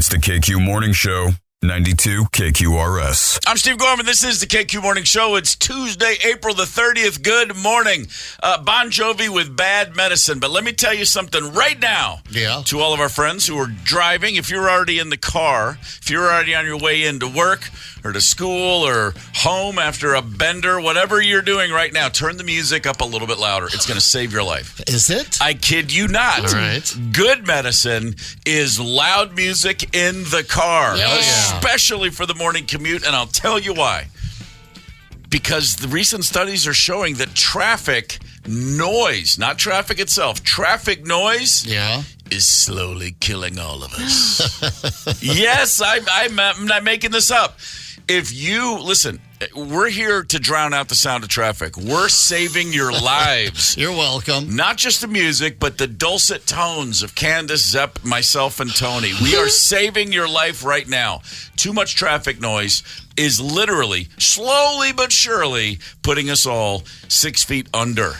It's the KQ Morning Show, 92 KQRS. I'm Steve Gorman. This is the KQ Morning Show. It's Tuesday, April the 30th. Good morning. Bon Jovi with Bad Medicine. But let me tell you something right now to all of our friends who are driving. If you're already in the car, if you're already on your way into work or to school or home after a bender, whatever you're doing right now, turn the music up a little bit louder. It's going to save your life. Is it? I kid you not. All right. Good medicine is loud music in the car. Yeah. Especially for the morning commute, and I'll tell you why. Because the recent studies are showing that traffic noise, not traffic itself, traffic noise is slowly killing all of us. Yes, I'm not making this up. If you, listen, we're here to drown out the sound of traffic. We're saving your lives. You're welcome. Not just the music, but the dulcet tones of Candace, Zepp, myself, and Tony. We are saving your life right now. Too much traffic noise is literally, slowly but surely, putting us all 6 feet under.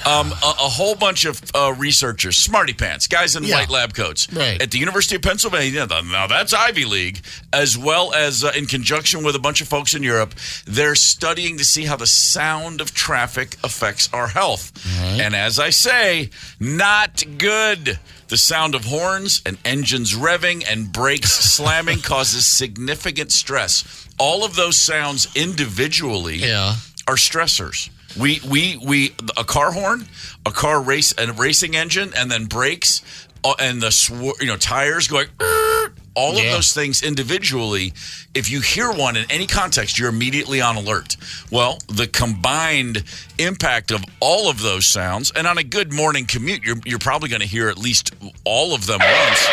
A whole bunch of researchers, smarty pants, guys in white lab coats at the University of Pennsylvania. Now that's Ivy League, as well as in conjunction with a bunch of folks in Europe. They're studying to see how the sound of traffic affects our health. Right. And as I say, not good. The sound of horns and engines revving and brakes slamming causes significant stress. All of those sounds individually are stressors. A car horn, a car race, a racing engine, and then brakes, and the tires going. All of those things individually, if you hear one in any context, you're immediately on alert. Well, the combined impact of all of those sounds, and on a good morning commute, you're probably going to hear at least all of them once.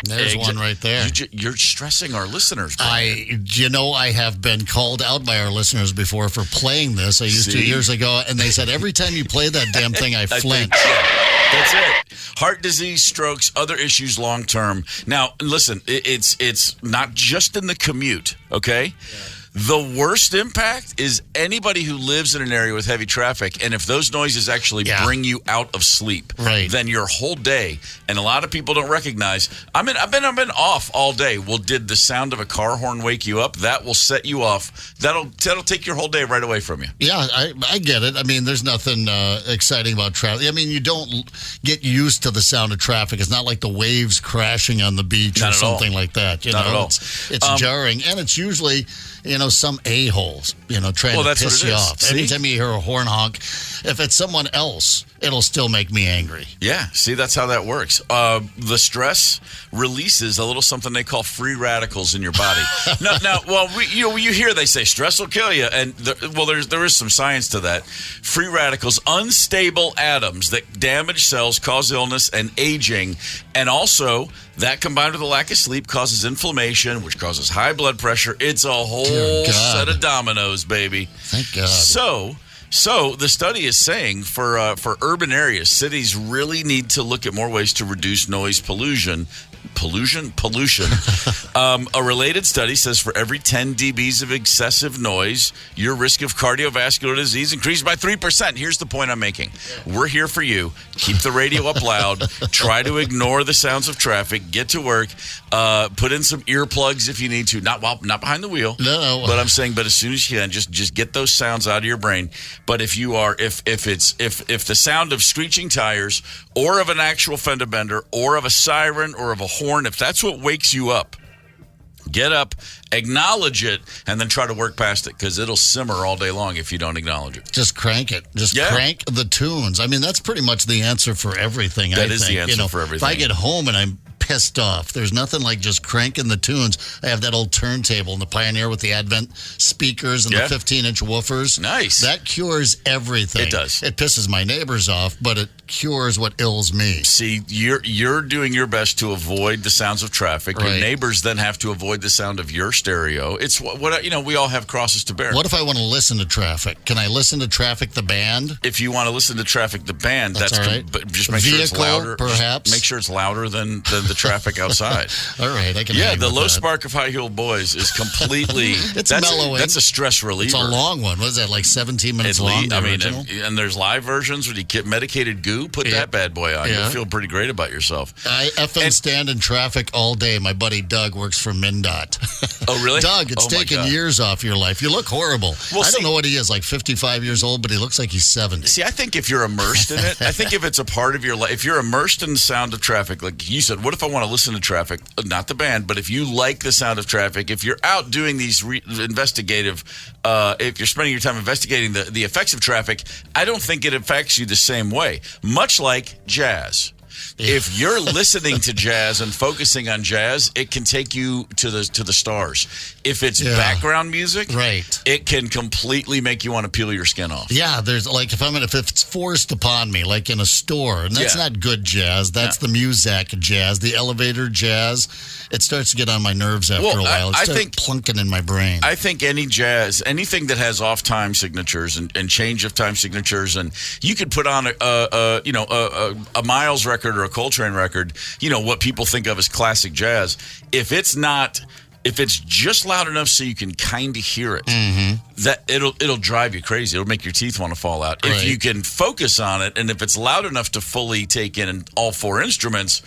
There's one right there. You're stressing our listeners. I have been called out by our listeners before for playing this. I used to years ago, and they said every time you play that damn thing, I flinch. That's it. Heart disease, strokes, other issues long term. Now, listen, it's not just in the commute, okay? Yeah. The worst impact is anybody who lives in an area with heavy traffic, and if those noises actually bring you out of sleep, then your whole day, and a lot of people don't recognize, I've been off all day. Well, did the sound of a car horn wake you up? That will set you off. That'll take your whole day right away from you. Yeah, I get it. I mean, there's nothing exciting about traffic. I mean, you don't get used to the sound of traffic. It's not like the waves crashing on the beach or something like that. Not at all. It's jarring, and it's usually some a-holes, trying to piss you off. See? Anytime you hear a horn honk, if it's someone else, it'll still make me angry. Yeah, see, that's how that works. The stress releases a little something they call free radicals in your body. You hear they say stress will kill you, and there is some science to that. Free radicals, unstable atoms that damage cells, cause illness and aging, and also that combined with a lack of sleep causes inflammation, which causes high blood pressure. It's a whole set of dominoes, baby. Thank God. So the study is saying for urban areas, cities really need to look at more ways to reduce noise pollution. A related study says for every 10 dBs of excessive noise, your risk of cardiovascular disease increased by 3%. Here's the point I'm making. We're here for you. Keep the radio up loud. Try to ignore the sounds of traffic. Get to work. Put in some earplugs if you need to. Not behind the wheel. No. But I'm saying, but as soon as you can, just get those sounds out of your brain. But if the sound of screeching tires or of an actual fender bender or of a siren or of a horn, if that's what wakes you up, get up, acknowledge it, and then try to work past it, because it'll simmer all day long if you don't acknowledge it. Just crank it. Crank the tunes. I mean, that's pretty much the answer for everything. That is the answer for everything. If I get home and I'm pissed off, there's nothing like just cranking the tunes. I have that old turntable in the Pioneer with the Advent speakers and the 15-inch woofers. Nice. That cures everything. It does. It pisses my neighbors off, but it cures what ills me. See, you're doing your best to avoid the sounds of traffic. Your neighbors then have to avoid the sound of your stereo. It's what we all have crosses to bear. What if I want to listen to Traffic? Can I listen to Traffic the band? If you want to listen to Traffic the band, that's all right. But just make sure it's louder. Perhaps. Just make sure it's louder than the traffic outside. All right, I can. Yeah, hang the with low that. spark of high-heeled boys is completely. It's mellowing. That's a stress reliever. It's a long one. What is that, like 17 minutes long? I mean, and there's live versions where you get medicated goo. Put that bad boy on. You'll feel pretty great about yourself. I effing stand in traffic all day. My buddy Doug works for MnDOT. Oh, really? Doug, it's taken years off your life. You look horrible. Well, I don't know what he is, like 55 years old, but he looks like he's 70. See, I think if you're immersed in it, I think if it's a part of your life, if you're immersed in the sound of traffic, like you said, what if I want to listen to traffic? Not the band, but if you like the sound of traffic, if you're out doing these investigative, if you're spending your time investigating the effects of traffic, I don't think it affects you the same way. Much like jazz. If you're listening to jazz and focusing on jazz, it can take you to the stars. If it's background music, right, it can completely make you want to peel your skin off. Yeah, there's like if it's forced upon me, like in a store, and that's not good jazz. That's the Muzak jazz, the elevator jazz. It starts to get on my nerves after a while. I think plunking in my brain. I think any jazz, anything that has off time signatures and change of time signatures, and you could put on a Miles record or a Coltrane record, what people think of as classic jazz. If it's just loud enough so you can kind of hear it, that it'll drive you crazy. It'll make your teeth want to fall out. Right. If you can focus on it, and if it's loud enough to fully take in all 5 instruments,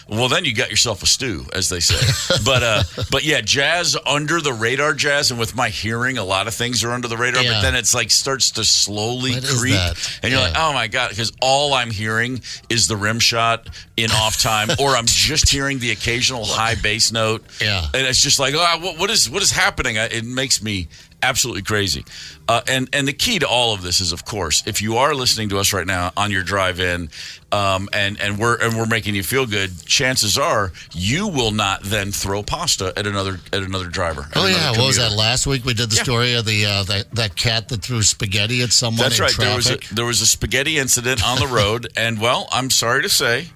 well, then you got yourself a stew, as they say. But yeah, jazz, under the radar jazz, and with my hearing, a lot of things are under the radar. But then it's like starts to slowly creep, and you're like, oh my god, because all I'm hearing is the rim shot in off time, or I'm just hearing the occasional high bass note. Yeah, and it's just like, what is happening? It makes me absolutely crazy. And the key to all of this is, of course, if you are listening to us right now on your drive in, and we're making you feel good, chances are you will not then throw pasta at another driver. What was that last week? We did the story of that cat that threw spaghetti at someone. That's right. Traffic. There was a spaghetti incident on the road, and I'm sorry to say,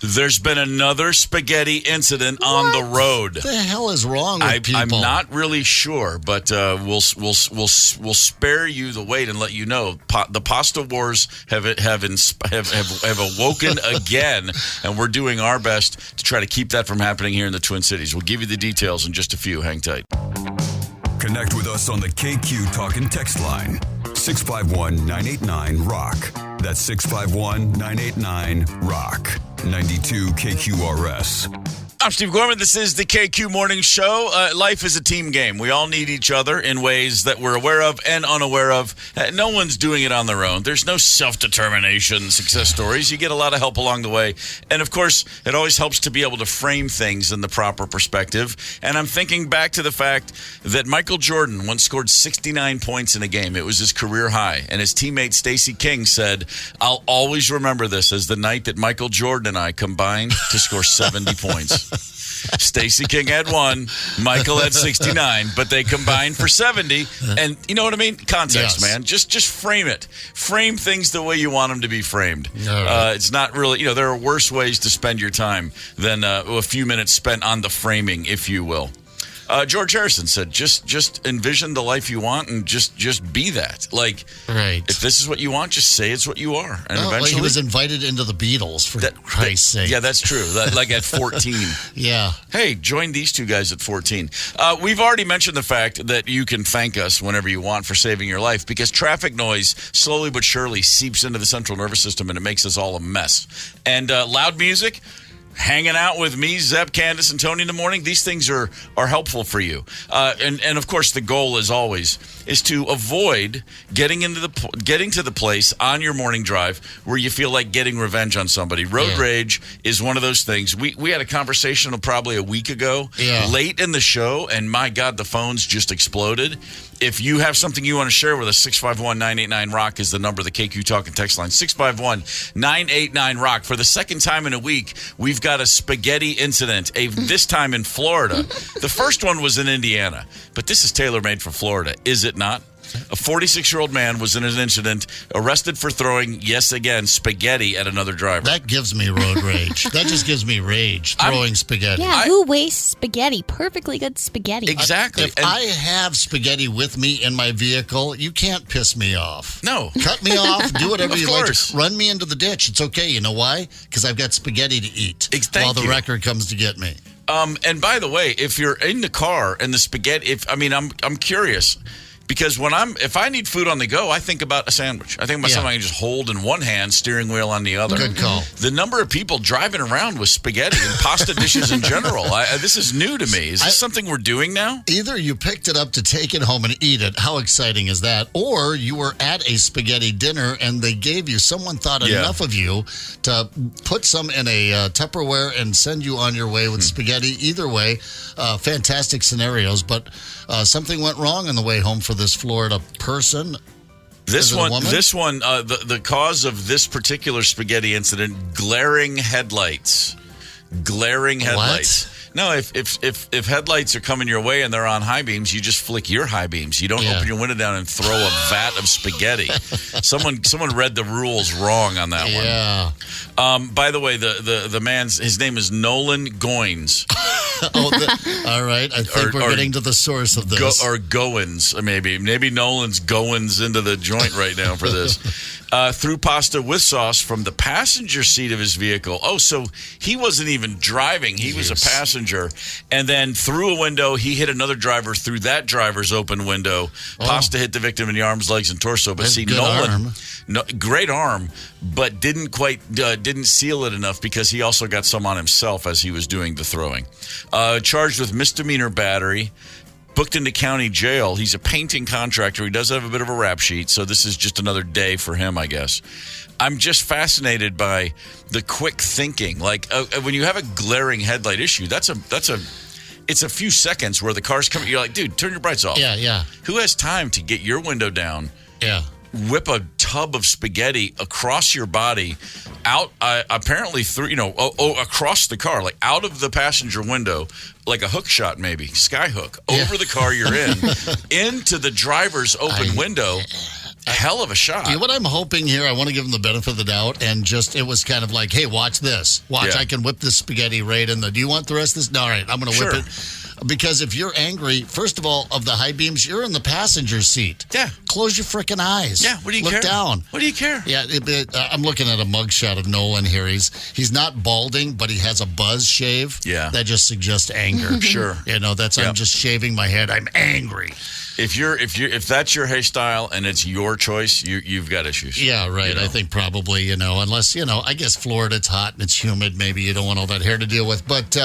there's been another spaghetti incident on the road. What the hell is wrong with people? I'm not really sure, but we'll spare you the wait and let you know. The pasta wars have awoken again, and we're doing our best to try to keep that from happening here in the Twin Cities. We'll give you the details in just a few. Hang tight. Connect with us on the KQ Talk and Text line, 651-989-ROCK. That's 651-989-ROCK. 92 KQRS. I'm Steve Gorman. This is the KQ Morning Show. Life is a team game. We all need each other in ways that we're aware of and unaware of. No one's doing it on their own. There's no self-determination success stories. You get a lot of help along the way. And, of course, it always helps to be able to frame things in the proper perspective. And I'm thinking back to the fact that Michael Jordan once scored 69 points in a game. It was his career high. And his teammate Stacey King said, "I'll always remember this as the night that Michael Jordan and I combined to score 70 points." Stacey King had 1, Michael had 69, but they combined for 70. And you know what I mean? Context, man. Just frame it. Frame things the way you want them to be framed. It's not really, there are worse ways to spend your time than a few minutes spent on the framing, if you will. George Harrison said, just envision the life you want and just be that. Like, if this is what you want, just say it's what you are. And eventually, he was invited into the Beatles, for Christ's sake. Yeah, that's true. Like at 14. Yeah. Hey, join these two guys at 14. We've already mentioned the fact that you can thank us whenever you want for saving your life, because traffic noise slowly but surely seeps into the central nervous system and it makes us all a mess. And loud music, hanging out with me, Zeb, Candace, and Tony in the morning, these things are helpful for you. And of course, the goal, as always, is to avoid getting to the place on your morning drive where you feel like getting revenge on somebody. Road rage is one of those things. We had a conversation probably a week ago, late in the show, and my God, the phones just exploded. If you have something you want to share with us, 651-989-ROCK is the number, the KQ Talk and Text line, 651-989-ROCK. For the second time in a week, we've got a spaghetti incident, this time in Florida. The first one was in Indiana, but this is tailor-made for Florida, is it not? A 46-year-old man was in an incident, arrested for throwing, yes, again, spaghetti at another driver. That gives me road rage. That just gives me rage, throwing spaghetti. Yeah, who wastes spaghetti? Perfectly good spaghetti. Exactly. If I have spaghetti with me in my vehicle, you can't piss me off. No. Cut me off. Do whatever Of you course. like. Run me into the ditch. It's okay. You know why? Because I've got spaghetti to eat Thank while the you. record comes to get me. And by the way, if you're in the car and the spaghetti, I'm curious. Because if I need food on the go, I think about a sandwich. I think about something I can just hold in one hand, steering wheel on the other. Good call. The number of people driving around with spaghetti and pasta dishes in general, this is new to me. Is this something we're doing now? Either you picked it up to take it home and eat it. How exciting is that? Or you were at a spaghetti dinner and someone thought enough of you to put some in a Tupperware and send you on your way with spaghetti. Either way, fantastic scenarios. But something went wrong on the way home for this Florida person. This one, the cause of this particular spaghetti incident: glaring headlights. Glaring headlights. What? No, if headlights are coming your way and they're on high beams, you just flick your high beams. You don't open your window down and throw a vat of spaghetti. Someone read the rules wrong on that one. Yeah. By the way, the man's his name is Nolan Goins. All right. I think we're getting to the source of this. Or Goins, maybe. Maybe Nolan's Goins into the joint right now for this. Threw pasta with sauce from the passenger seat of his vehicle. Oh, so he wasn't even driving. He was a passenger. And then through a window, he hit another driver through that driver's open window. Pasta hit the victim in the arms, legs, and torso. But see, Nolan, great arm, but didn't seal it enough because he also got some on himself as he was doing the throwing. Charged with misdemeanor battery. Booked into county jail. He's a painting contractor. He does have a bit of a rap sheet, so this is just another day for him, I guess. I'm just fascinated by the quick thinking. Like when you have a glaring headlight issue, it's a few seconds where the car's coming. You're like, dude, turn your brights off. Yeah. Who has time to get your window down? Yeah. Whip a tub of spaghetti across your body, out apparently through across the car, like out of the passenger window, like a hook shot, maybe sky hook over the car you're in, into the driver's open window. A hell of a shot. Yeah, what I'm hoping here, I want to give them the benefit of the doubt, and it was kind of like, hey, watch this. Watch, I can whip this spaghetti right in the. Do you want the rest of this? No, all right, I'm going to whip it. Because if you're angry, first of all, of the high beams, you're in the passenger seat. Yeah. Close your freaking eyes. Yeah, what do you care? Look down. What do you care? Yeah, I'm looking at a mugshot of Nolan here. He's not balding, but he has a buzz shave. Yeah. That just suggests anger. Sure. I'm just shaving my head. I'm angry. If that's your hairstyle and it's your choice, you've got issues. Yeah, right. I think probably, unless, I guess Florida, it's hot and it's humid. Maybe you don't want all that hair to deal with. But,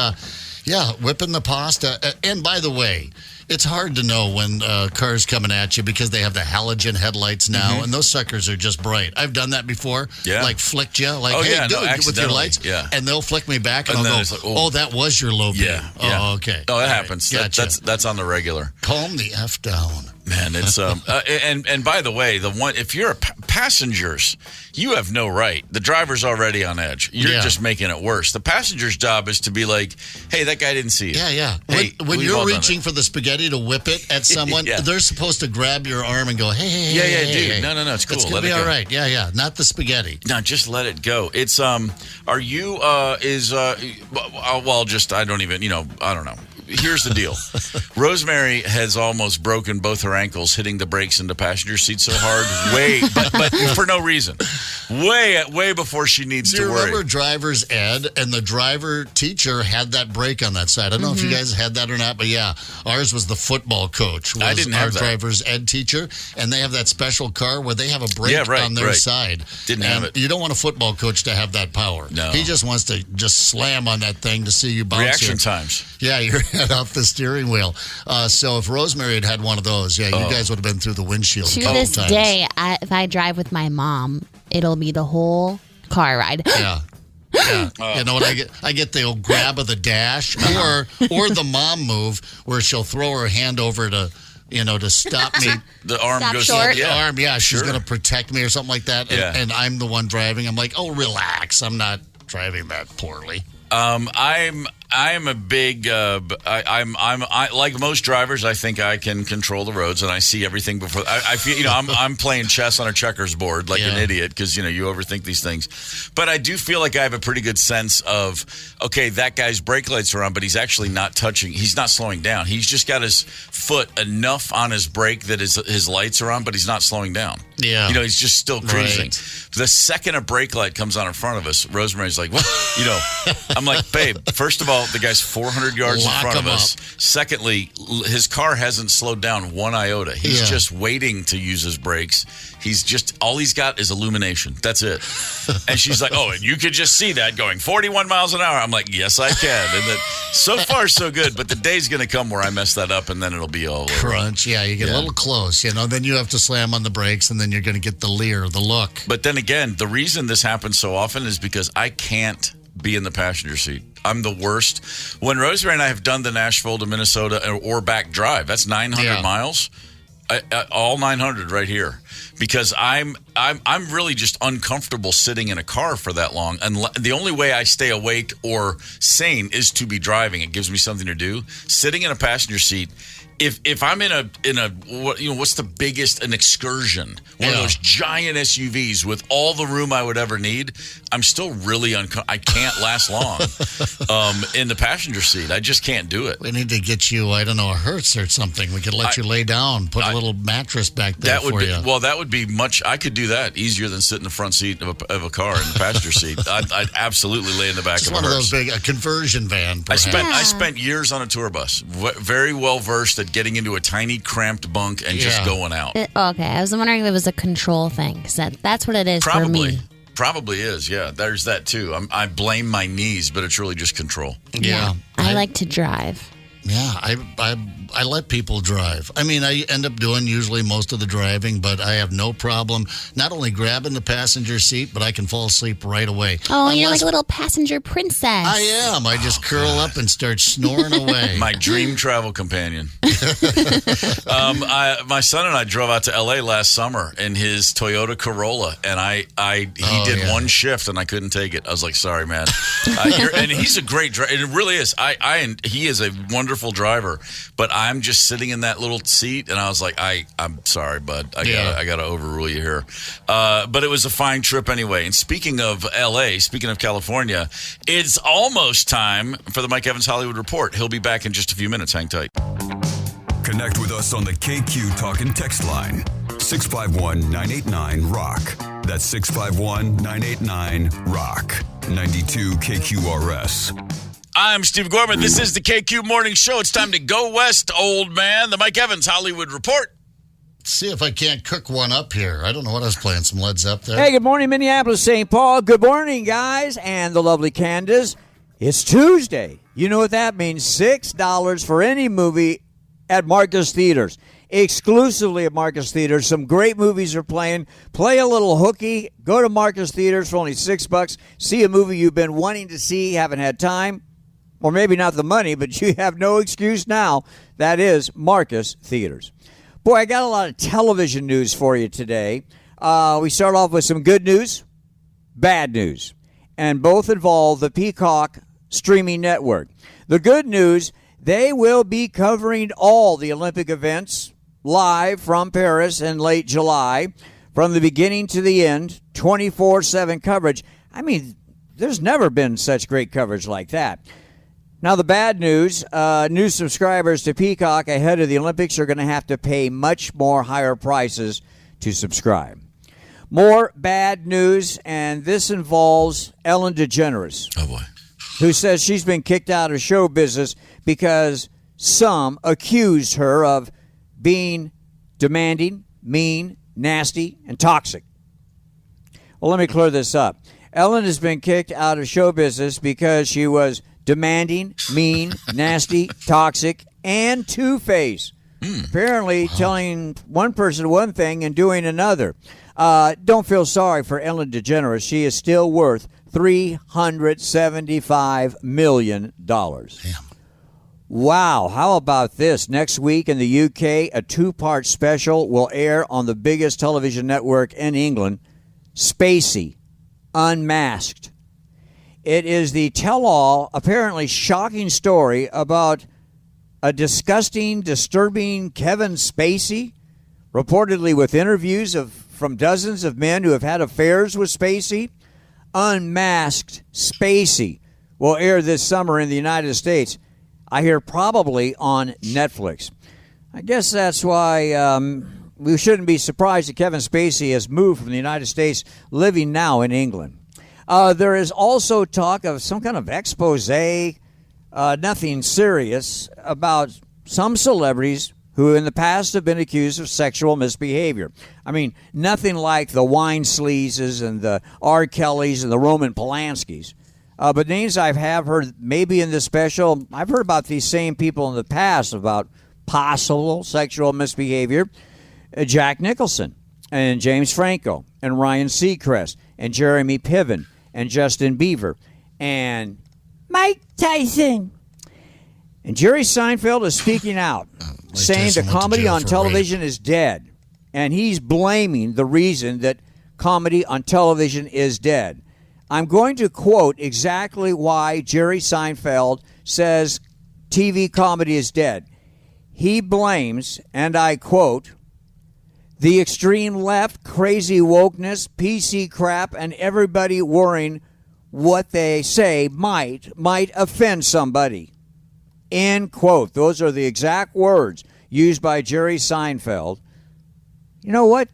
whipping the pasta. And by the way, it's hard to know when cars coming at you because they have the halogen headlights now, and those suckers are just bright. I've done that before. Yeah. Like flicked you. Like, hey, dude, with your lights. Yeah. And they'll flick me back, and I'll go, that was your low beam. Yeah. Oh, okay. Oh, that happens. Right. Gotcha. That's on the regular. Calm the F down. Man, it's and by the way, if you're passengers, you have no right. The driver's already on edge. You're just making it worse. The passenger's job is to be like, hey, that guy didn't see you. Yeah. Hey, when you're reaching for the spaghetti to whip it at someone, they're supposed to grab your arm and go, hey, dude. hey. No, it's cool. It's gonna let be it go. all right. Yeah. Not the spaghetti. No, just let it go. It's are you I don't even, I don't know. Here's the deal. Rosemary has almost broken both her ankles hitting the brakes in the passenger seat so hard, but for no reason. Way before she needs to worry. Do you remember driver's ed? And the driver teacher had that brake on that side. I don't know if you guys had that or not, but yeah, ours was the football coach. I didn't have our that. Driver's ed teacher, and they have that special car where they have a brake on their side. Didn't have it. You don't want a football coach to have that power. No. He just wants to just slam on that thing to see you bounce. Reaction times. Yeah, your head off the steering wheel. So if Rosemary had one of those, you guys would have been through the windshield. To this day, if I drive with my mom, it'll be the whole car ride. Yeah. You know what I get? I get the old grab of the dash, or the mom move where she'll throw her hand over to stop me. The arm goes short. The arm, she's going to protect me or something like that. And I'm the one driving. I'm like, oh, relax. I'm not driving that poorly. I am a big. I like most drivers. I think I can control the roads, and I see everything before. I feel I'm playing chess on a checkers board like an idiot because you overthink these things. But I do feel like I have a pretty good sense of that guy's brake lights are on, but he's actually not touching. He's not slowing down. He's just got his foot enough on his brake that his lights are on, but he's not slowing down. Yeah, he's just still cruising. Right. The second a brake light comes on in front of us, Rosemary's like, "What?" I'm like, "Babe, first of all, the guy's 400 yards in front of us. Secondly, his car hasn't slowed down one iota. He's just waiting to use his brakes. All he's got is illumination. That's it." And she's like, "Oh, and you could just see that going 41 miles an hour." I'm like, "Yes, I can." And then, so far, so good. But the day's going to come where I mess that up, and then it'll be all over. Crunch. Yeah, you get a little close. Then you have to slam on the brakes, and then you're going to get the leer, the look. But then again, the reason this happens so often is because I can't be in the passenger seat. I'm the worst. When Rosemary and I have done the Nashville to Minnesota or back drive, that's 900 miles. All 900 right here, because I'm really just uncomfortable sitting in a car for that long. And the only way I stay awake or sane is to be driving. It gives me something to do. Sitting in a passenger seat. If I'm in a what's the biggest, an excursion, one of those giant SUVs with all the room I would ever need, I'm still really I can't last long in the passenger seat. I just can't do it. We need to get you, a Hertz or something. We could let you lay down, put a little mattress back there for you. Well, that would be I could do that easier than sit in the front seat of a car in the passenger seat. I'd absolutely lay in the back of a Hertz. One of those big conversion van. Perhaps. I spent years on a tour bus, very well versed at getting into a tiny cramped bunk and just going out. Okay, I was wondering if it was a control thing, because that's what it is for me. Probably is, yeah. There's that too. I blame my knees, but it's really just control. Yeah. I like to drive. Yeah, I let people drive. I mean, I end up doing usually most of the driving, but I have no problem not only grabbing the passenger seat, but I can fall asleep right away. Oh, you're like a little passenger princess. I am. I just curl up and start snoring away. My dream travel companion. My son and I drove out to L.A. last summer in his Toyota Corolla, and he did one shift, and I couldn't take it. I was like, "Sorry, man." And he's a great driver. It really is. He is a wonderful driver, but I'm just sitting in that little seat, and I was like, I'm sorry, bud. I gotta overrule you here. But it was a fine trip anyway. And speaking of LA, speaking of California, it's almost time for the Mike Evans Hollywood Report. He'll be back in just a few minutes. Hang tight. Connect with us on the KQ Talk and Text line. 651-989-ROCK. That's 651-989-ROCK. 92 KQRS. I'm Steve Gorman. This is the KQ Morning Show. It's time to go west, old man. The Mike Evans Hollywood Report. See if I can't cook one up here. I don't know what I was playing. Some Led Zeppelin there. Hey, good morning, Minneapolis, St. Paul. Good morning, guys, and the lovely Candace. It's Tuesday. You know what that means. $6 for any movie at Marcus Theaters. Exclusively at Marcus Theaters. Some great movies are playing. Play a little hooky. Go to Marcus Theaters for only $6. See a movie you've been wanting to see, haven't had time. Or maybe not the money, but you have no excuse now. That is Marcus Theaters. Boy, I got a lot of television news for you today. We start off with some good news, bad news, and both involve the Peacock streaming network. The good news, they will be covering all the Olympic events live from Paris in late July, from the beginning to the end, 24/7 coverage. I mean, there's never been such great coverage like that. Now, the bad news, new subscribers to Peacock ahead of the Olympics are going to have to pay much more higher prices to subscribe. More bad news, and this involves Ellen DeGeneres. Oh, boy. Who says she's been kicked out of show business because some accused her of being demanding, mean, nasty, and toxic. Well, let me clear this up. Ellen has been kicked out of show business because she was demanding, mean, nasty, toxic, and two-faced. Apparently telling one person one thing and doing another. Don't feel sorry for Ellen DeGeneres. She is still worth $375 million. Damn. Wow, how about this? Next week in the UK, a two-part special will air on the biggest television network in England, Spacey, Unmasked. It is the tell-all, apparently shocking story about a disgusting, disturbing Kevin Spacey, reportedly with interviews from dozens of men who have had affairs with Spacey. Unmasked Spacey will air this summer in the United States. I hear probably on Netflix. I guess that's why we shouldn't be surprised that Kevin Spacey has moved from the United States, living now in England. There is also talk of some kind of expose, nothing serious, about some celebrities who in the past have been accused of sexual misbehavior. I mean, nothing like the Wine Sleazes and the R. Kellys and the Roman Polanskis. But names I have heard maybe in this special, I've heard about these same people in the past about possible sexual misbehavior. Jack Nicholson and James Franco and Ryan Seacrest and Jeremy Piven and Justin Bieber and Mike Tyson. And Jerry Seinfeld is speaking out, saying the comedy on television is dead. And he's blaming the reason that comedy on television is dead. I'm going to quote exactly why Jerry Seinfeld says TV comedy is dead. He blames, and I quote, the extreme left, crazy wokeness, PC crap, and everybody worrying what they say might offend somebody. End quote. Those are the exact words used by Jerry Seinfeld. You know what?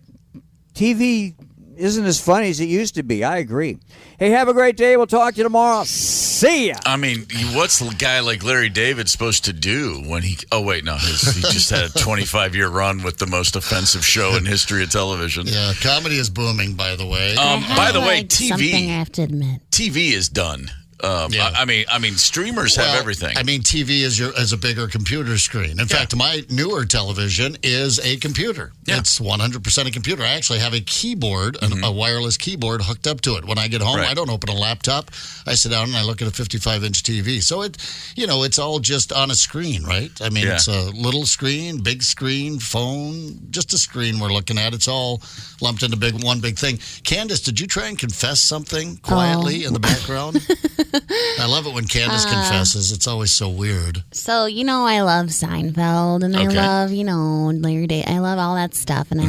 TV isn't as funny as it used to be. I agree. Hey, have a great day. We'll talk to you tomorrow. See ya. I mean, what's a guy like Larry David supposed to do when he... Oh, wait, no. He just had a 25-year run with the most offensive show in history of television. Yeah, comedy is booming, by the way. By the way, TV... Something I have to admit. TV is done. I mean, streamers have everything. I mean, TV is a bigger computer screen. In fact, my newer television is a computer. Yeah. It's 100% a computer. I actually have a keyboard, a wireless keyboard hooked up to it. When I get home, I don't open a laptop. I sit down and I look at a 55-inch TV. So it's all just on a screen, right? I mean, it's a little screen, big screen, phone, just a screen we're looking at. It's all lumped into one big thing. Candace, did you try and confess something quietly in the background? I love it when Candace confesses. It's always so weird. So, I love Seinfeld, and I love, Larry David. I love all that stuff, and I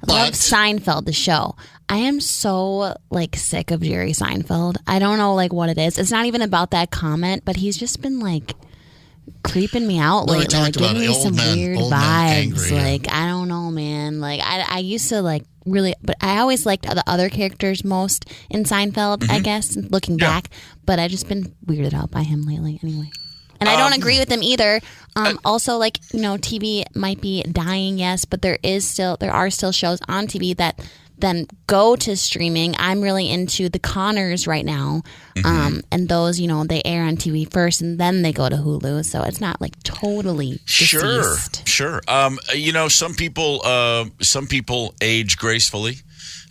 love Seinfeld, the show. I am so, sick of Jerry Seinfeld. I don't know, what it is. It's not even about that comment, but he's just been, creeping me out lately, giving me some weird vibes. I don't know, man. I used to, really, but I always liked the other characters most in Seinfeld, I guess, looking back. But I've just been weirded out by him lately anyway. And I don't agree with him either. Also, TV might be dying, yes, but there are still shows on TV that then go to streaming. I'm really into The Conners right now. And those, they air on TV first and then they go to Hulu. So it's not totally deceased. Sure. Some people age gracefully.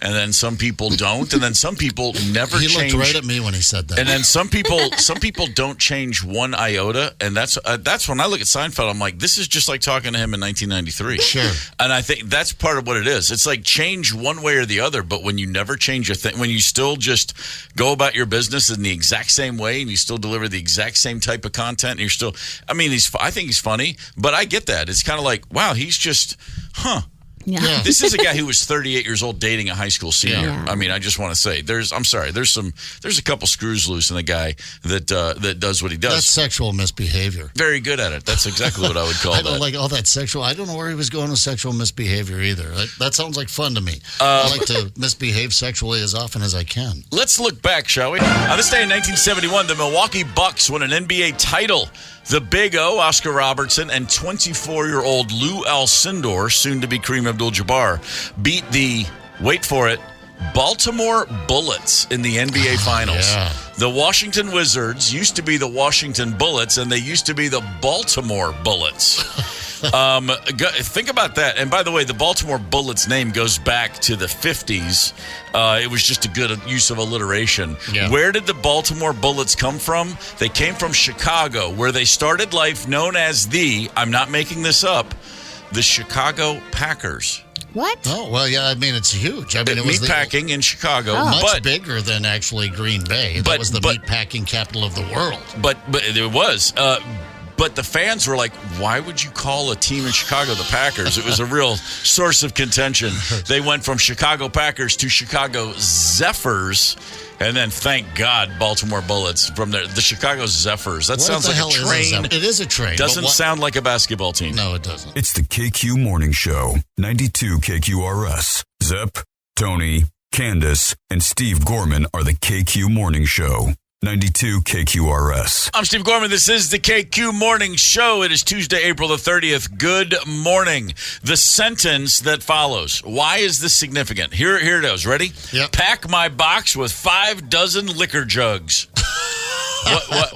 And then some people don't, and then some people never change. He looked right at me when he said that. And then some people don't change one iota, and that's when I look at Seinfeld. I'm like, this is just like talking to him in 1993. Sure. And I think that's part of what it is. It's like change one way or the other, but when you never change a thing, when you still just go about your business in the exact same way, and you still deliver the exact same type of content, and you're still. I mean, I think he's funny, but I get that. It's kind of like, wow, he's just, Yeah. This is a guy who was 38 years old dating a high school senior. Yeah. I mean, I just want to say, there's a couple screws loose in the guy that does what he does. That's sexual misbehavior. Very good at it. That's exactly what I would call that. I don't like all that sexual. I don't know where he was going with sexual misbehavior either. That sounds like fun to me. I like to misbehave sexually as often as I can. Let's look back, shall we? On this day in 1971, the Milwaukee Bucks won an NBA title. The Big O, Oscar Robertson, and 24-year-old Lou Alcindor, soon to be Kareem Abdul-Jabbar, beat the, wait for it, Baltimore Bullets in the NBA Finals. Yeah. The Washington Wizards used to be the Washington Bullets, and they used to be the Baltimore Bullets. Think about that. And by the way, the Baltimore Bullets name goes back to the 50s. It was just a good use of alliteration. Yeah. Where did the Baltimore Bullets come from? They came from Chicago, where they started life known as I'm not making this up, the Chicago Packers. What? Oh, well, yeah, I mean, it's huge. I mean, it was meatpacking in Chicago. Much bigger than actually Green Bay. That was the meatpacking capital of the world. But it was. But the fans were like, why would you call a team in Chicago the Packers? It was a real source of contention. They went from Chicago Packers to Chicago Zephyrs. And then, thank God, Baltimore Bullets from the Chicago Zephyrs. That sounds like a train. It is a train. Doesn't sound like a basketball team. No, it doesn't. It's the KQ Morning Show, 92 KQRS. Zep, Tony, Candace, and Steve Gorman are the KQ Morning Show. 92 KQRS. I'm Steve Gorman. This is the KQ Morning Show. It is Tuesday, April the 30th. Good morning. The sentence that follows. Why is this significant? Here it is. Ready? Yep. Pack my box with 5 dozen liquor jugs.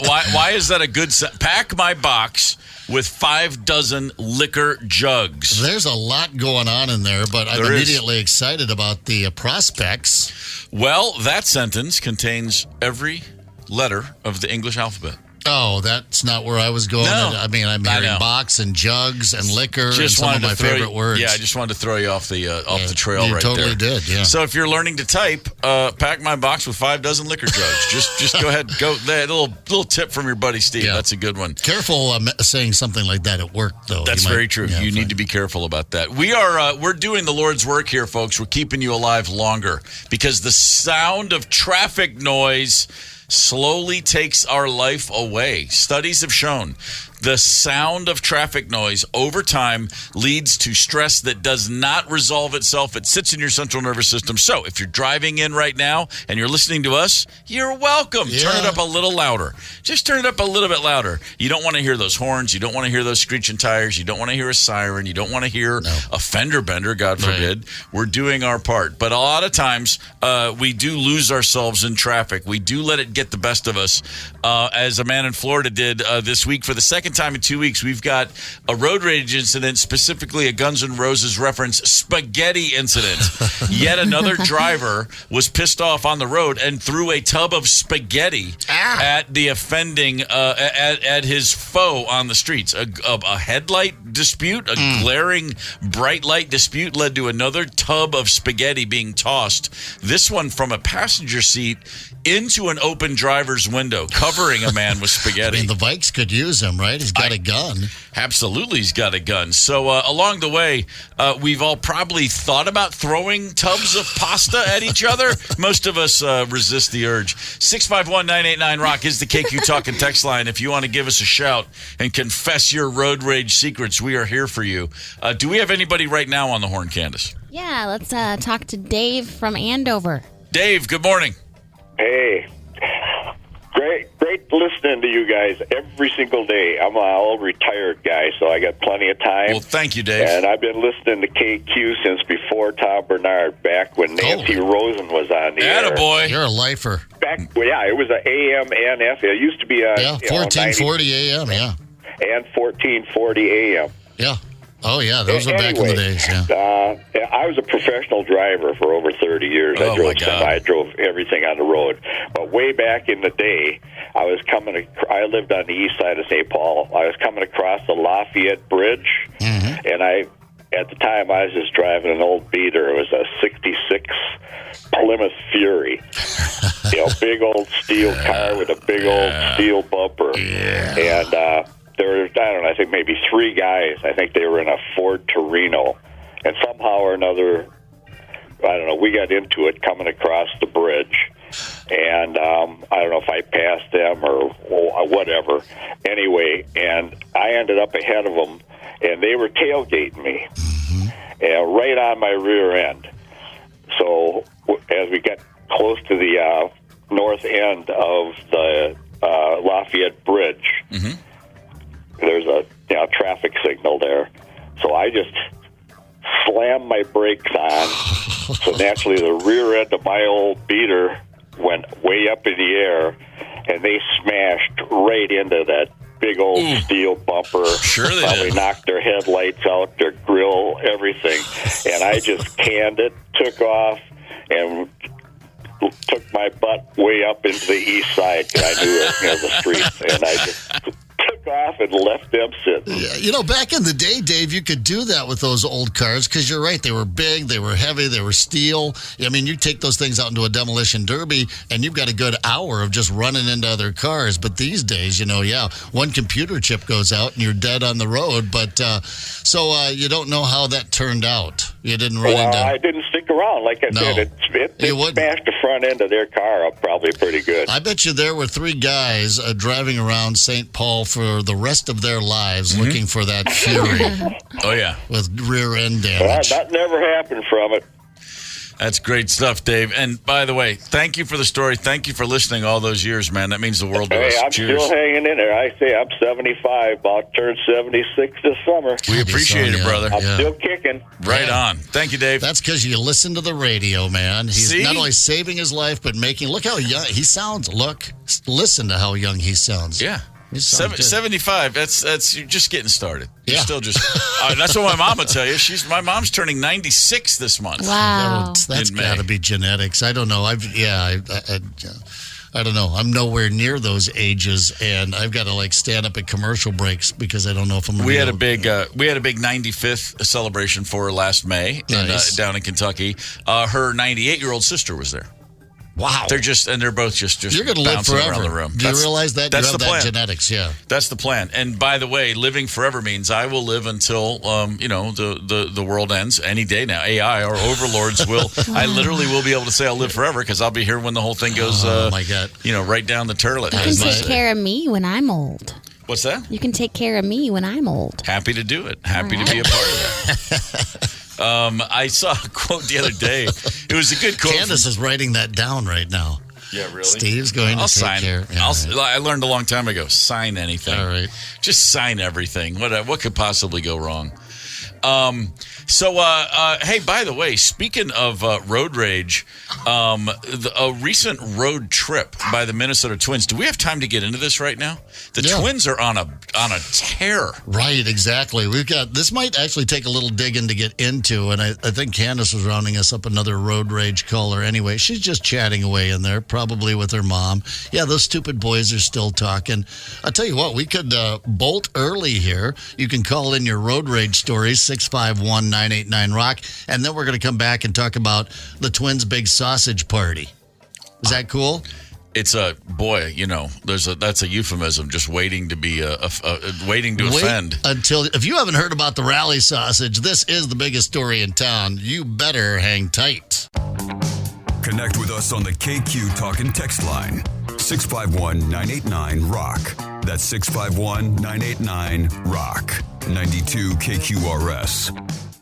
Why is that a good sentence? Pack my box with 5 dozen liquor jugs. There's a lot going on in there, but I'm immediately excited about the prospects. Well, that sentence contains every letter of the English alphabet. Oh, that's not where I was going. No, I mean, I'm hearing box and jugs and liquor and some of my favorite words. Yeah, I just wanted to throw you off the trail right there. You totally did, yeah. So if you're learning to type, pack my box with 5 dozen liquor jugs. just go ahead. Go there. Little tip from your buddy Steve. Yeah. That's a good one. Careful saying something like that at work, though. That's very true. Yeah, you need to be careful about that. We're doing the Lord's work here, folks. We're keeping you alive longer because the sound of traffic noise slowly takes our life away. Studies have shown the sound of traffic noise over time leads to stress that does not resolve itself. It sits in your central nervous system. So if you're driving in right now and you're listening to us, you're welcome. Yeah. Turn it up a little louder. Just turn it up a little bit louder. You don't want to hear those horns. You don't want to hear those screeching tires. You don't want to hear a siren. You don't want to hear a fender bender, God forbid. Right. We're doing our part. But a lot of times we do lose ourselves in traffic. We do let it get the best of us. As a man in Florida did this week for the second time in 2 weeks, we've got a road rage incident, specifically a Guns N' Roses reference spaghetti incident. Yet another driver was pissed off on the road and threw a tub of spaghetti at the offending at his foe on the streets. A headlight dispute, a glaring bright light dispute led to another tub of spaghetti being tossed. This one from a passenger seat into an open driver's window, covering a man with spaghetti. I mean, the Vikes could use him, right? He's got a gun. Absolutely, he's got a gun. So along the way, we've all probably thought about throwing tubs of pasta at each other. Most of us resist the urge. 651-989-ROCK is the KQ Talk and Text line. If you want to give us a shout and confess your road rage secrets, we are here for you. Do we have anybody right now on the horn, Candace? Yeah, let's talk to Dave from Andover. Dave, good morning. Hey, great listening to you guys every single day. I'm an old retired guy, so I got plenty of time. Well, thank you, Dave. And I've been listening to KQ since before Tom Bernard, back when Nancy Rosen was on the air. Attaboy. You're a lifer. It was an AM and FM. It used to be a 1440 AM, yeah. And 1440 AM. Yeah. Oh, yeah, those were back in the days, yeah. I was a professional driver for over 30 years. I drove everything on the road. But way back in the day, I lived on the east side of St. Paul. I was coming across the Lafayette Bridge, and at the time, I was just driving an old beater. It was a 66 Plymouth Fury. Big old steel car with a big old steel bumper. Yeah. And there were, I think maybe 3 guys. I think they were in a Ford Torino. And somehow or another, we got into it coming across the bridge. And I don't know if I passed them or whatever. Anyway, and I ended up ahead of them, and they were tailgating me, and right on my rear end. So as we got close to the north end of the Lafayette Bridge, there's a traffic signal there. So I just slammed my brakes on. So naturally the rear end of my old beater went way up in the air, and they smashed right into that big old steel bumper. Sure they probably did. Knocked their headlights out, their grill, everything. And I just canned it, took off, and took my butt way up into the east side because I knew the streets, and I just took took off and left them sitting. Yeah, you know, back in the day, Dave, you could do that with those old cars because you're right. They were big, they were heavy, they were steel. I mean, you take those things out into a demolition derby and you've got a good hour of just running into other cars. But these days, you know, one computer chip goes out and you're dead on the road. But so you don't know how that turned out. You didn't run into... Well, I didn't stick around. Like I said, it smashed the front end of their car up probably pretty good. I bet you there were 3 guys driving around St. Paul for the rest of their lives looking for that Fury. Oh, yeah. With rear end damage. Well, that never happened from it. That's great stuff, Dave. And by the way, thank you for the story. Thank you for listening all those years, man. That means the world to us. I'm Cheers. still hanging in there. I say I'm 75, about turned 76 this summer. We appreciate it, brother. I'm still kicking. Right on. Thank you, Dave. That's because you listen to the radio, man. He's not only saving his life, but look how young he sounds. Listen to how young he sounds. Yeah. 75. That's you're just getting started. You're Yeah. still just. That's what my mom would tell you. My mom's turning 96 this month. Wow. That's got to be genetics. I don't know. I don't know. I'm nowhere near those ages, and I've got to stand up at commercial breaks because I don't know if I'm. We had a big 95th celebration for her last May down in Kentucky. Her 98-year-old sister was there. Wow. They're both just you're going to live forever. Around the room. Do you realize that? That's you have the plan. That genetics, yeah. That's the plan. And by the way, living forever means I will live until the world ends any day now. AI, our overlords will. I literally will be able to say I'll live forever because I'll be here when the whole thing goes. Oh my God! Right down the turlet. You can take care of me when I'm old. What's that? You can take care of me when I'm old. Happy to do it. Happy to be a part of that. I saw a quote the other day. It was a good quote. Candace is writing that down right now. Yeah, really? Steve's going to take care. Yeah, I learned a long time ago, sign anything. All right. Just sign everything. What could possibly go wrong? Hey, by the way, speaking of road rage, a recent road trip by the Minnesota Twins. Do we have time to get into this right now? The Twins are on a tear. Right, exactly. This might actually take a little digging to get into, and I think Candace was rounding us up another road rage caller. Anyway, she's just chatting away in there, probably with her mom. Yeah, those stupid boys are still talking. I'll tell you what, we could bolt early here. You can call in your road rage stories, 651-989-ROCK, and then we're going to come back and talk about the Twins' big sausage party. Is that cool? It's that's a euphemism, just waiting to be waiting to offend. If you haven't heard about the rally sausage, this is the biggest story in town. You better hang tight. Connect with us on the KQ Talk and Text line, 651-989-ROCK. That's 651-989-ROCK. 92 KQRS.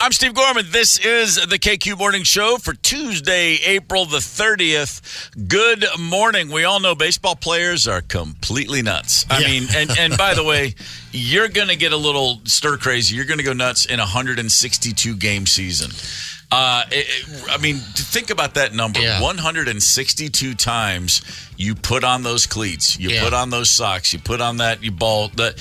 I'm Steve Gorman. This is the KQ Morning Show for Tuesday, April the 30th. Good morning. We all know baseball players are completely nuts. I mean, and by the way, you're going to get a little stir crazy. You're going to go nuts in a 162 game season. Think about that number. 162 times you put on those cleats, you put on those socks, you put on that ball. By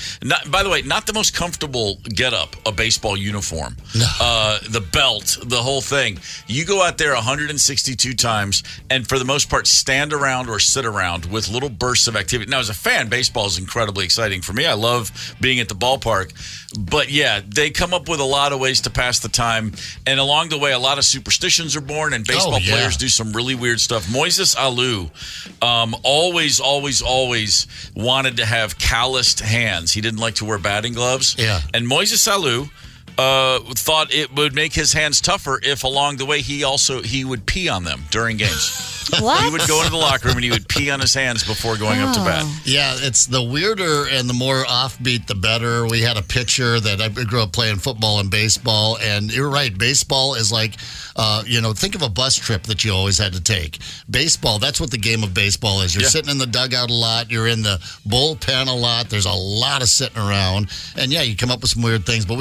the way, not the most comfortable getup, a baseball uniform. No. The belt, the whole thing. You go out there 162 times, and for the most part, stand around or sit around with little bursts of activity. Now, as a fan, baseball is incredibly exciting for me. I love being at the ballpark. But they come up with a lot of ways to pass the time, and along the way, a lot of superstitions are born, and baseball players do some really weird stuff. Moises Alou always wanted to have calloused hands. He didn't like to wear batting gloves. Yeah. And Moises Alou thought it would make his hands tougher if along the way he would pee on them during games. What? He would go into the locker room and he would pee on his hands before going up to bat. Yeah, it's the weirder and the more offbeat, the better. We had a pitcher that I grew up playing football and baseball, and you're right. Baseball is like, think of a bus trip that you always had to take. Baseball, that's what the game of baseball is. You're sitting in the dugout a lot. You're in the bullpen a lot. There's a lot of sitting around. And, you come up with some weird things. But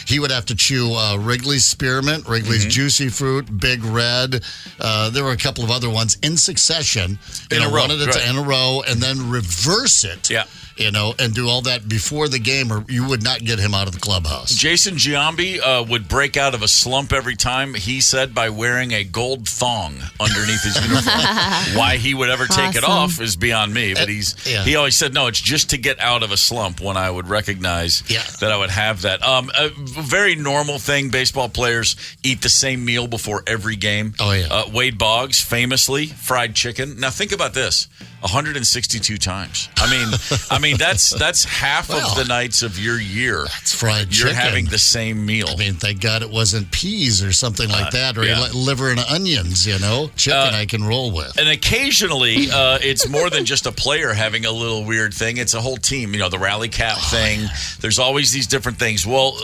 he would have to chew Wrigley's Spearmint, Wrigley's Juicy Fruit, Big Red. There were a couple of other ones in succession. In a row, in a row, and then reverse it. Yeah. and do all that before the game, or you would not get him out of the clubhouse. Jason Giambi would break out of a slump every time, he said, by wearing a gold thong underneath his uniform. Why he would ever take it off is beyond me, but he always said, no, it's just to get out of a slump when I would recognize that I would have that. A very normal thing, baseball players eat the same meal before every game. Oh, yeah. Wade Boggs, famously, fried chicken. Now, think about this. 162 times. I mean that's half of the nights of your year. That's fried chicken. You're having the same meal. I mean, thank God it wasn't peas or something like that, or liver and onions, Chicken I can roll with. And occasionally, it's more than just a player having a little weird thing. It's a whole team. The rally cap thing. Yeah. There's always these different things. Well,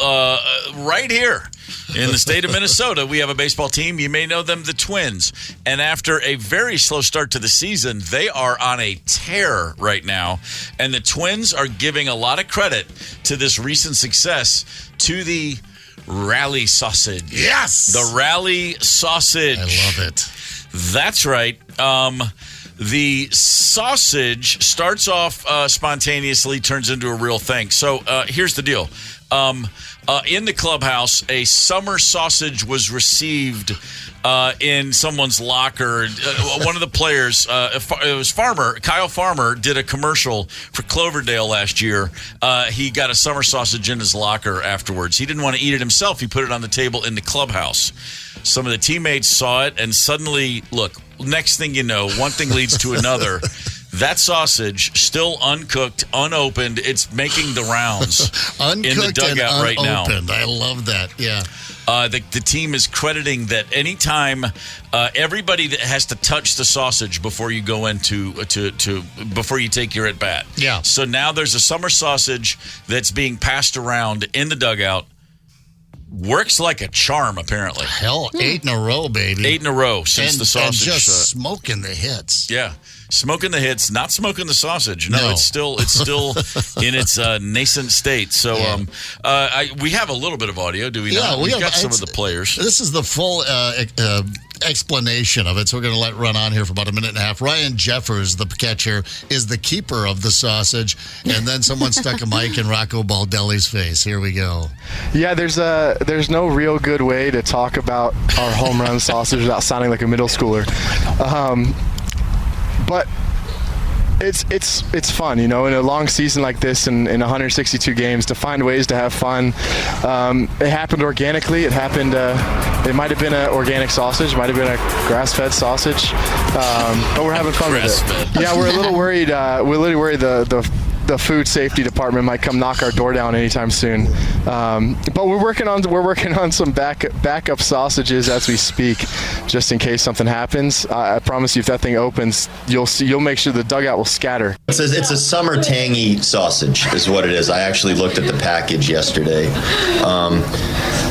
right here in the state of Minnesota, we have a baseball team. You may know them, the Twins. And after a very slow start to the season, they are on a tear right now. And the Twins are giving a lot of credit to this recent success to the Rally Sausage. Yes! The Rally Sausage. I love it. That's right. The sausage starts off spontaneously, turns into a real thing. So here's the deal. In the clubhouse, a summer sausage was received in someone's locker. One of the players, it was Kyle Farmer, did a commercial for Cloverdale last year. He got a summer sausage in his locker afterwards. He didn't want to eat it himself. He put it on the table in the clubhouse. Some of the teammates saw it, and suddenly, look, next thing you know, one thing leads to another. That sausage, still uncooked, unopened, it's making the rounds in the dugout right now. I love that, yeah. The team is crediting that anytime everybody that has to touch the sausage before you go into before you take your at-bat. Yeah. So now there's a summer sausage that's being passed around in the dugout. Works like a charm, apparently. Hell, 8 in a row, baby. 8 in a row since the sausage. And just smoking the hits. Yeah. Smoking the hits, not smoking the sausage. No. It's still in its nascent state. So we have a little bit of audio, do we not? We've got some of the players. This is the full explanation of it, so we're going to let it run on here for about a minute and a half. Ryan Jeffers, the catcher, is the keeper of the sausage, and then someone stuck a mic in Rocco Baldelli's face. Here we go. Yeah, there's no real good way to talk about our home run sausage without sounding like a middle schooler. But it's fun, in a long season like this, in 162 games, to find ways to have fun. It happened organically. It happened. It might have been an organic sausage, might have been a grass-fed sausage, but we're having fun with it. Yeah, we're a little worried. We're a little worried the food safety department might come knock our door down anytime soon. But we're working on some backup sausages as we speak, just in case something happens. I promise you, if that thing opens, you'll make sure the dugout will scatter. It's a summer tangy sausage is what it is. I actually looked at the package yesterday.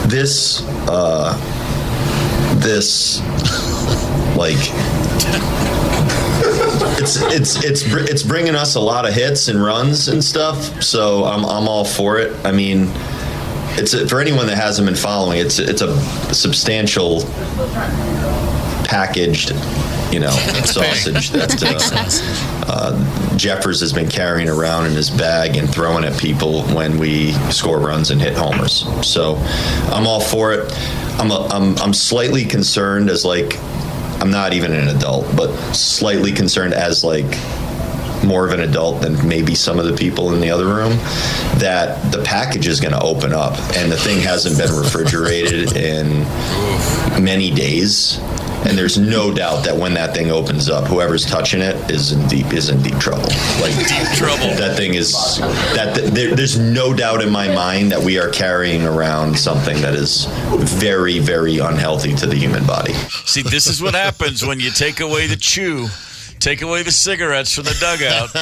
This it's bringing us a lot of hits and runs and stuff, so I'm all for it. I mean, for anyone that hasn't been following, it's a substantial packaged, sausage that Jeffers has been carrying around in his bag and throwing at people when we score runs and hit homers. So I'm all for it. I'm slightly concerned as I'm not even an adult, but slightly concerned as more of an adult than maybe some of the people in the other room, that the package is going to open up and the thing hasn't been refrigerated in many days. And there's no doubt that when that thing opens up, whoever's touching it is in deep trouble. Deep trouble. That thing is there's no doubt in my mind that we are carrying around something that is very, very unhealthy to the human body. See, this is what happens when you take away the chew. Take away the cigarettes from the dugout,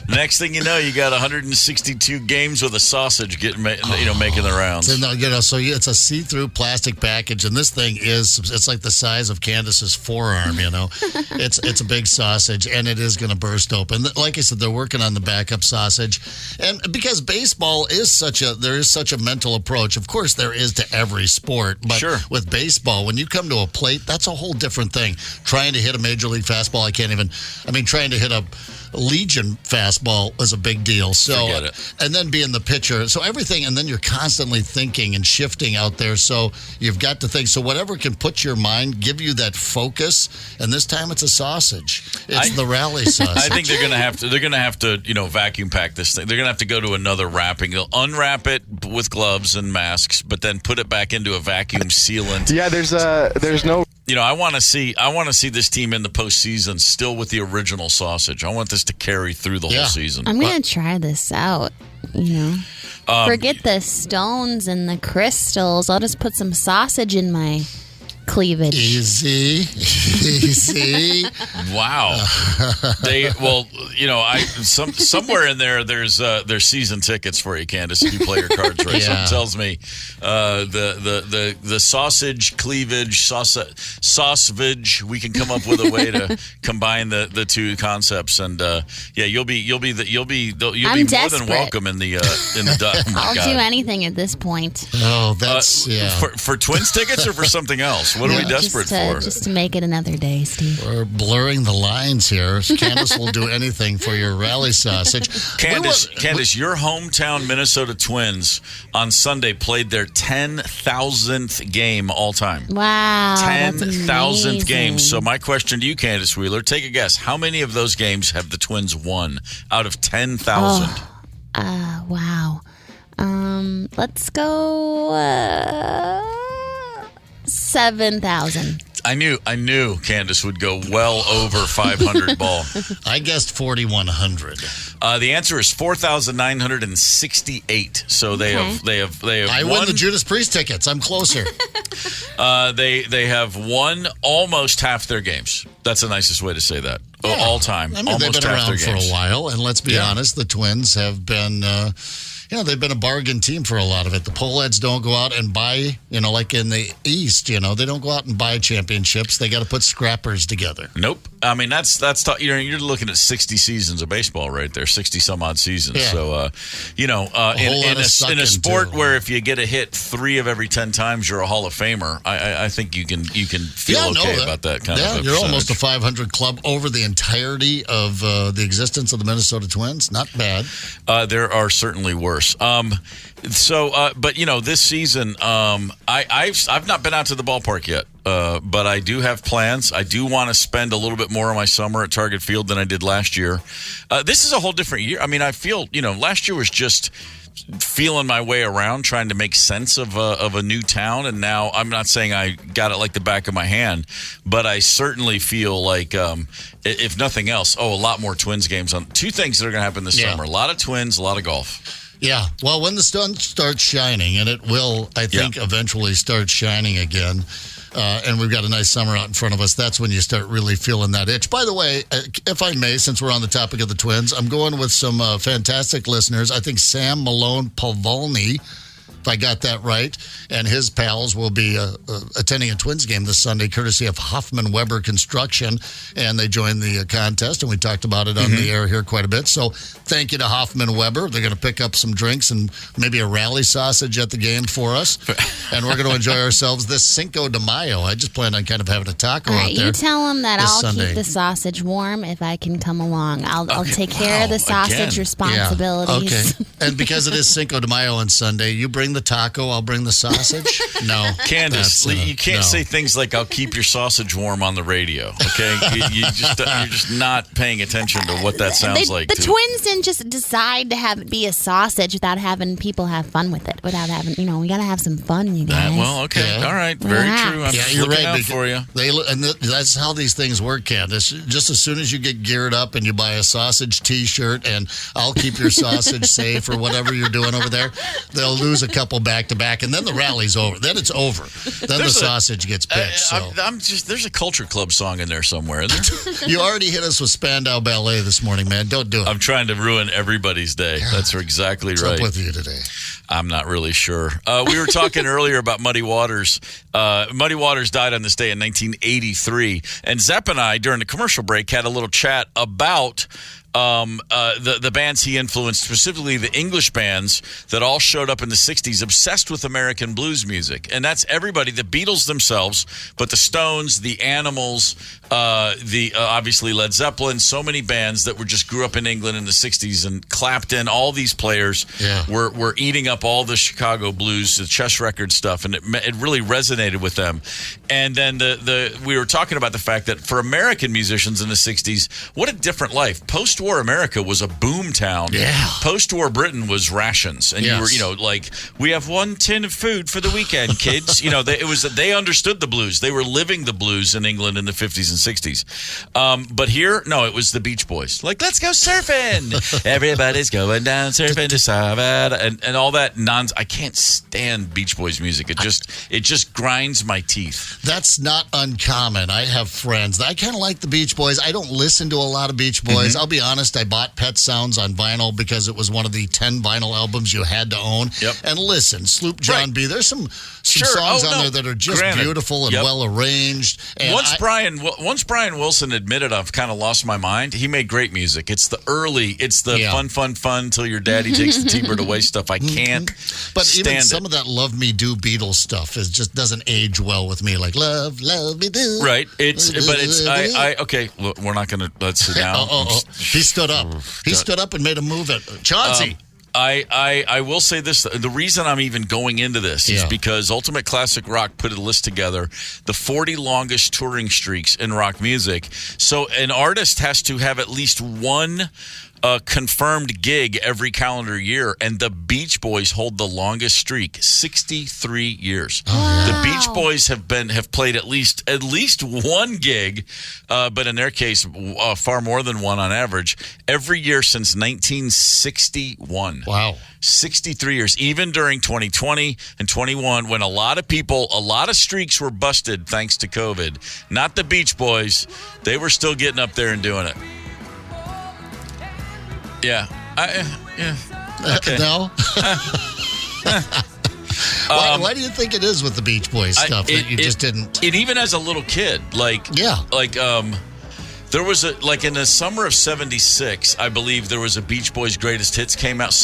Next thing you know, you got 162 games with a sausage making the rounds. So it's a see-through plastic package, and this thing it's like the size of Candace's forearm, It's a big sausage, and it is going to burst open. Like I said, they're working on the backup sausage, and because baseball is such a mental approach. Of course, there is to every sport, but sure. With baseball, when you come to a plate, that's a whole different thing. Trying to hit a major league fastball, I can't can't even. I mean, trying to hit a Legion fastball is a big deal. So, Forget it. and then being the pitcher, so everything, and then you're constantly thinking and shifting out there. So you've got to think. So whatever can put your mind, give you that focus. And this time it's a sausage. It's the rally sausage. I think they're going to have to. They're going to have to, vacuum pack this thing. They're going to have to go to another wrapping. They'll unwrap it with gloves and masks, but then put it back into a vacuum sealant. Yeah, there's no. I want to see this team in the postseason still with the original sausage. I want this to carry through the whole season. I'm going to try this out, Forget the stones and the crystals. I'll just put some sausage in my cleavage. Easy. Wow. Somewhere in there's season tickets for you, Candace. If you play your cards right, Something tells me the sausage cleavage, sausage. We can come up with a way to combine the two concepts, and you'll be more than welcome in the. Oh my I'll God. do anything at this point. Oh, that's for Twins tickets or for something else. What are we desperate for? Just to make it another day, Steve. We're blurring the lines here. Candace will do anything for your rally sausage. Candace, your hometown Minnesota Twins on Sunday played their 10,000th game all time. Wow. 10,000th game. So my question to you, Candace Wheeler, take a guess. How many of those games have the Twins won out of 10,000? Wow. Let's go 7,000. I knew Candace would go well over 500 ball. I guessed 4,100. The answer is 4,968. So they have. I won the Judas Priest tickets. I'm closer. They have won almost half their games. That's the nicest way to say that. Yeah. All time. I mean, almost they've been half around their for games. a while, and let's be honest, the Twins have been. They've been a bargain team for a lot of it. The Poleheads don't go out and buy, like in the East, they don't go out and buy championships. They got to put scrappers together. Nope. I mean, that's you're looking at 60 seasons of baseball right there, 60 some odd seasons. Yeah. So, in a sport where if you get a hit 3 of every 10 times, you're a Hall of Famer. I think you can feel about that kind of. Yeah, you're almost a 500 club over the entirety of the existence of the Minnesota Twins. Not bad. There are certainly worse. But this season, I've not been out to the ballpark yet. But I do have plans. I do want to spend a little bit more of my summer at Target Field than I did last year. This is a whole different year. I mean, I feel, last year was just feeling my way around, trying to make sense of a new town. And now I'm not saying I got it like the back of my hand, but I certainly feel like, if nothing else, a lot more Twins games on. 2 things that are going to happen this summer. A lot of Twins, a lot of golf. Yeah, well, when the sun starts shining, and it will, I think, eventually start shining again, and we've got a nice summer out in front of us, that's when you start really feeling that itch. By the way, if I may, since we're on the topic of the Twins, I'm going with some fantastic listeners. I think Sam Malone Pavolny, if I got that right, and his pals will be attending a Twins game this Sunday, courtesy of Hoffman Weber Construction, and they joined the contest, and we talked about it on the air here quite a bit. So thank you to Hoffman Weber. They're going to pick up some drinks and maybe a rally sausage at the game for us, and we're going to enjoy ourselves this Cinco de Mayo. I just plan on kind of having a taco out there. You tell them that I'll Sunday. keep the sausage warm if I can come along. I'll take care of the sausage responsibilities. Yeah. Okay. And because it is Cinco de Mayo on Sunday, you bring the taco, I'll bring the sausage. No, Candace, you can't say things like "I'll keep your sausage warm" on the radio. Okay, you're just not paying attention to what that sounds like. The Twins didn't just decide to have it be a sausage without having people have fun with it. Without having, we got to have some fun, you guys. Okay, all right, very true. I'm you're looking right out for you. That's how these things work, Candace. Just as soon as you get geared up and you buy a sausage T-shirt and "I'll keep your sausage safe" or whatever you're doing over there, they'll lose a couple back to back, and then the rally's over. Then it's over. Then the sausage gets picked. There's a Culture Club song in there somewhere. Isn't there? You already hit us with Spandau Ballet this morning, man. Don't do it. I'm trying to ruin everybody's day. That's exactly What's right. up with you today? I'm not really sure. We were talking earlier about Muddy Waters. Muddy Waters died on this day in 1983. And Zepp and I, during the commercial break, had a little chat about the bands he influenced, specifically the English bands that all showed up in the 60s, obsessed with American blues music. And that's everybody, the Beatles themselves, but the Stones, the Animals, obviously Led Zeppelin, so many bands that just grew up in England in the 60s, and Clapton, all these players were eating up all the Chicago blues, the Chess Record stuff, and it really resonated with them. And then we were talking about the fact that for American musicians in the 60s, what a different life. Post-war America was a boom town. Yeah. Post-war Britain was rations. And you were, like, we have one tin of food for the weekend, kids. They understood the blues. They were living the blues in England in the 50s and 60s. But here, no, it was the Beach Boys. Like, let's go surfing. Everybody's going down surfing to Savannah and all that nonsense. I can't stand Beach Boys music. It just grinds my teeth. That's not uncommon. I have friends. I kind of like the Beach Boys. I don't listen to a lot of Beach Boys. I'll be honest, I bought Pet Sounds on vinyl because it was one of the 10 vinyl albums you had to own. Yep. And listen, Sloop John B. There's some songs on there that are just beautiful and well arranged. And once Brian Wilson admitted I've kind of lost my mind, he made great music. It's the fun till your daddy takes the T-bird away stuff. I can't But stand even it. some of that Love Me Do Beatles stuff just doesn't age well with me. Like love me do. Right. Okay. Look, we're not going to let's sit down. He stood up. He stood up and made a move at Chauncey. I will say this. The reason I'm even going into this is because Ultimate Classic Rock put a list together, the 40 longest touring streaks in rock music. So an artist has to have at least one confirmed gig every calendar year, and the Beach Boys hold the longest streak, 63 years. Wow. The Beach Boys have played at least one gig, but in their case, far more than one on average, every year since 1961. Wow. 63 years, even during 2020 and 21, when a lot of streaks were busted thanks to COVID. Not the Beach Boys. They were still getting up there and doing it. Yeah. Okay. No? Why do you think it is with the Beach Boys stuff that you just didn't? It even as a little kid, there was in the summer of '76, I believe there was a Beach Boys Greatest Hits came out,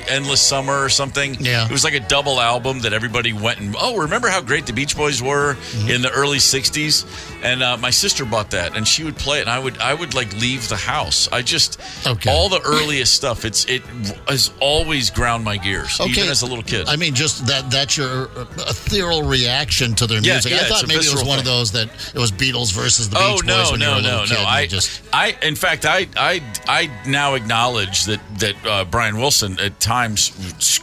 Endless Summer or something. Yeah. It was like a double album that everybody went and, remember how great the Beach Boys were in the early '60s? And my sister bought that, and she would play it, and I would leave the house. All the earliest stuff, it has always ground my gears, even as a little kid. I mean, just that's your ethereal reation to their music. I thought maybe it was one of those that it was Beatles versus the Beach Boys when you were a little kid. In fact, I now acknowledge that Brian Wilson at times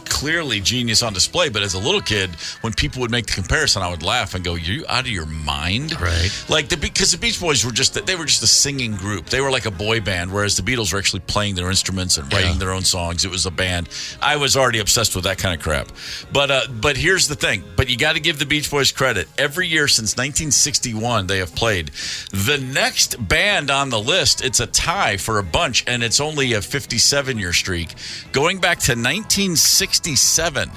clearly genius on display, but as a little kid, when people would make the comparison, I would laugh and go, "You out of your mind?" Right? Because the Beach Boys were just a singing group. They were like a boy band, whereas the Beatles were actually playing their instruments and writing their own songs. It was a band. I was already obsessed with that kind of crap. But here's the thing. But you got to give the Beach Boys credit. Every year since 1961, they have played. The next band on the list, it's a tie for a bunch, and it's only a 57-year streak. Going back to 1967,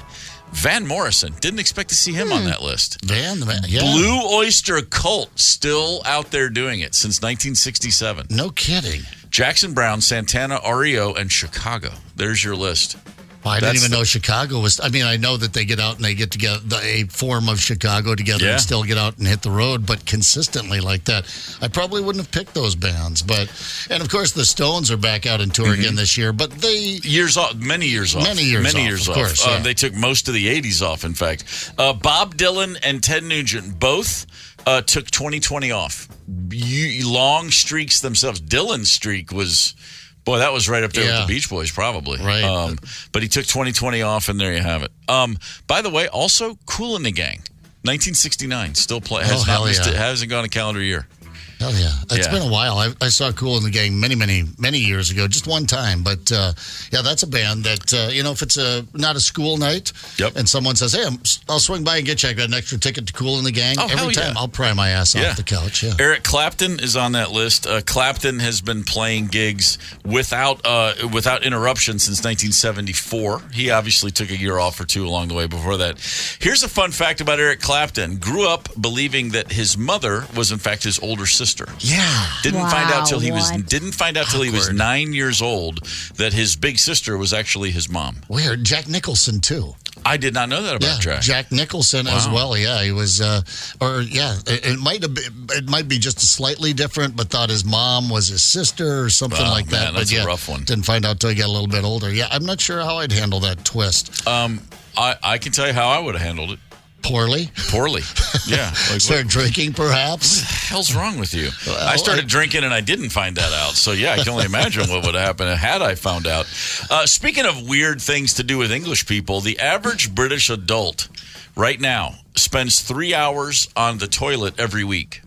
Van Morrison. Didn't expect to see him on that list. Blue Oyster Cult still out there doing it since 1967. No kidding. Jackson Browne, Santana, REO, and Chicago. There's your list. I didn't even know Chicago was. I mean, I know that they get out and they get together, a form of Chicago together and still get out and hit the road, but consistently like that. I probably wouldn't have picked those bands. And of course, the Stones are back out and tour again this year, but many years off. Many years off. Of course, they took most of the 80s off, in fact. Bob Dylan and Ted Nugent both took 2020 off. Long streaks themselves. Dylan's streak was... Boy, that was right up there with the Beach Boys, probably. Right. But he took 2020 off, and there you have it. By the way, also Kool and the Gang, 1969, still hasn't gone a calendar year. Hell yeah. It's been a while. I saw Kool and the Gang many years ago, just one time. But, that's a band that, if it's not a school night and someone says, hey, I'll swing by and get you. I got an extra ticket to Kool and the Gang. Every time I'll pry my ass off the couch. Yeah. Eric Clapton is on that list. Clapton has been playing gigs without interruption since 1974. He obviously took a year off or two along the way before that. Here's a fun fact about Eric Clapton. Grew up believing that his mother was, in fact, his older sister. sister. Yeah. Didn't find out till he was Awkward. 9 years old that his big sister was actually his mom. Weird. Jack Nicholson, too. I did not know that about Jack. Jack Nicholson as well. Yeah, he was, it might be just slightly different, but thought his mom was his sister or something like that. That's but a rough one. Didn't find out till he got a little bit older. Yeah, I'm not sure how I'd handle that twist. I can tell you how I would have handled it. Poorly? Yeah. Start drinking, perhaps? What the hell's wrong with you? I started drinking and I didn't find that out. So, yeah, I can only imagine what would happen had I found out. Speaking of weird things to do with English people, the average British adult right now spends 3 hours on the toilet every week.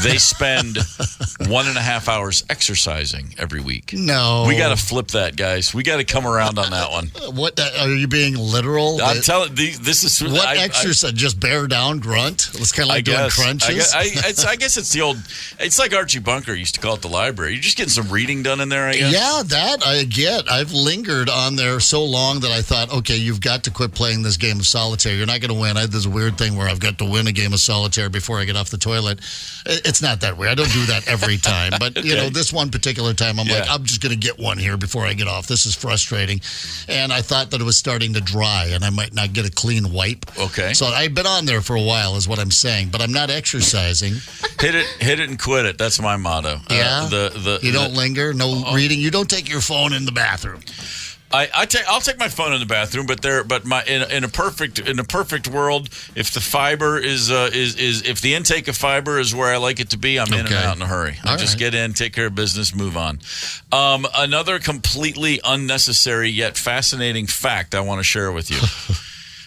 They spend 1.5 hours exercising every week. No. We got to flip that, guys. We got to come around on that one. What are you being literal? I'm telling this is what exercise? Just bear down, grunt. It's kind of like doing crunches. I guess it's the old. It's like Archie Bunker used to call it the library. You're just getting some reading done in there. I guess. Yeah, that I get. I've lingered on there so long that I thought, okay, you've got to quit playing this game of solitaire. You're not going to win. I had this weird thing where I've got to win a game of solitaire before I get off the toilet. It's not that weird. I don't do that every time. But, this one particular time, I'm like, I'm just going to get one here before I get off. This is frustrating. And I thought that it was starting to dry and I might not get a clean wipe. Okay. So I've been on there for a while is what I'm saying. But I'm not exercising. Hit it and quit it. That's my motto. Yeah? You don't linger? No reading? You don't take your phone in the bathroom? I'll take my phone in the bathroom, but in a perfect world, if the fiber is if the intake of fiber is where I like it to be, I'm in and out in a hurry. I just get in, take care of business, move on. Another completely unnecessary yet fascinating fact I want to share with you.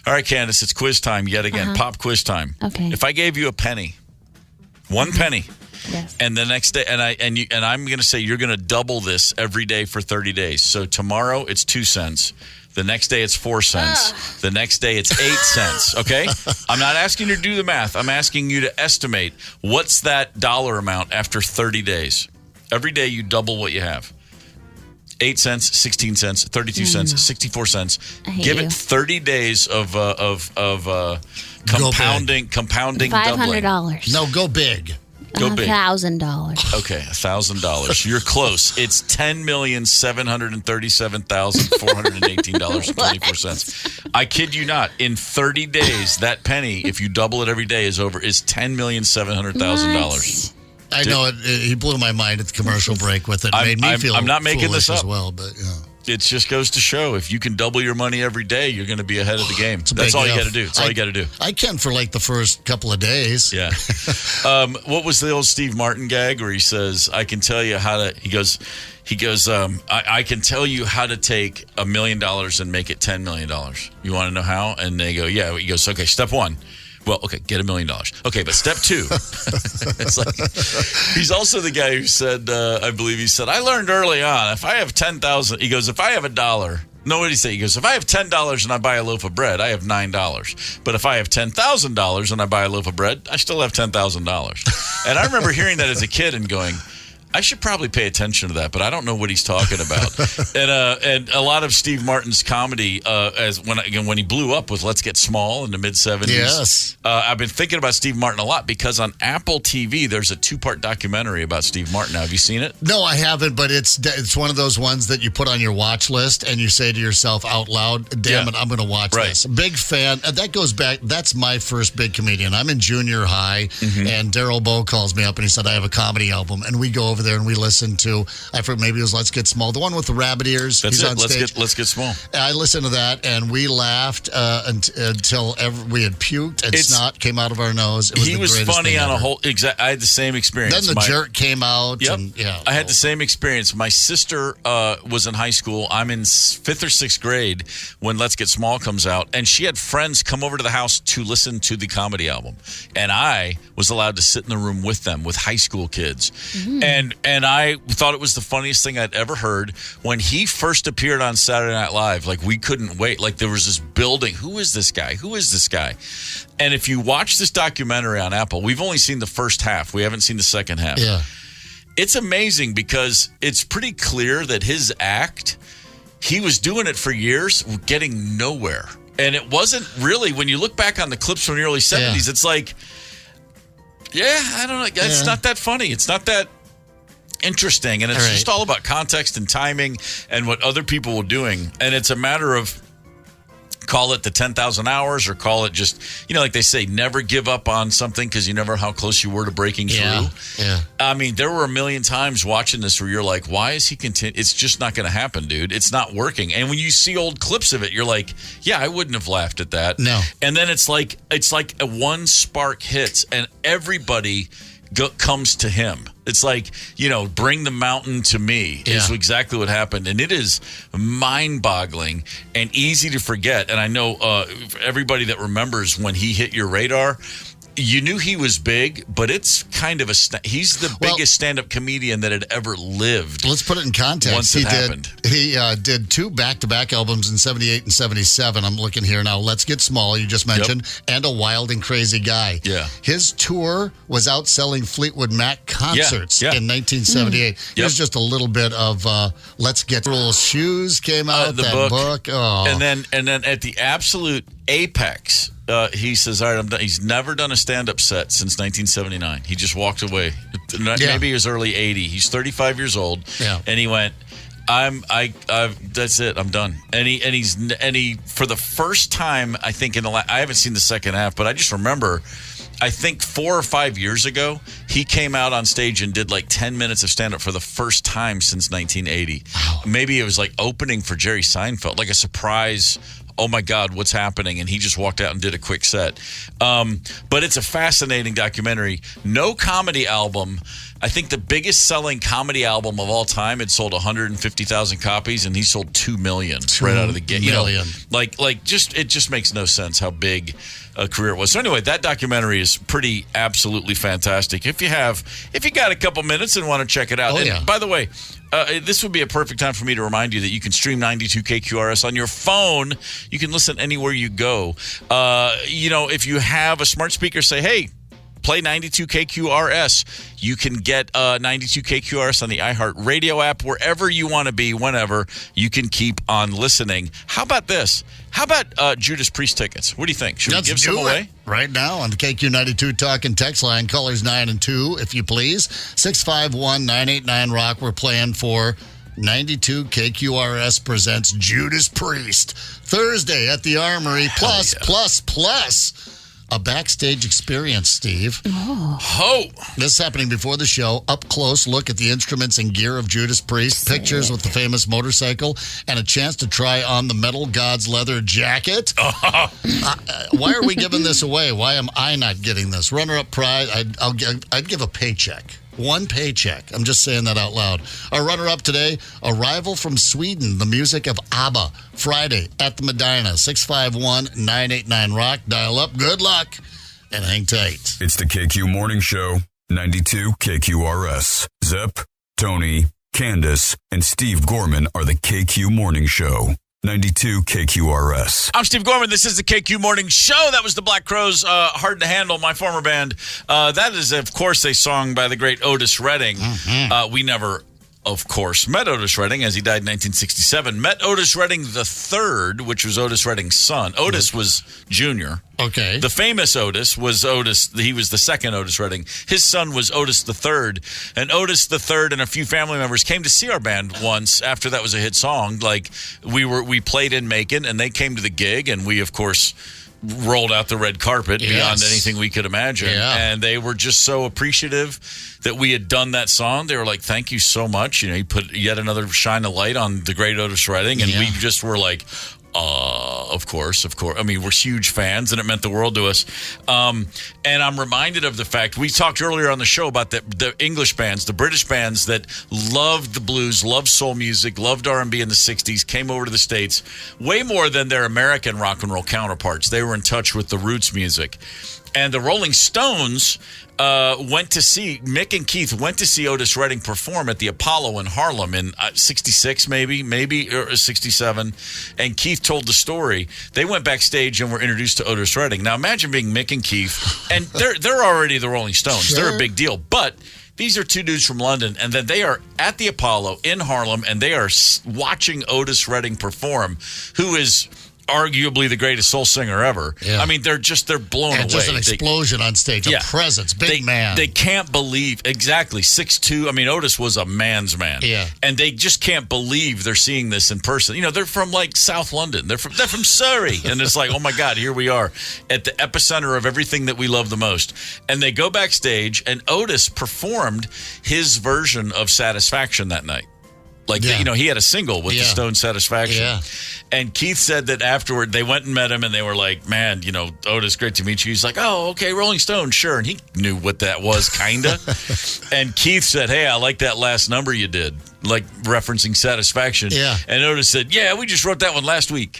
All right, Candace, it's quiz time yet again. Pop quiz time. Okay. If I gave you a penny, one penny. Yes. And the next day, and I'm going to say you're going to double this every day for 30 days. So tomorrow it's 2 cents. The next day it's 4 cents. The next day it's 8 cents. Okay? I'm not asking you to do the math. I'm asking you to estimate what's that dollar amount after 30 days. Every day you double what you have. 8 cents, 16 cents, 32 cents, 64 cents. Give it 30 days of compounding doubling. $500. No, go big. Go big. $1,000. Okay, $1,000. You're close. It's $10,737,418.24. I kid you not. In 30 days, that penny, if you double it every day, is $10,700,000. I know it. He blew my mind at the commercial break with it. Made me feel I'm not making this up as well, but yeah. It just goes to show if you can double your money every day, you're going to be ahead of the game. That's all you got to do. That's all you got to do. I can for like the first couple of days. Yeah. What was the old Steve Martin gag where he says, "I can tell you how to." He goes. I can tell you how to take $1 million and make it $10 million. You want to know how? And they go, yeah. He goes, okay. Step 1. Well, okay, get $1 million. Okay, but step 2. It's like he's also the guy who said, I believe he said, I learned early on, if I have 10,000, he goes, if I have $1, no, what did he say? He goes, if I have $10 and I buy a loaf of bread, I have $9. But if I have $10,000 and I buy a loaf of bread, I still have $10,000. And I remember hearing that as a kid and going, I should probably pay attention to that, but I don't know what he's talking about. And a lot of Steve Martin's comedy, when he blew up with Let's Get Small in the mid-'70s. Yes. I've been thinking about Steve Martin a lot because on Apple TV, there's a 2-part documentary about Steve Martin. Now, have you seen it? No, I haven't, but it's one of those ones that you put on your watch list and you say to yourself out loud, damn it, I'm going to watch this. Big fan. That goes back. That's my first big comedian. I'm in junior high, and Daryl Bowe calls me up and he said, I have a comedy album. And we go over there and we listen to, I forget, maybe it was Let's Get Small, the one with the rabbit ears. That's He's it. on stage. Let's get small. I listened to that and we laughed until we had puked and snot came out of our nose. He was funny on a whole. I had the same experience. Then the jerk came out. Yep. And, I had the same experience. My sister was in high school. I'm in 5th or 6th grade when Let's Get Small comes out, and she had friends come over to the house to listen to the comedy album, and I was allowed to sit in the room with them with high school kids, and I thought it was the funniest thing I'd ever heard. When he first appeared on Saturday Night Live, like we couldn't wait. Like there was this building. Who is this guy? Who is this guy? And if you watch this documentary on Apple, we've only seen the first half. We haven't seen the second half. Yeah. It's amazing because it's pretty clear that his act, he was doing it for years, getting nowhere. And it wasn't really, when you look back on the clips from the early 70s, it's like, Yeah, I don't know. It's not that funny. It's not that interesting. And it's just all about context and timing and what other people were doing. And it's a matter of, call it the 10,000 hours or call it just, like they say, never give up on something because you never know how close you were to breaking through. Yeah. I mean, there were a million times watching this where you're like, why is he continuing? It's just not going to happen, dude. It's not working. And when you see old clips of it, you're like, yeah, I wouldn't have laughed at that. No. And then it's like a one spark hits and everybody comes to him. It's like, bring the mountain to me is exactly what happened. And it is mind-boggling and easy to forget. And I know everybody that remembers when he hit your radar, you knew he was big, but it's kind of he's the biggest stand-up comedian that had ever lived. Let's put it in context. Once it happened. He did 2 back-to-back albums in 78 and 77. I'm looking here now. Let's Get Small, you just mentioned, and A Wild and Crazy Guy. Yeah. His tour was outselling Fleetwood Mac concerts in 1978. Here's just a little bit of Let's Get Real Shoes came out, that book. Oh. And then at the absolute apex, he says, all right, I'm done. He's never done a stand-up set since 1979. He just walked away. Maybe he was early 80. He's 35 years old. Yeah. And he went, that's it. I'm done. And he for the first time, I think I haven't seen the second half, but I just remember, I think 4 or 5 years ago, he came out on stage and did like 10 minutes of stand-up for the first time since 1980. Wow. Maybe it was like opening for Jerry Seinfeld, like a surprise. Oh my God, what's happening? And he just walked out and did a quick set. But it's a fascinating documentary. No comedy album. I think the biggest selling comedy album of all time, it sold 150,000 copies, and he sold 2 million right out of the gate. It just makes no sense how big a career it was. So anyway, that documentary is pretty absolutely fantastic. If you got a couple minutes and want to check it out. By the way, this would be a perfect time for me to remind you that you can stream 92 KQRS on your phone. You can listen anywhere you go. If you have a smart speaker, say, hey, play 92 KQRS. You can get 92 KQRS on the iHeartRadio app, wherever you want to be, whenever. You can keep on listening. How about this? How about Judas Priest tickets? What do you think? Should we give some away? Right now on the KQ92 Talk and Text line, callers 9 and 2, if you please. 651-989-ROCK. We're playing for 92 KQRS presents Judas Priest. Thursday at the Armory. Plus. A backstage experience, Steve. Oh. This is happening before the show. Up close look at the instruments and gear of Judas Priest. Pictures with the famous motorcycle. And a chance to try on the Metal Gods leather jacket. Why are we giving this away? Why am I not getting this? Runner-up prize, I'd give a paycheck. 1 paycheck. I'm just saying that out loud. Our runner-up today, Arrival from Sweden, the music of ABBA. Friday at the Medina, 651-989-ROCK. Dial up. Good luck and hang tight. It's the KQ Morning Show, 92 KQRS. Zep, Tony, Candace, and Steve Gorman are the KQ Morning Show. 92 KQRS. I'm Steve Gorman. This is the KQ Morning Show. That was the Black Crowes, Hard to Handle, my former band. That is, of course, a song by the great Otis Redding. Mm-hmm. We never, of course, met Otis Redding as he died in 1967. Met Otis Redding III, which was Otis Redding's son. Otis was Junior. Okay. The famous Otis was Otis. He was the second Otis Redding. His son was Otis III. And Otis III and a few family members came to see our band once after that was a hit song. Like, we played in Macon, and they came to the gig, and we, of course, rolled out the red carpet beyond anything we could imagine. Yeah. And they were just so appreciative that we had done that song. They were like, thank you so much. You put yet another shine of light on the great Otis Redding. And we just were like, of course. I mean, we're huge fans, and it meant the world to us. And I'm reminded of the fact, we talked earlier on the show about the English bands, the British bands that loved the blues, loved soul music, loved R&B in the 60s, came over to the States way more than their American rock and roll counterparts. They were in touch with the roots music. And the Rolling Stones Mick and Keith went to see Otis Redding perform at the Apollo in Harlem in 66, maybe or 67. And Keith told the story. They went backstage and were introduced to Otis Redding. Now imagine being Mick and Keith, and they're already the Rolling Stones. Sure. They're a big deal, but these are two dudes from London, and then they are at the Apollo in Harlem, and they are watching Otis Redding perform, who is arguably the greatest soul singer ever. Yeah. I mean, they're blown away. Just an explosion on stage, a presence, big man. They can't believe, exactly, 6'2". I mean, Otis was a man's man. Yeah. And they just can't believe they're seeing this in person. You know, they're from like South London. They're from Surrey. And it's like, oh my God, here we are at the epicenter of everything that we love the most. And they go backstage, and Otis performed his version of Satisfaction that night. Like, Yeah. he had a single with the Stone Satisfaction. Yeah. And Keith said that afterward, they went and met him, and they were like, man, Otis, great to meet you. He's like, oh, okay, Rolling Stone, sure. And he knew what that was, kind of. And Keith said, hey, I like that last number you did, like referencing Satisfaction. Yeah. And Otis said, yeah, we just wrote that one last week.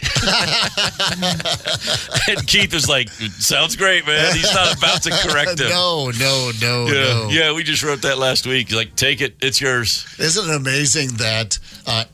And Keith was like, sounds great, man. He's not about to correct him. No. Yeah, we just wrote that last week. He's like, take it. It's yours. Isn't it amazing that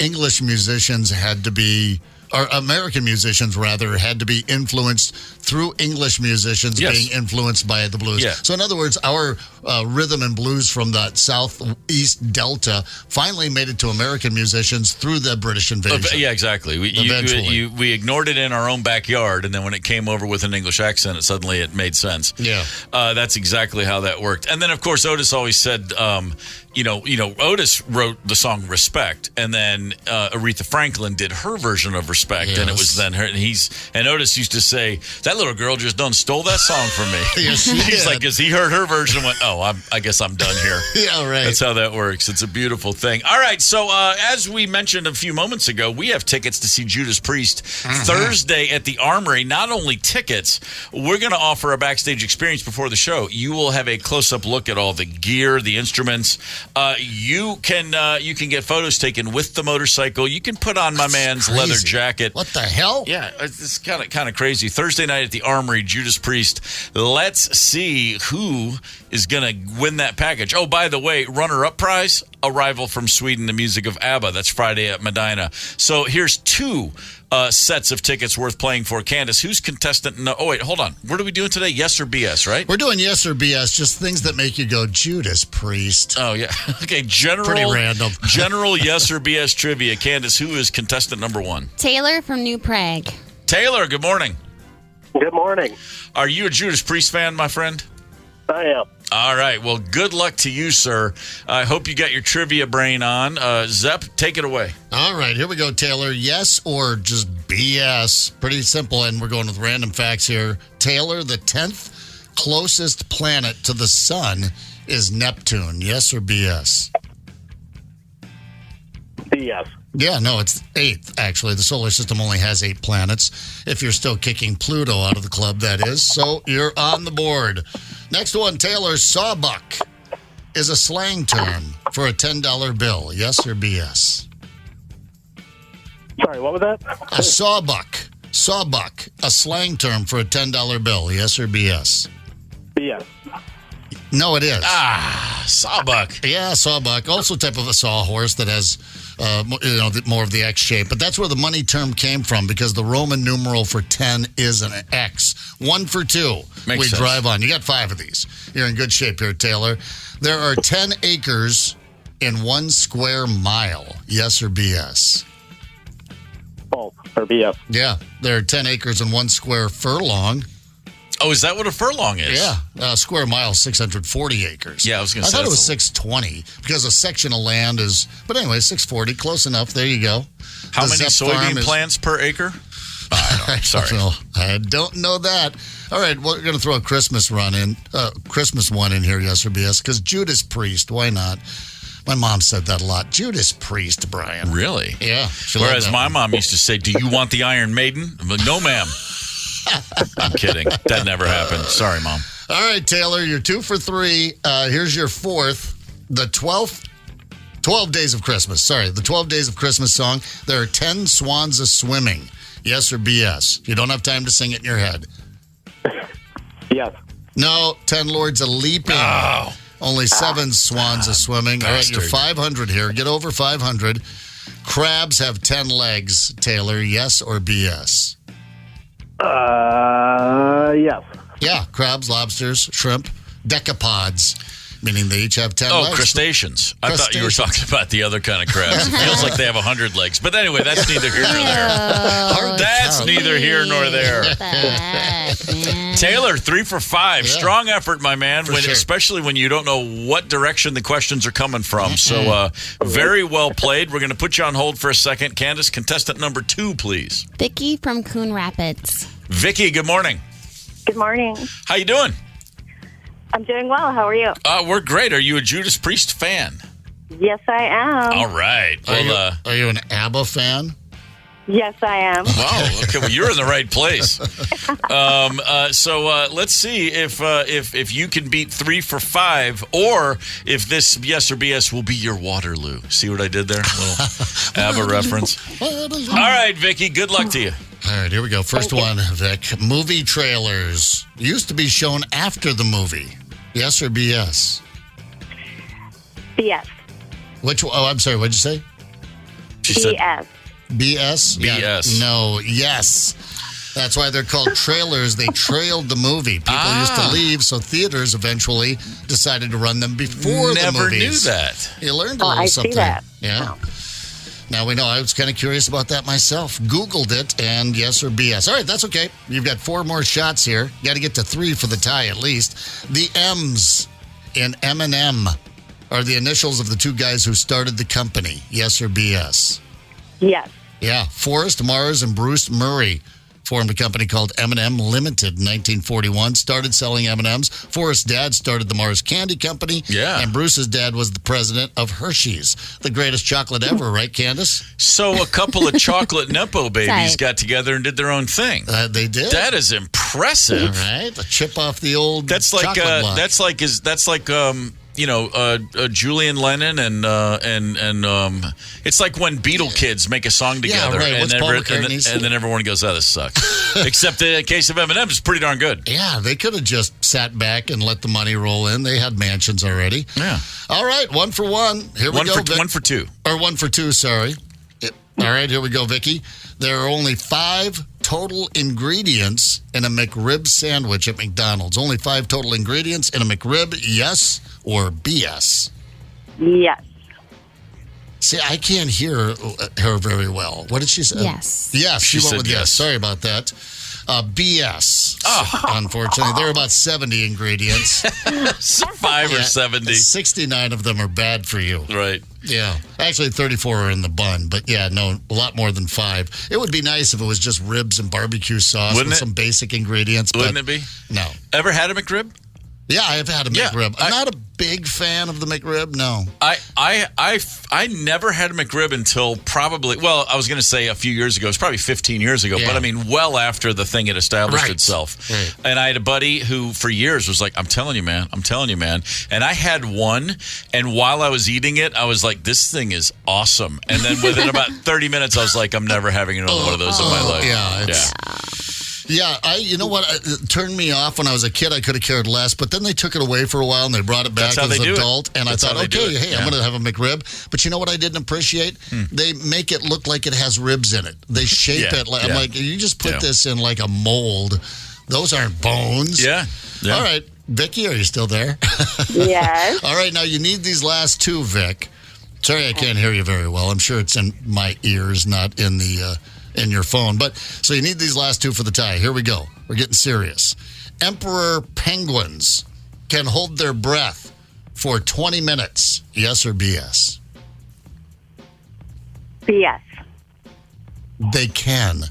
English musicians had to be, or American musicians rather, had to be influenced through English musicians being influenced by the blues? Yeah. So in other words, our rhythm and blues from the southeast delta finally made it to American musicians through the British invasion. Yeah, exactly. Eventually. We ignored it in our own backyard, and then when it came over with an English accent, it made sense. Yeah. That's exactly how that worked. And then, of course, Otis always said, Otis wrote the song Respect, and then Aretha Franklin did her version of Respect, and it was then her. And Otis used to say, that little girl just done stole that song from me. Yes, she He's did. like, because he heard her version and went, I guess I'm done here. Yeah, right. That's how that works. It's a beautiful thing. All right, so as we mentioned a few moments ago, we have tickets to see Judas Priest Thursday at the Armory. Not only tickets, we're going to offer a backstage experience before the show. You will have a close-up look at all the gear, the instruments. You can get photos taken with the motorcycle. You can put on my man's crazy. leather jacket. What the hell? Yeah, it's kind of crazy. Thursday night at the Armory, Judas Priest. Let's see who is going to win that package. Oh, by the way, runner-up prize, Arrival from Sweden, the music of ABBA. That's Friday at Medina. So here's two sets of tickets worth playing for. Candace, who's contestant? No, oh, wait, hold on. What are we doing today? Yes or BS, right? We're doing yes or BS, just things that make you go, Judas Priest. Oh, yeah. Okay, general. Pretty random. General yes or BS trivia. Candace, who is contestant number one? Taylor from New Prague. Taylor, good morning. Good morning. Are you a Judas Priest fan, my friend? I am. All right. Well, good luck to you, sir. I hope you got your trivia brain on. Zepp, take it away. All right, here we go, Taylor. Yes or just BS? Pretty simple, and we're going with random facts here. Taylor, the 10th closest planet to the sun is Neptune. Yes or BS? BS. Yeah, no, it's 8th, actually. The solar system only has 8 planets. If you're still kicking Pluto out of the club, that is. So you're on the board. Next one, Taylor, sawbuck is a slang term for a $10 bill. Yes or BS? Sorry, what was that? A sawbuck. Sawbuck, a slang term for a $10 bill. Yes or BS? BS. No, it is. Sawbuck. Yeah, sawbuck. Also type of a sawhorse that has, more of the X shape. But that's where the money term came from because the Roman numeral for 10 is an X. 1 for 2. Makes we sense. drive on. You got 5 of these. You're in good shape here, Taylor. There are 10 acres in 1 square mile. Yes or BS? False. Or BS. Yeah, there are 10 acres in 1 square furlong. Oh, is that what a furlong is? Yeah, square mile, 640 acres. Yeah, I was going to say. I thought it was 620 because a section of land is, but anyway, 640, close enough. There you go. How The many Zepp farm soybean is- plants per acre? I don't know. Sorry. I don't know that. All right, we're going to throw a Christmas one in here, yes or BS, because Judas Priest, why not? My mom said that a lot. Judas Priest, Brian. Really? Yeah. she loved Whereas that my one. mom used to say, do you want the Iron Maiden? I'm like, no, ma'am. I'm kidding. That never happened. Sorry, Mom. All right, Taylor, you're 2 for 3. Here's your 4th. The 12 Days of Christmas. Sorry, the 12 Days of Christmas song. There are 10 swans a swimming. Yes or BS? You don't have time to sing it in your head. Yes. No, 10 lords a leaping. Oh. Only 7 swans a swimming. All right, you're bastard. 500 here. Get over 500. Crabs have 10 legs, Taylor. Yes or BS? Yes. Yeah, crabs, lobsters, shrimp, decapods. meaning they each have 10 legs. Oh, crustaceans. I thought you were talking about the other kind of crabs. It feels like they have 100 legs. But anyway, that's neither here nor there. That's neither here nor there. Taylor, 3 for 5. Yeah. Strong effort, my man, especially when you don't know what direction the questions are coming from. So very well played. We're going to put you on hold for a second. Candace, contestant number 2, please. Vicky from Coon Rapids. Vicky, good morning. Good morning. How you doing? I'm doing well. How are you? We're great. Are you a Judas Priest fan? Yes, I am. All right. Well, are you an ABBA fan? Yes, I am. Wow. Okay. Well, you're in the right place. So let's see if you can beat 3 for 5, or if this yes or BS will be your Waterloo. See what I did there? A little ABBA reference. All right, Vicky. Good luck to you. All right, here we go. First one, Vic. Movie trailers used to be shown after the movie. Yes or BS? BS. Which? Oh, I'm sorry. What'd you say? She said BS. BS? BS. Yeah, no, yes. That's why they're called trailers. They trailed the movie. People used to leave, so theaters eventually decided to run them before the movies. Never knew that. You learned a little something. See that. Yeah. Now we know. I was kind of curious about that myself. Googled it, and yes or BS. All right, that's okay. You've got 4 more shots here. You got to get to 3 for the tie at least. The M's in M&M are the initials of the 2 guys who started the company. Yes or BS? Yes. Yeah, Forrest Mars and Bruce Murray formed a company called M&M Limited in 1941, started selling M&Ms. Forrest's dad started the Mars Candy Company, and Bruce's dad was the president of Hershey's, the greatest chocolate ever, right, Candace? So a couple of chocolate Nepo babies got together and did their own thing. They did. That is impressive. All right, a chip off the old chocolate block. That's like Julian Lennon and it's like when Beatle kids make a song together, and then everyone goes, "Oh, this sucks." Except in the case of Eminem, it's pretty darn good. Yeah, they could have just sat back and let the money roll in. They had mansions already. Yeah. All right, 1 for 1. Here we go. 1 for 2. Or 1 for 2. Sorry. All right, here we go, Vicky. There are only 5 total ingredients in a McRib sandwich at McDonald's. Only 5 total ingredients in a McRib. Yes or BS? Yes. See, I can't hear her very well. What did she say? Yes. Yes, she went with yes. yes. Sorry about that. BS. Unfortunately, there are about 70 ingredients. 5 or 70. 69 of them are bad for you. Right. Yeah. Actually, 34 are in the bun, but yeah, no, a lot more than 5. It would be nice if it was just ribs and barbecue sauce with some basic ingredients. Wouldn't it be? No. Ever had a McRib? Yeah, I've had a McRib. I'm not a big fan of the McRib, no. I never had a McRib until probably, well, I was going to say a few years ago. It's probably 15 years ago, but I mean, well after the thing had established itself. Right. And I had a buddy who, for years, was like, I'm telling you, man. And I had one, and while I was eating it, I was like, this thing is awesome. And then within about 30 minutes, I was like, I'm never having another one of those in my life. Yeah, you know what? It turned me off when I was a kid. I could have cared less, but then they took it away for a while and they brought it back as an adult. And I thought, okay, hey, I'm going to have a McRib. But you know what I didn't appreciate? They make it look like it has ribs in it. They shape it. I'm like, you just put this in like a mold. Those aren't bones. Yeah. All right. Vicky, are you still there? Yes. All right, now you need these last 2, Vic. Sorry, I can't hear you very well. I'm sure it's in my ears, not in the in your phone. But so you need these last 2 for the tie. Here we go. We're getting serious. Emperor penguins can hold their breath for 20 minutes. Yes or BS? BS. They can.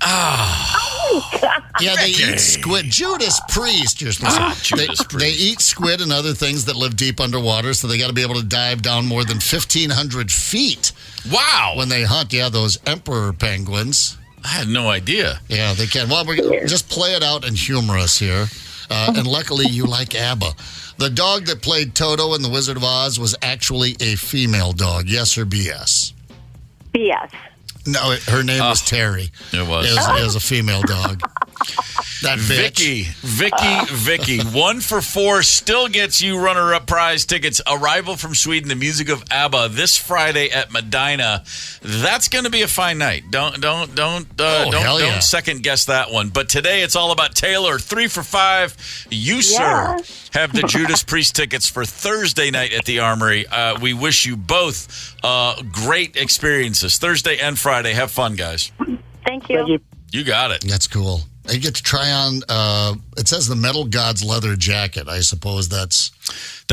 Yeah, they eat squid. Judas Priest, you're supposed to. They eat squid and other things that live deep underwater, so they got to be able to dive down more than 1,500 feet. Wow. When they hunt, those emperor penguins. I had no idea. Yeah, they can. Well, we're going to just play it out and humor us here. And luckily, you like ABBA. The dog that played Toto in The Wizard of Oz was actually a female dog. Yes or BS? BS. No, her name was Terry. It was. It was a female dog. That bitch. Vicky. 1 for 4 still gets you runner-up prize tickets. Arrival from Sweden, the music of ABBA, this Friday at Medina. That's going to be a fine night. Don't second guess that one. But today it's all about Taylor. 3 for 5. You, sir, have the Judas Priest tickets for Thursday night at the Armory. We wish you both great experiences Thursday and Friday. Have fun, guys. Thank you. You got it. That's cool. You get to try on, it says the Metal Gods leather jacket. I suppose that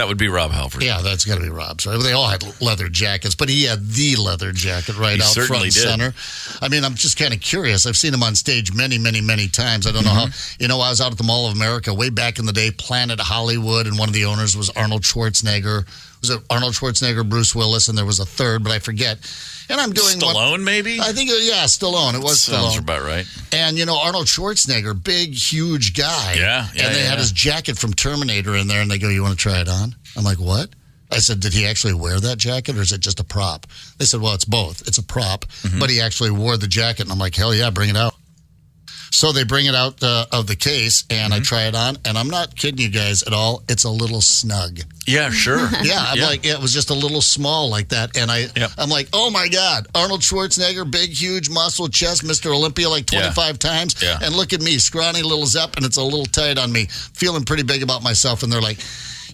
would be Rob Halford. Yeah, that's got to be Rob's, right? They all had leather jackets, but he had the leather jacket out front and center. I mean, I'm just kind of curious. I've seen him on stage many, many, many times. I don't know how. I was out at the Mall of America way back in the day, Planet Hollywood, and one of the owners was Arnold Schwarzenegger. Was it Arnold Schwarzenegger, Bruce Willis, and there was a third, but I forget. And I'm doing Stallone, maybe? I think, Stallone. It was Stallone. Sounds about right. And, Arnold Schwarzenegger, big, huge guy. Yeah. And they had his jacket from Terminator in there, and they go, you want to try it on? I'm like, what? I said, did he actually wear that jacket, or is it just a prop? They said, well, it's both. It's a prop, but he actually wore the jacket. And I'm like, hell yeah, bring it out. So they bring it out of the case, and I try it on, and I'm not kidding you guys at all. It's a little snug. Yeah, sure. I'm like, it was just a little small like that. And I'm like, oh, my God. Arnold Schwarzenegger, big, huge muscle chest, Mr. Olympia like 25 times. Yeah. And look at me, scrawny little Zepp, and it's a little tight on me. Feeling pretty big about myself. And they're like,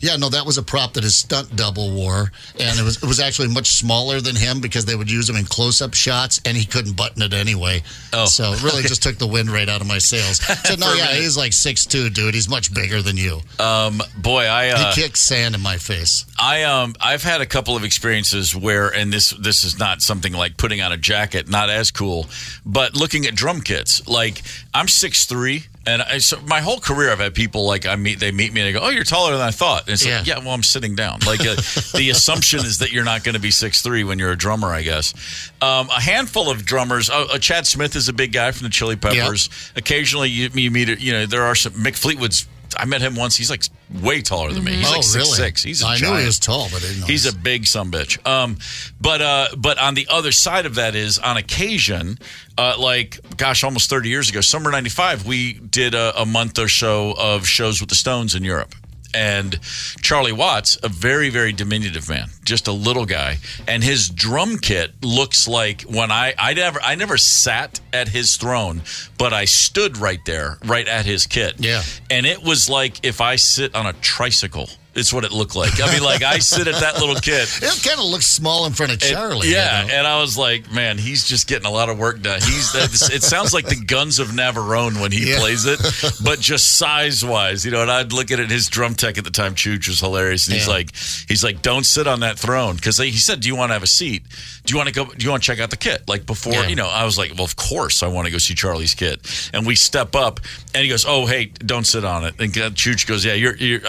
yeah, no, that was a prop that his stunt double wore, and it was actually much smaller than him because they would use him in close-up shots, and he couldn't button it anyway. Oh. So it really just took the wind right out of my sails. So, no, he's like 6'2", dude. He's much bigger than you. He kicked sand in my face. I've had a couple of experiences where, and this is not something like putting on a jacket, not as cool, but looking at drum kits. Like, I'm 6'3", and so my whole career I've had people they meet me and they go, oh, you're taller than I thought. And it's like, well, I'm sitting down. Like the assumption is that you're not going to be 6'3" when you're a drummer, I guess. A handful of drummers, Chad Smith is a big guy from the Chili Peppers. Yep. Occasionally you meet, there are some, Mick Fleetwood's, I met him once. He's like way taller than me. He's like 6'6". He's a giant. I knew he was tall, but I didn't know he's a big sumbitch. But on the other side of that is, on occasion, almost 30 years ago, summer '95, we did a month or so of shows with the Stones in Europe. And Charlie Watts, a very, very diminutive man, just a little guy, and his drum kit looks like when I never sat at his throne, but I stood right there, right at his kit. Yeah. And it was like if I sit on a tricycle. It's what it looked like. I mean, I sit at that little kit. It kind of looks small in front of Charlie. And I was like, man, he's just getting a lot of work done. It sounds like the Guns of Navarone when he plays it, but just size-wise, And I'd look at it. His drum tech at the time, Chooch, was hilarious. And he's like, don't sit on that throne, because he said, do you want to have a seat? Do you want to check out the kit? Like before, I was like, well, of course I want to go see Charlie's kit. And we step up, and he goes, oh, hey, don't sit on it. And Chooch goes, yeah,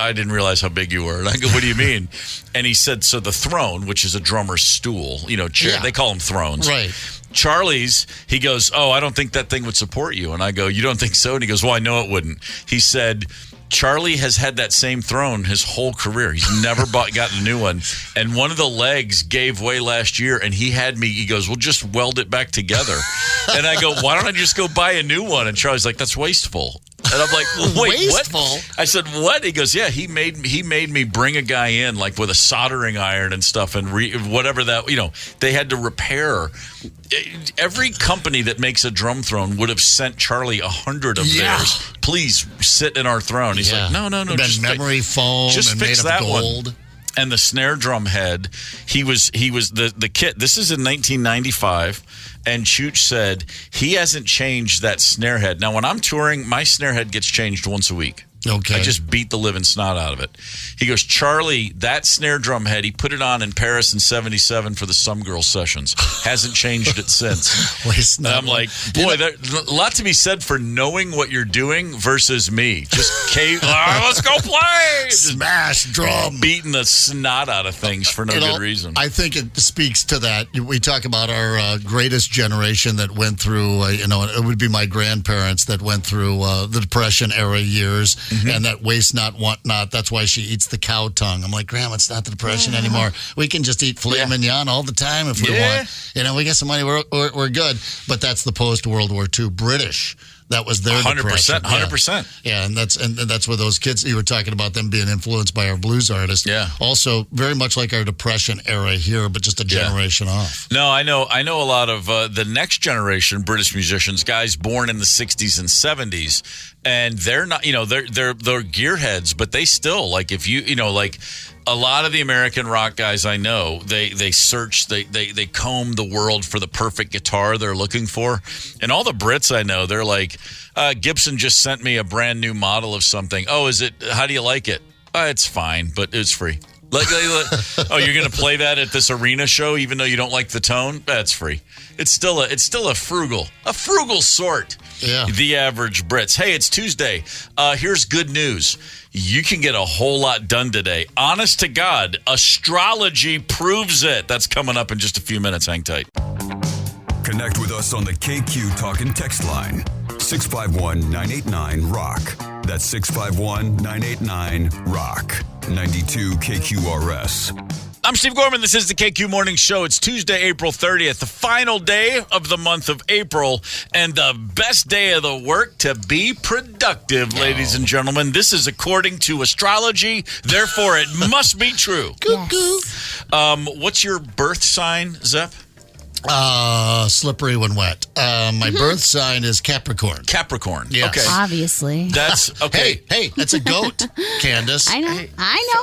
I didn't realize how big you were. And I go, what do you mean? And he said, so the throne, which is a drummer's stool, chair, they call them thrones. Right. Charlie's, he goes, oh, I don't think that thing would support you. And I go, you don't think so? And he goes, well, I know it wouldn't. He said, Charlie has had that same throne his whole career. He's never gotten a new one. And one of the legs gave way last year, and he goes, well, just weld it back together. And I go, why don't I just go buy a new one? And Charlie's like, that's wasteful. And I'm like, wait, wasteful? What? I said, what? He goes, yeah, he made me bring a guy in with a soldering iron and stuff, and whatever that, they had to repair. Every company that makes a drum throne would have sent Charlie 100 of theirs. Please sit in our throne. He's like, no, just memory foam just and fix made of that gold. One. And the snare drum head, he was the kit. This is in 1995. And Chooch said he hasn't changed that snare head. Now, when I'm touring, my snare head gets changed once a week. Okay. I just beat the living snot out of it. He goes, Charlie, that snare drum head, he put it on in Paris in 77 for the Some Girl sessions. Hasn't changed it since. And I'm like, boy, there's a lot to be said for knowing what you're doing versus me. Just let's go play. Smash drum. Beating the snot out of things for no good reason. I think it speaks to that. We talk about our greatest generation that went through, it would be my grandparents that went through the Depression era years. Mm-hmm. And that waste not, want not. That's why she eats the cow tongue. I'm like, Grandma, it's not the Depression anymore. We can just eat filet mignon all the time if we want. We get some money, we're good. But that's the post-World War II British that was their 100%, depression. 100%. Yeah, and that's where those kids, you were talking about them being influenced by our blues artists. Yeah. Also, very much like our depression era here, but just a generation off. No, I know a lot of the next generation British musicians, guys born in the 60s and 70s, and they're not, they're gearheads, but they still, like, if you, like, a lot of the American rock guys I know, they search, they comb the world for the perfect guitar they're looking for. And all the Brits I know, they're like, Gibson just sent me a brand new model of something. Oh, how do you like it? It's fine, but it's free. Oh, you're going to play that at this arena show even though you don't like the tone? That's free. It's still a frugal sort. Yeah. The average Brits. Hey, it's Tuesday. Here's good news. You can get a whole lot done today. Honest to God, astrology proves it. That's coming up in just a few minutes. Hang tight. Connect with us on the KQ Talk and Text line. 651-989-ROCK. That's 651-989-ROCK. 92 KQRS. I'm Steve Gorman. This is the KQ Morning Show. It's Tuesday, April 30th, the final day of the month of April, and the best day of the work to be productive, ladies and gentlemen. This is according to astrology, therefore it must be true. Yes. What's your birth sign, Zepp? Slippery when wet. My birth sign is Capricorn. Capricorn. Yes. Okay. Obviously. That's okay. Hey, that's a goat, Candace. I know.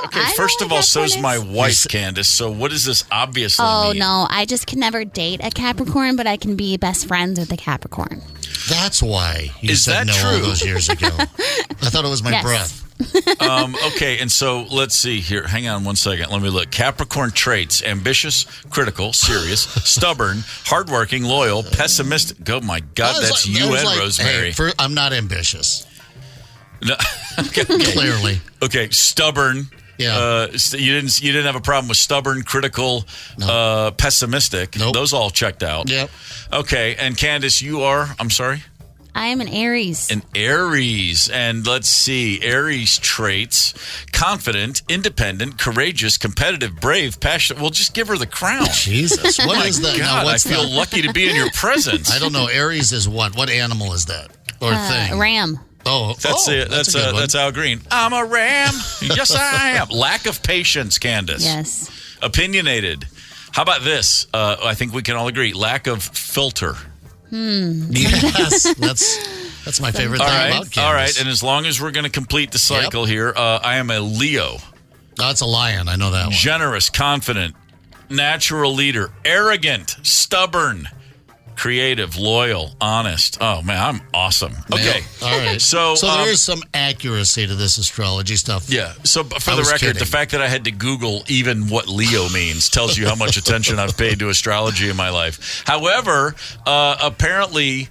Okay, first of all, so's my wife, Candace. So what does this obviously mean? Oh, no. I just can never date a Capricorn, but I can be best friends with a Capricorn. That's why you said no all those years ago. I thought it was my breath. Okay, and so let's see here. Hang on one second. Let me look. Capricorn traits: ambitious, critical, serious, stubborn, hardworking, loyal, pessimistic. Oh my God, that's you and Rosemary. Hey, I'm not ambitious. No, okay. Clearly. Okay, stubborn. Yeah. You didn't have a problem with stubborn, critical, pessimistic. Nope. Those all checked out. Yep. Okay, and Candace, you are. I'm sorry. I am an Aries. An Aries. And let's see, Aries traits: confident, independent, courageous, competitive, brave, passionate. Well, just give her the crown. Jesus. What is that? God, I feel lucky to be in your presence. I don't know. Aries is what? What animal is that? Or thing? Ram. Oh, that's it. That's Al Green. I'm a ram. Yes, I am. Lack of patience, Candace. Yes. Opinionated. How about this? I think we can all agree. Lack of filter. Yes, that's my favorite thing about Candace. All right, and as long as we're going to complete the cycle here, I am a Leo. That's a lion. I know that one. Generous, confident, natural leader, arrogant, stubborn, creative, loyal, honest. Oh, man, I'm awesome. Okay. Yeah. All right. So there is some accuracy to this astrology stuff. Yeah. So for the record, the fact that I had to Google even what Leo means tells you how much attention I've paid to astrology in my life. However, apparently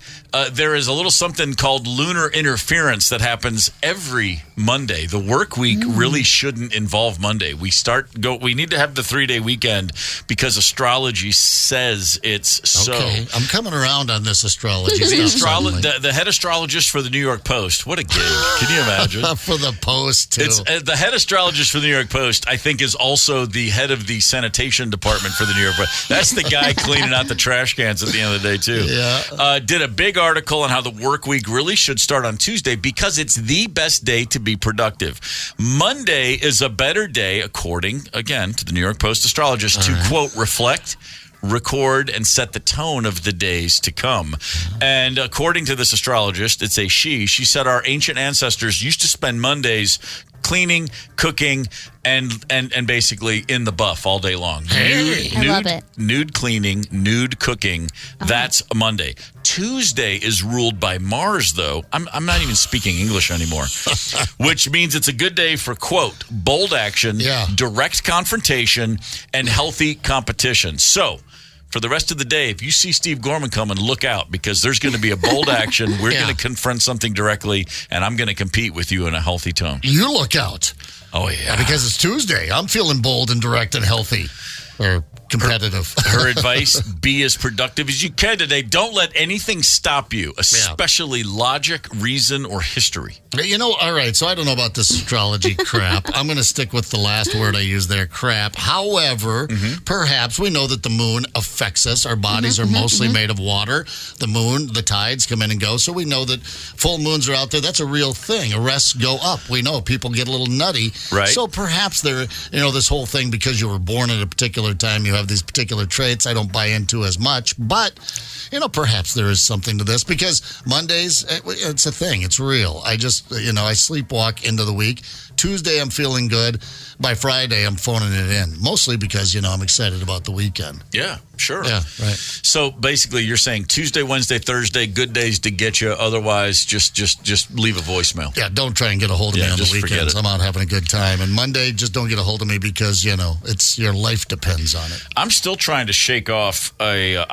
there is a little something called lunar interference that happens every Monday. The work week really shouldn't involve Monday. We need to have the 3-day weekend because astrology says it's so. Okay. I'm coming around on this astrology stuff. The head astrologist for the New York Post. What a gig. Can you imagine? For the Post, too. It's, the head astrologist for the New York Post, I think, is also the head of the sanitation department for the New York Post. That's the guy cleaning out the trash cans at the end of the day, too. Yeah. Did a big article on how the work week really should start on Tuesday because it's the best day to be productive. Monday is a better day, according, again, to the New York Post astrologist, to, quote, reflect, record, and set the tone of the days to come. And according to this astrologist, it's a she said our ancient ancestors used to spend Mondays cleaning, cooking, and basically in the buff all day long. Hey. I love it. Nude cleaning, nude cooking. That's a Monday. Tuesday is ruled by Mars, though. I'm not even speaking English anymore, which means it's a good day for, quote, bold action, direct confrontation, and healthy competition. So, for the rest of the day, if you see Steve Gorman coming, look out because there's going to be a bold action. We're going to confront something directly, and I'm going to compete with you in a healthy tone. You look out. Oh, yeah. Because it's Tuesday. I'm feeling bold and direct and healthy. Or competitive. Her advice, be as productive as you can today. Don't let anything stop you, especially logic, reason, or history. All right, so I don't know about this astrology crap. I'm going to stick with the last word I used there, crap. However, perhaps we know that the moon affects us. Our bodies are mostly made of water. The moon, the tides come in and go, so we know that full moons are out there. That's a real thing. Arrests go up. We know people get a little nutty. Right. So perhaps this whole thing, because you were born at a particular time, you have these particular traits I don't buy into as much, but perhaps there is something to this, because Mondays, it's a thing. It's real. I just, I sleepwalk into the week. Tuesday, I'm feeling good. By Friday, I'm phoning it in, mostly because, I'm excited about the weekend. Yeah, sure. Yeah, right. So basically, you're saying Tuesday, Wednesday, Thursday, good days to get you. Otherwise, just leave a voicemail. Yeah, don't try and get a hold of me on the forget weekends. it. I'm out having a good time. And Monday, just don't get a hold of me because, it's your life depends on it. I'm still trying to shake off a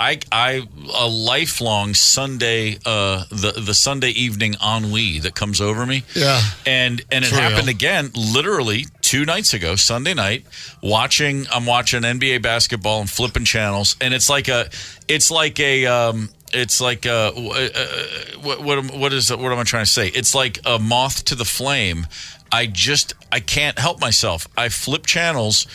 lifelong Sunday, the Sunday evening ennui that comes over me. Yeah. And it happened again, literally 2 nights ago, Sunday night. I'm watching NBA basketball and flipping channels, and what am I trying to say? It's like a moth to the flame. I can't help myself. I flip channels.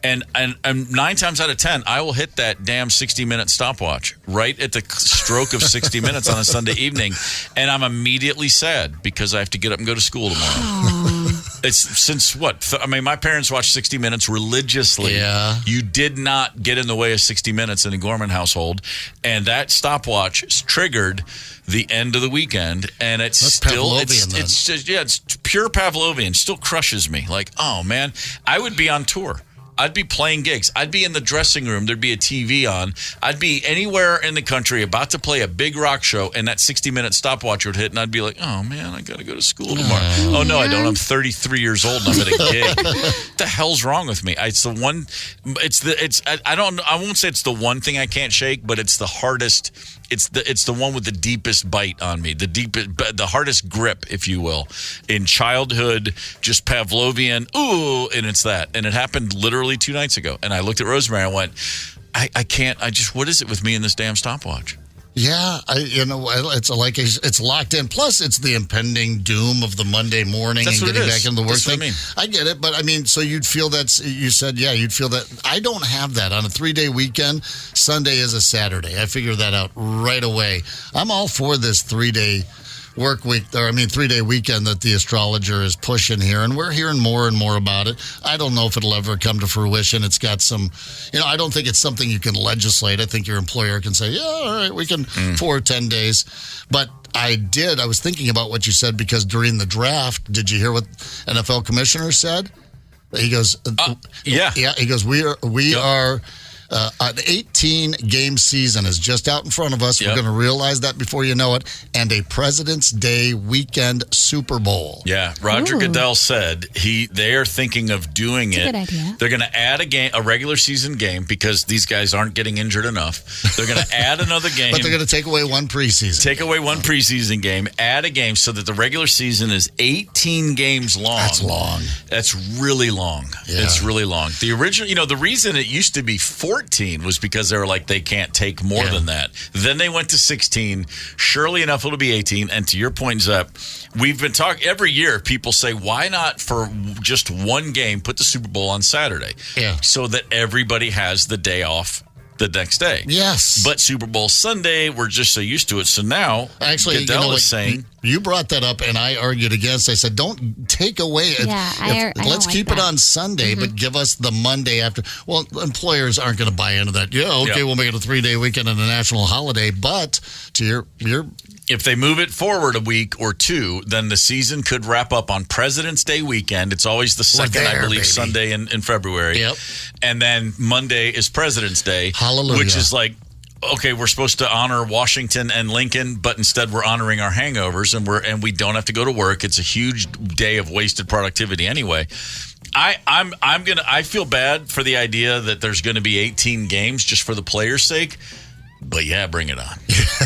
And 9 times out of 10, I will hit that damn 60-minute stopwatch right at the stroke of 60 minutes on a Sunday evening, and I'm immediately sad because I have to get up and go to school tomorrow. It's since what? My parents watched 60 Minutes religiously. Yeah. You did not get in the way of 60 Minutes in the Gorman household, and that stopwatch triggered the end of the weekend, and it's pure Pavlovian. Still crushes me. Like, oh man, I would be on tour. I'd be playing gigs. I'd be in the dressing room. There'd be a TV on. I'd be anywhere in the country about to play a big rock show, and that 60-minute stopwatch would hit, and I'd be like, oh, man, I got to go to school tomorrow. Oh, no, I don't. I'm 33 years old, and I'm at a gig. What the hell's wrong with me? I won't say it's the one thing I can't shake, but it's the hardest. It's the one with the deepest bite on me, the hardest grip, if you will. In childhood, just Pavlovian, ooh, and it's that. And it happened literally 2 nights ago. And I looked at Rosemary and I went, I can't, what is it with me in this damn stopwatch? Yeah, it's locked in. Plus, it's the impending doom of the Monday morning and getting back into the work thing. I get it, but so you'd feel that. You said, you'd feel that. I don't have that on a 3-day weekend. Sunday is a Saturday. I figured that out right away. I'm all for this 3-day work week, 3-day weekend that the astrologer is pushing here, and we're hearing more and more about it. I don't know if it'll ever come to fruition. It's got some, I don't think it's something you can legislate. I think your employer can say, yeah, all right, we can 4 or 10 days. But I was thinking about what you said, because during the draft, did you hear what NFL commissioner said? He goes, yeah. He goes, we are an 18-game season is just out in front of us. Yep. We're going to realize that before you know it. And a President's Day weekend Super Bowl. Yeah, Roger Goodell said they are thinking of doing it. Good idea. They're going to add a regular season game, because these guys aren't getting injured enough. They're going to add another game. But they're going to take away one preseason. Take away one preseason game, add a game, so that the regular season is 18 games long. That's long. That's really long. Yeah. It's really long. The original, the reason it used to be 14 was because they were like, they can't take more than that. Then they went to 16. Surely enough, it'll be 18. And to your point, Zep, we've been talking every year. People say, why not for just one game put the Super Bowl on Saturday? Yeah. So that everybody has the day off the next day. Yes. But Super Bowl Sunday, we're just so used to it. So now, actually, Goodell is saying, you brought that up, and I argued against. I said, don't take away. Let's keep it on Sunday, but give us the Monday after. Well, employers aren't going to buy into that. Yeah, okay, we'll make it a 3-day weekend and a national holiday. But to your if they move it forward a week or two, then the season could wrap up on President's Day weekend. It's always the second, I believe, Sunday in February. Yep. And then Monday is President's Day. Hallelujah. Which is like, okay, we're supposed to honor Washington and Lincoln, but instead we're honoring our hangovers, and we don't have to go to work. It's a huge day of wasted productivity anyway. I feel bad for the idea that there's going to be 18 games just for the players' sake. But yeah, bring it on.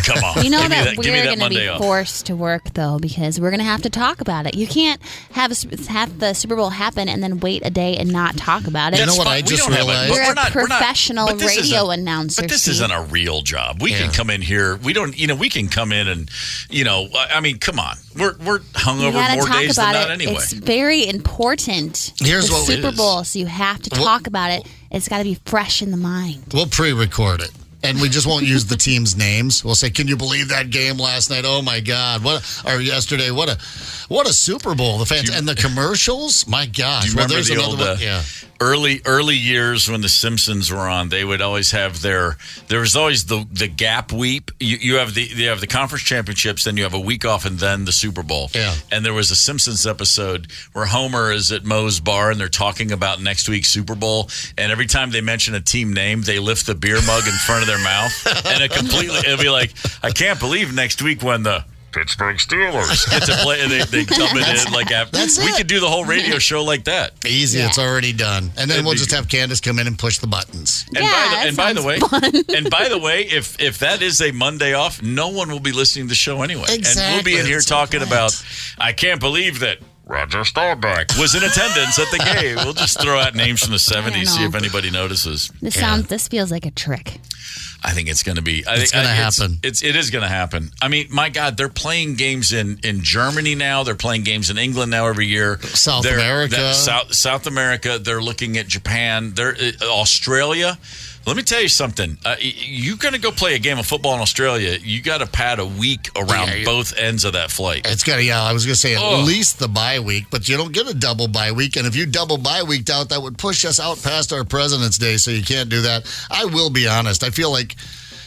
Come on. You know give me that give me we're that going to be Monday off. forced to work, though, because we're going to have to talk about it. You can't have the Super Bowl happen and then wait a day and not talk about it. You know what fine. I We just don't have realized? You're we're a not- we're not- professional but this radio isn't- announcer. But this Steve. isn't a real job. We can come in here. We don't. We can come in and. I mean, come on. We're You hungover gotta more talk days than about not it. anyway. It's very important. Here's the what it Super is. Bowl, so you have to talk about it. It's got to be fresh in the mind. We'll pre-record it. And we just won't use the teams' names. We'll say, "Can you believe that game last night? Oh my God! Or yesterday? What a Super Bowl! The fans and the commercials. My gosh! Do you remember there's the another old one. Yeah. early years when the Simpsons were on? They would always have there was always the gap week. You have the conference championships, then you have a week off, and then the Super Bowl. Yeah. And there was a Simpsons episode where Homer is at Moe's bar and they're talking about next week's Super Bowl. And every time they mention a team name, they lift the beer mug in front of their mouth, and it'll be like, I can't believe next week when the Pittsburgh Steelers get to play, and they dump it in like we could do the whole radio show like that. Easy, Yeah. it's already done. And then we'll just have Candace come in and push the buttons. And by the way, if that is a Monday off, no one will be listening to the show anyway. Exactly. And we'll be in here That's talking right. about, I can't believe that Roger Staubach was in attendance at the game. We'll just throw out names from the 70s, see if anybody notices. This feels like a trick. I think it's going to be. It's going to happen. It is going to happen. I mean, my God, they're playing games in Germany now. They're playing games in England now every year. South America. South America. They're looking at Japan. They're Australia. Let me tell you something. You're going to go play a game of football in Australia. You got to pad a week around both ends of that flight. It's got to, I was going to say at least the bye week, but you don't get a double bye week. And if you double bye weeked out, that would push us out past our President's Day, so you can't do that. I will be honest. I feel like,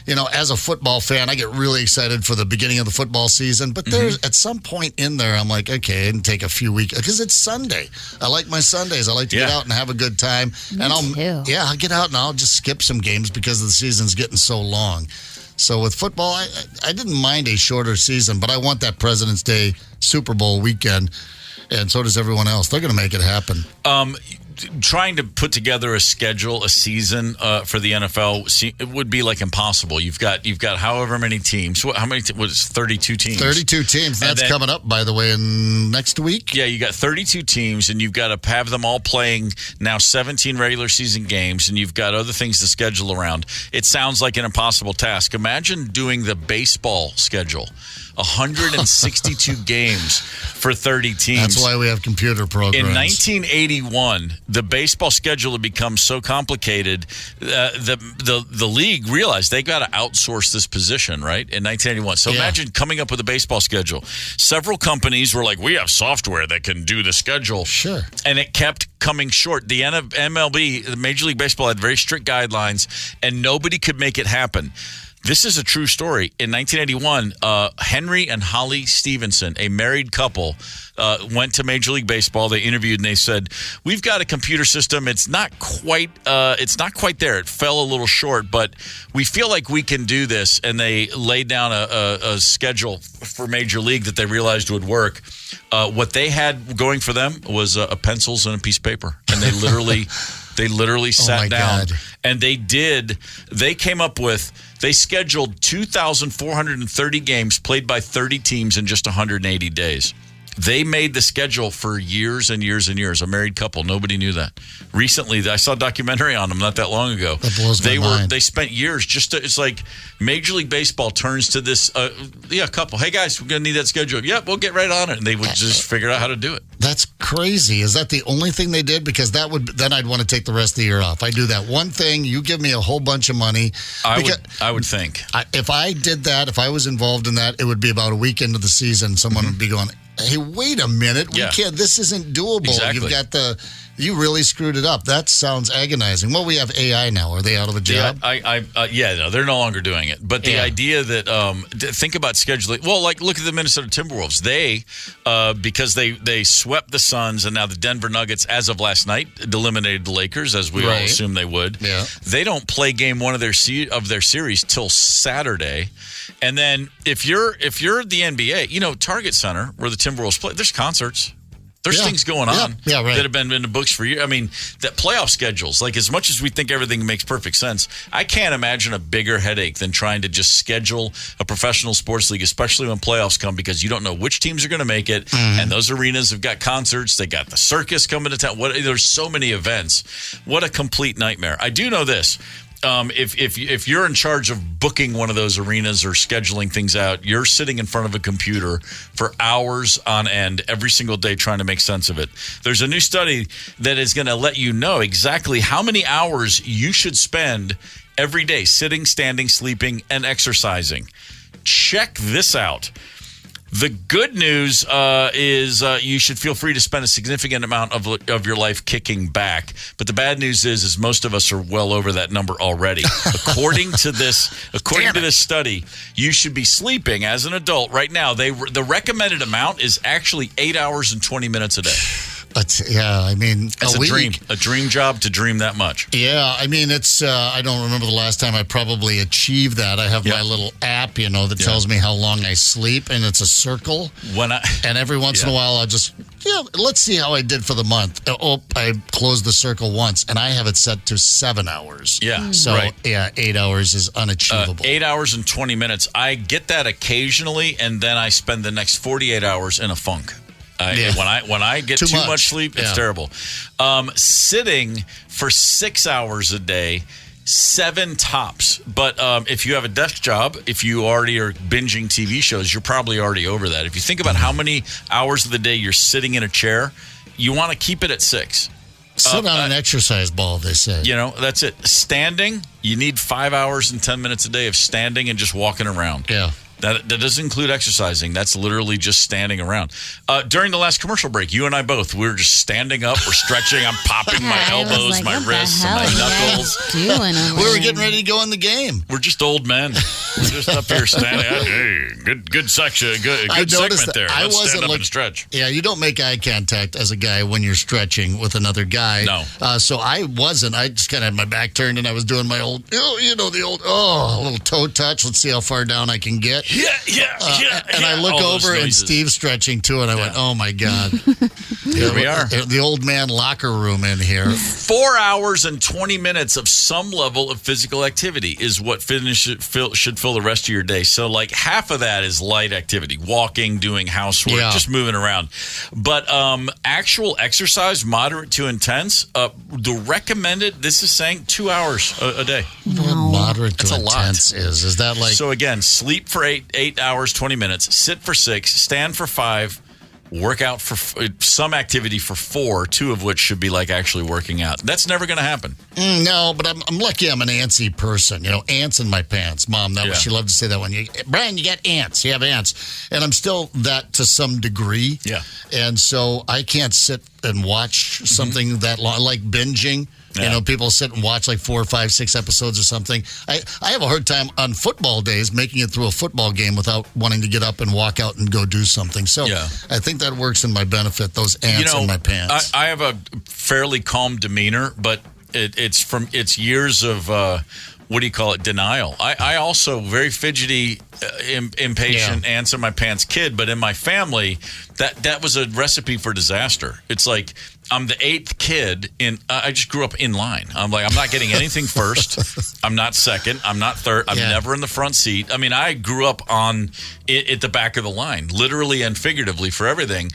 as a football fan, I get really excited for the beginning of the football season. But there's at some point in there, I'm like, okay, and take a few weeks because it's Sunday. I like my Sundays. I like to get out and have a good time. I'll get out and I'll just skip some games because the season's getting so long. So with football, I didn't mind a shorter season, but I want that President's Day Super Bowl weekend, and so does everyone else. They're going to make it happen. Trying to put together a season for the NFL, it would be like impossible. You've got however many teams. How many? Was 32 teams? 32 teams. That's coming up, by the way, in next week. Yeah, you got 32 teams, and you've got to have them all playing now 17 regular season games, and you've got other things to schedule around. It sounds like an impossible task. Imagine doing the baseball schedule. 162 games for 30 teams. That's why we have computer programs. In 1981, the baseball schedule had become so complicated, the league realized they got to outsource this position, right, in 1981. So imagine coming up with a baseball schedule. Several companies were like, we have software that can do the schedule. Sure. And it kept coming short. The MLB, the Major League Baseball, had very strict guidelines, and nobody could make it happen. This is a true story. In 1981, Henry and Holly Stevenson, a married couple, went to Major League Baseball. They interviewed and they said, "We've got a computer system. It's not quite there. It fell a little short, but we feel like we can do this." And they laid down a schedule for Major League that they realized would work. What they had going for them was pencils and a piece of paper, and they literally sat down. God. And they scheduled 2,430 games played by 30 teams in just 180 days. They made the schedule for years and years and years. A married couple. Nobody knew that. Recently, I saw a documentary on them not that long ago. That blows my mind. They spent years it's like Major League Baseball turns to this couple. Hey guys, we're gonna need that schedule. Yep, we'll get right on it, and they would just figure out how to do it. That's crazy. Is that the only thing they did? Because then I'd want to take the rest of the year off. I do that one thing. You give me a whole bunch of money. I would think if I did that, if I was involved in that, it would be about a week into the season. Someone would be going, "Hey, wait a minute. We can't. This isn't doable. Exactly. You really screwed it up." That sounds agonizing. Well, we have AI now. Are they out of a job? No, they're no longer doing it. But the idea that think about scheduling. Well, like look at the Minnesota Timberwolves. They because they swept the Suns, and now the Denver Nuggets, as of last night, eliminated the Lakers, as we all assume they would. Yeah. They don't play game one of their series till Saturday. And then if you're the NBA, Target Center where the Timberwolves play, there's concerts. There's things going on right. that have been in the books for years. I mean, that playoff schedules, like as much as we think everything makes perfect sense, I can't imagine a bigger headache than trying to just schedule a professional sports league, especially when playoffs come, because you don't know which teams are going to make it. And those arenas have got concerts. They got the circus coming to town. There's so many events. What a complete nightmare. I do know this. If you're in charge of booking one of those arenas or scheduling things out, you're sitting in front of a computer for hours on end every single day trying to make sense of it. There's a new study that is going to let you know exactly how many hours you should spend every day sitting, standing, sleeping, and exercising. Check this out. The good news is you should feel free to spend a significant amount of your life kicking back. But the bad news is most of us are well over that number already. According to this study, you should be sleeping as an adult right now. The recommended amount is actually 8 hours and 20 minutes a day. I mean, it's a dream job to dream that much. Yeah, I mean, it's. I don't remember the last time I probably achieved that. I have my little app, that tells me how long I sleep, and it's a circle. And every once in a while, I'll just, let's see how I did for the month. Oh, I closed the circle once, and I have it set to 7 hours. Yeah, so 8 hours is unachievable. 8 hours and 20 minutes. I get that occasionally, and then I spend the next 48 hours in a funk. When I get too much sleep, it's terrible. Sitting for 6 hours a day, 7 tops. But if you have a desk job, if you already are binging TV shows, you're probably already over that. If you think about how many hours of the day you're sitting in a chair, you want to keep it at 6. Sit on an exercise ball, they say. That's it. Standing, you need 5 hours and 10 minutes a day of standing and just walking around. Yeah. That doesn't include exercising. That's literally just standing around. During the last commercial break, you and I both, we were just standing up. We're stretching. I'm popping my elbows, my wrists, and my knuckles. We were getting ready to go in the game. We're just old men. We're just up here standing. Hey, good section. Good segment there. Let's stand up and stretch. Yeah, you don't make eye contact as a guy when you're stretching with another guy. No. So I wasn't. I just kind of had my back turned, and I was doing my old, a little toe touch. Let's see how far down I can get. And I look over and Steve's stretching too, and I went, "Oh my God!" Here we are, the old man locker room in here. 4 hours and 20 minutes of some level of physical activity is what should fill the rest of your day. So, like half of that is light activity, walking, doing housework, just moving around. But actual exercise, moderate to intense, the recommended. This is saying 2 hours a day. What moderate to intense is that like? So again, sleep for 8 hours, 20 minutes, sit for 6, stand for 5, work out for some activity for 4, 2 of which should be like actually working out. That's never going to happen. No, but I'm lucky I'm an antsy person. Ants in my pants. Mom, that was, she loved to say that one. Brian, you got ants. You have ants. And I'm still that to some degree. Yeah. And so I can't sit and watch something that long, like binging. Yeah. People sit and watch like 4, 5, 6 episodes or something. I have a hard time on football days making it through a football game without wanting to get up and walk out and go do something. So I think that works in my benefit, those ants in my pants. I have a fairly calm demeanor, but it's years of denial. I also very fidgety, impatient, ants in my pants kid, but in my family, that was a recipe for disaster. It's like I'm the 8th kid I just grew up in line. I'm like, I'm not getting anything first. I'm not second. I'm not third. I'm never in the front seat. I mean, I grew up at the back of the line, literally and figuratively for everything.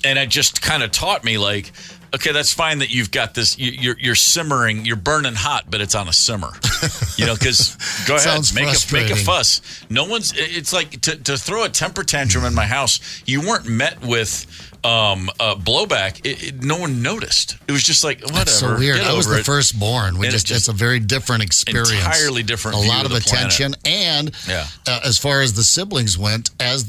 And it just kind of taught me like, okay, that's fine that you've got this. You're simmering. You're burning hot, but it's on a simmer. Because go ahead, make a fuss. No one's. It's like to throw a temper tantrum in my house. You weren't met with blowback. No one noticed. It was just like whatever. That's so weird. I was the firstborn. It's a very different experience. Entirely different. A lot of attention, and as far as the siblings went, as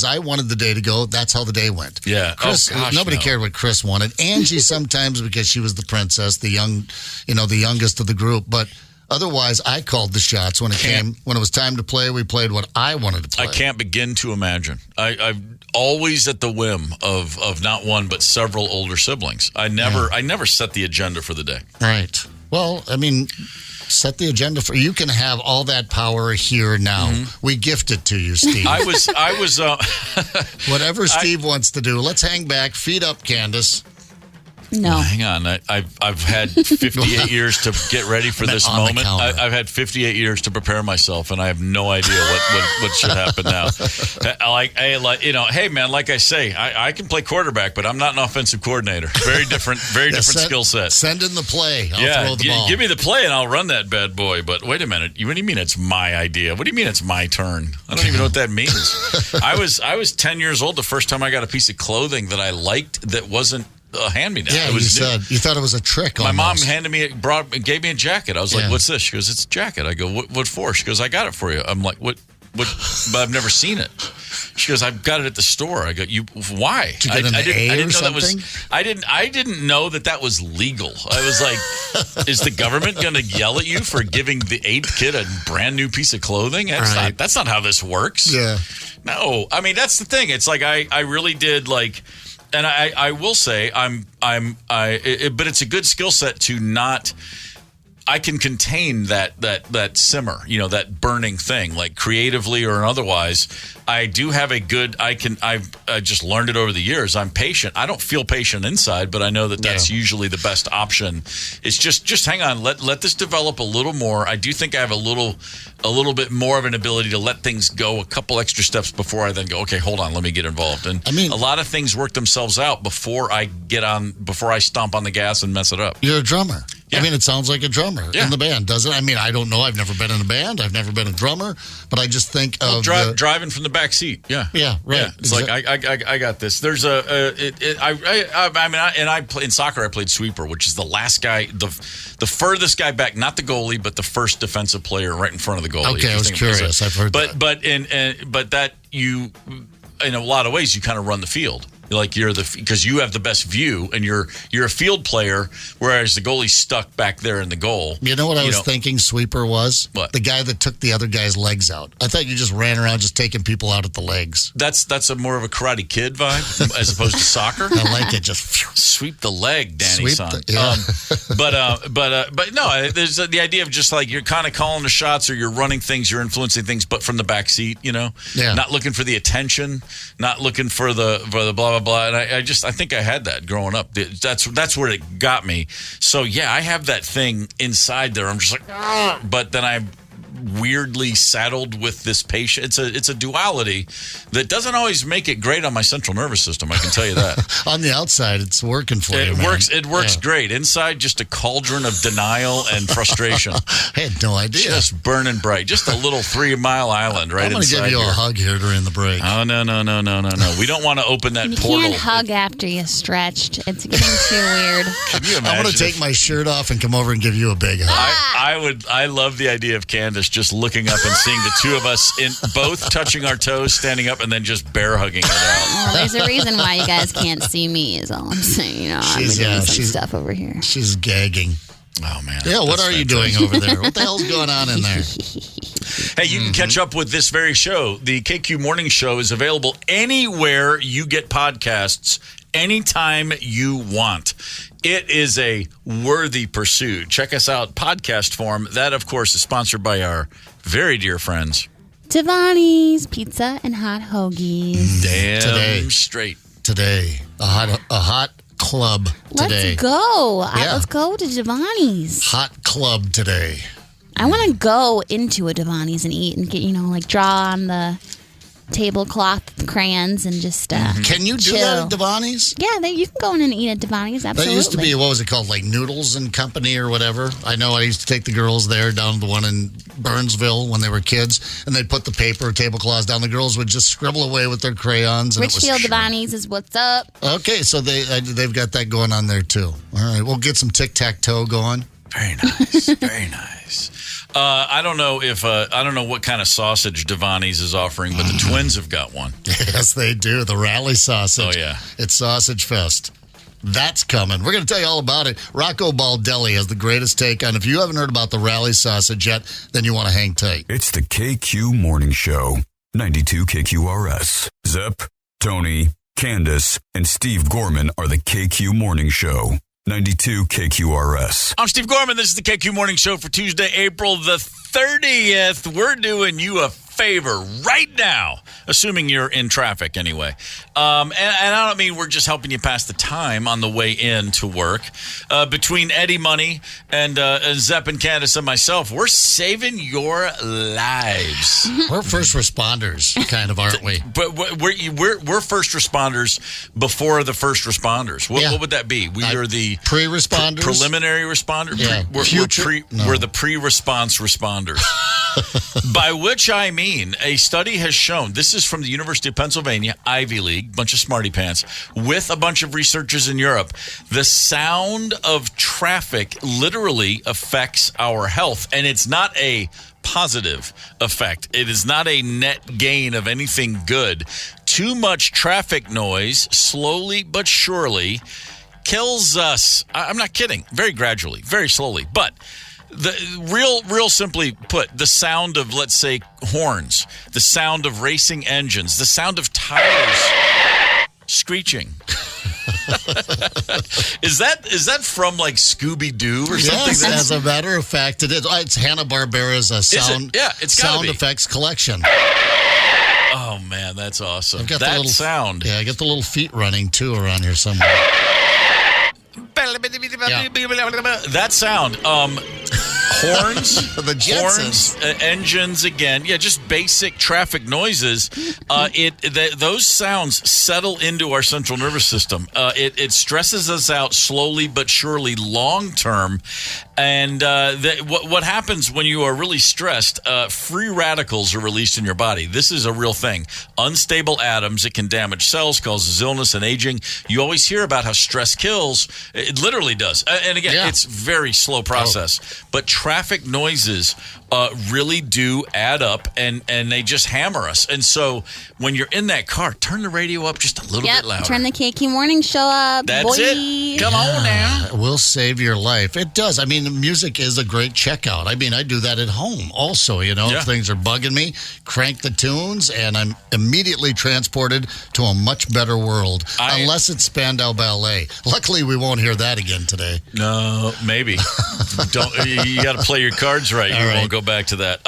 I wanted the day to go, that's how the day went. Yeah, Chris. Nobody cared what Chris wanted. Angie sometimes because she was the princess, the youngest of the group, but. Otherwise, I called the shots when it was time to play. We played what I wanted to play. I can't begin to imagine. I'm always at the whim of not one but several older siblings. I never set the agenda for the day. Right. Well, I mean, Set the agenda for you. Can have all that power here now. We gift it to you, Steve. I was. Whatever Steve wants to do. Let's hang back, feet up, Candace. No. Well, hang on. I've had 58 years to get ready for this moment. I've had 58 years to prepare myself, and I have no idea what should happen now. Hey, man, like I say, I can play quarterback, but I'm not an offensive coordinator. Very different skill set. Send in the play. I'll throw the ball. Give me the play, and I'll run that bad boy. But wait a minute. What do you mean it's my idea? What do you mean it's my turn? I don't even know what that means. I was 10 years old the first time I got a piece of clothing that I liked that wasn't a hand-me-down. Yeah, you thought it was a trick. My mom gave me a jacket. I was like, "What's this?" She goes, "It's a jacket." I go, "What for?" She goes, "I got it for you." I'm like, "What?" But I've never seen it. She goes, "I've got it at the store." I go, "You? Why?" Did you get I didn't know something? I didn't know that was legal. I was like, "Is the government going to yell at you for giving the 8th kid a brand new piece of clothing?" That's not how this works. Yeah. No, I mean that's the thing. It's like I really did like. And I will say but it's a good skill set to not. I can contain that simmer, that burning thing, like creatively or otherwise. I do have a good. I just learned it over the years. I'm patient. I don't feel patient inside, but I know that's usually the best option. It's just hang on. Let this develop a little more. I do think I have a little bit more of an ability to let things go a couple extra steps before I then go, okay, hold on, let me get involved. And a lot of things work themselves out before I stomp on the gas and mess it up. You're a drummer. Yeah. I mean, it sounds like a drummer in the band, doesn't it? I mean, I don't know. I've never been in a band. I've never been a drummer. But I just think of driving from the back seat. Yeah. Yeah, right. Yeah. It's like, I got this. There's in soccer, I played sweeper, which is the last guy, the furthest guy back, not the goalie, but the first defensive player right in front of the goalie. Okay, I was curious. I've heard that. But that you, in a lot of ways, you kind of run the field. Like because you have the best view and you're a field player, whereas the goalie's stuck back there in the goal. You know what I was thinking sweeper was? What? The guy that took the other guy's legs out. I thought you just ran around just taking people out at the legs. That's a more of a Karate Kid vibe as opposed to soccer. I like it. Just sweep the leg, Danny-san. Yeah. But no, there's the idea of just like you're kind of calling the shots or you're running things, you're influencing things, but from the back seat, not looking for the attention, not looking for the blah blah blah. And I think I had that growing up. That's where it got me. So yeah, I have that thing inside there. I'm just like, but then I'm weirdly saddled with this patient. It's a duality that doesn't always make it great on my central nervous system. I can tell you that. On the outside, it's working for you. It works great. Inside, just a cauldron of denial and frustration. I had no idea. Just burning bright. Just a little 3 Mile Island right inside. I'm going to give you here. a hug here during the break. Oh no! We don't want to open that portal. You can't hug after you stretched. It's getting too weird. Can you imagine? I want to take my shirt off and come over and give you a big hug. I love the idea of Candace just looking up and seeing the two of us in both touching our toes, standing up, and then just bear hugging it out. Well, there's a reason why you guys can't see me, is all I'm saying. I'm doing some stuff over here. She's gagging. Oh, man. Yeah, what are you doing over there? What the hell's going on in there? Hey, you can catch up with this very show. The KQ Morning Show is available anywhere you get podcasts, anytime you want. It is a worthy pursuit. Check us out, podcast form. That, of course, is sponsored by our very dear friends, Devani's Pizza and Hot Hoagies. Damn straight. Today. A hot club today. Let's go. Let's go to Devani's. Hot club today. I want to go into a Devani's and eat and get, draw on the tablecloth crayons and just Can you do chill. that at Devani's? Yeah, you can go in and eat at Devani's, absolutely. That used to be, what was it called, like Noodles and Company or whatever? I know I used to take the girls there down to the one in Burnsville when they were kids, and they'd put the paper tablecloths down. The girls would just scribble away with their crayons. And Richfield Devani's is what's up. Okay, so they've got that going on there too. All right, we'll get some tic-tac-toe going. Very nice, very nice. I don't know what kind of sausage Devani's is offering, but the twins have got one. Yes, they do. The Rally sausage. Oh, yeah. It's Sausage Fest. That's coming. We're going to tell you all about it. Rocco Baldelli has the greatest take on. If you haven't heard about the Rally sausage yet, then you want to hang tight. It's the KQ Morning Show, 92 KQRS. Zep, Tony, Candace, and Steve Gorman are the KQ Morning Show. 92 KQRS. I'm Steve Gorman. This is the KQ Morning Show for Tuesday, April the 30th. We're doing you a favor right now, assuming you're in traffic anyway. And I don't mean we're just helping you pass the time on the way in to work. Between Eddie Money and Zepp and Candace and myself, we're saving your lives. We're first responders, kind of, aren't we? But we're first responders before the first responders. What would that be? We are the pre-responders, preliminary responders. Yeah. We're the pre-response responders. By which I mean, a study has shown, this is from the University of Pennsylvania, Ivy League, bunch of smarty pants, with a bunch of researchers in Europe. The sound of traffic literally affects our health, and it's not a positive effect. It is not a net gain of anything good. Too much traffic noise, slowly but surely, kills us. I'm not kidding. Very gradually, very slowly, but the real simply put, the sound of, let's say, horns, the sound of racing engines, the sound of tires screeching. Is that from like Scooby-Doo or something? Yes, as a matter of fact, it is. It's Hanna-Barbera's sound effects collection. Oh man, that's awesome. I've got that the little sound. Yeah, I got the little feet running too around here somewhere. That sound. Horns, the Jetsons. Horns, engines again. Yeah, just basic traffic noises. Those sounds settle into our central nervous system. It stresses us out slowly but surely long term. And what happens when you are really stressed, free radicals are released in your body. This is a real thing. Unstable atoms, it can damage cells, causes illness and aging. You always hear about how stress kills. It literally does. And again, it's very slow process. But traffic noises really do add up, and they just hammer us. And so when you're in that car, turn the radio up just a little bit louder. Turn the KQ Morning Show up. That's it. Come on now. It will save your life. It does. I mean, music is a great checkout. I mean, I do that at home also, if things are bugging me, crank the tunes, and I'm immediately transported to a much better world, unless it's Spandau Ballet. Luckily, we won't hear that again today. No, maybe. You got to play your cards right. You won't go back to that.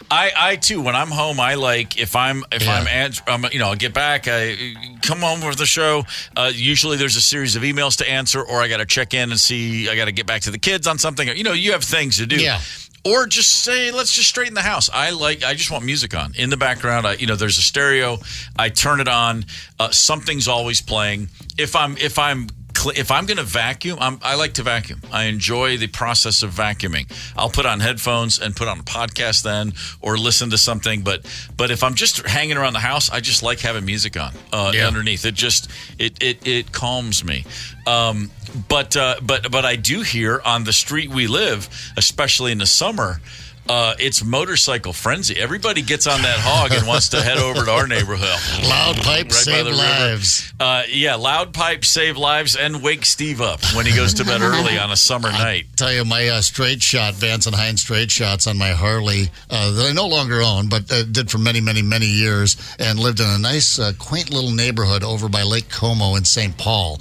I too, when I'm home, I like I'll get back. I come home with the show. Usually, there's a series of emails to answer, or I got to check in and see. I got to get back to the kids on something. You have things to do. Yeah. Or just say, let's just straighten the house. I just want music on in the background. There's a stereo. I turn it on. Something's always playing. If I'm going to vacuum, I like to vacuum. I enjoy the process of vacuuming. I'll put on headphones and put on a podcast then, or listen to something. But if I'm just hanging around the house, I just like having music on underneath. It calms me. But I do hear on the street we live, especially in the summer, it's motorcycle frenzy. Everybody gets on that hog and wants to head over to our neighborhood. Loud pipes save lives. Loud pipes save lives and wake Steve up when he goes to bed early on a summer night. Tell you, my straight shot, Vance and Hines straight shots on my Harley that I no longer own, but did for many, many, many years, and lived in a nice, quaint little neighborhood over by Lake Como in St. Paul.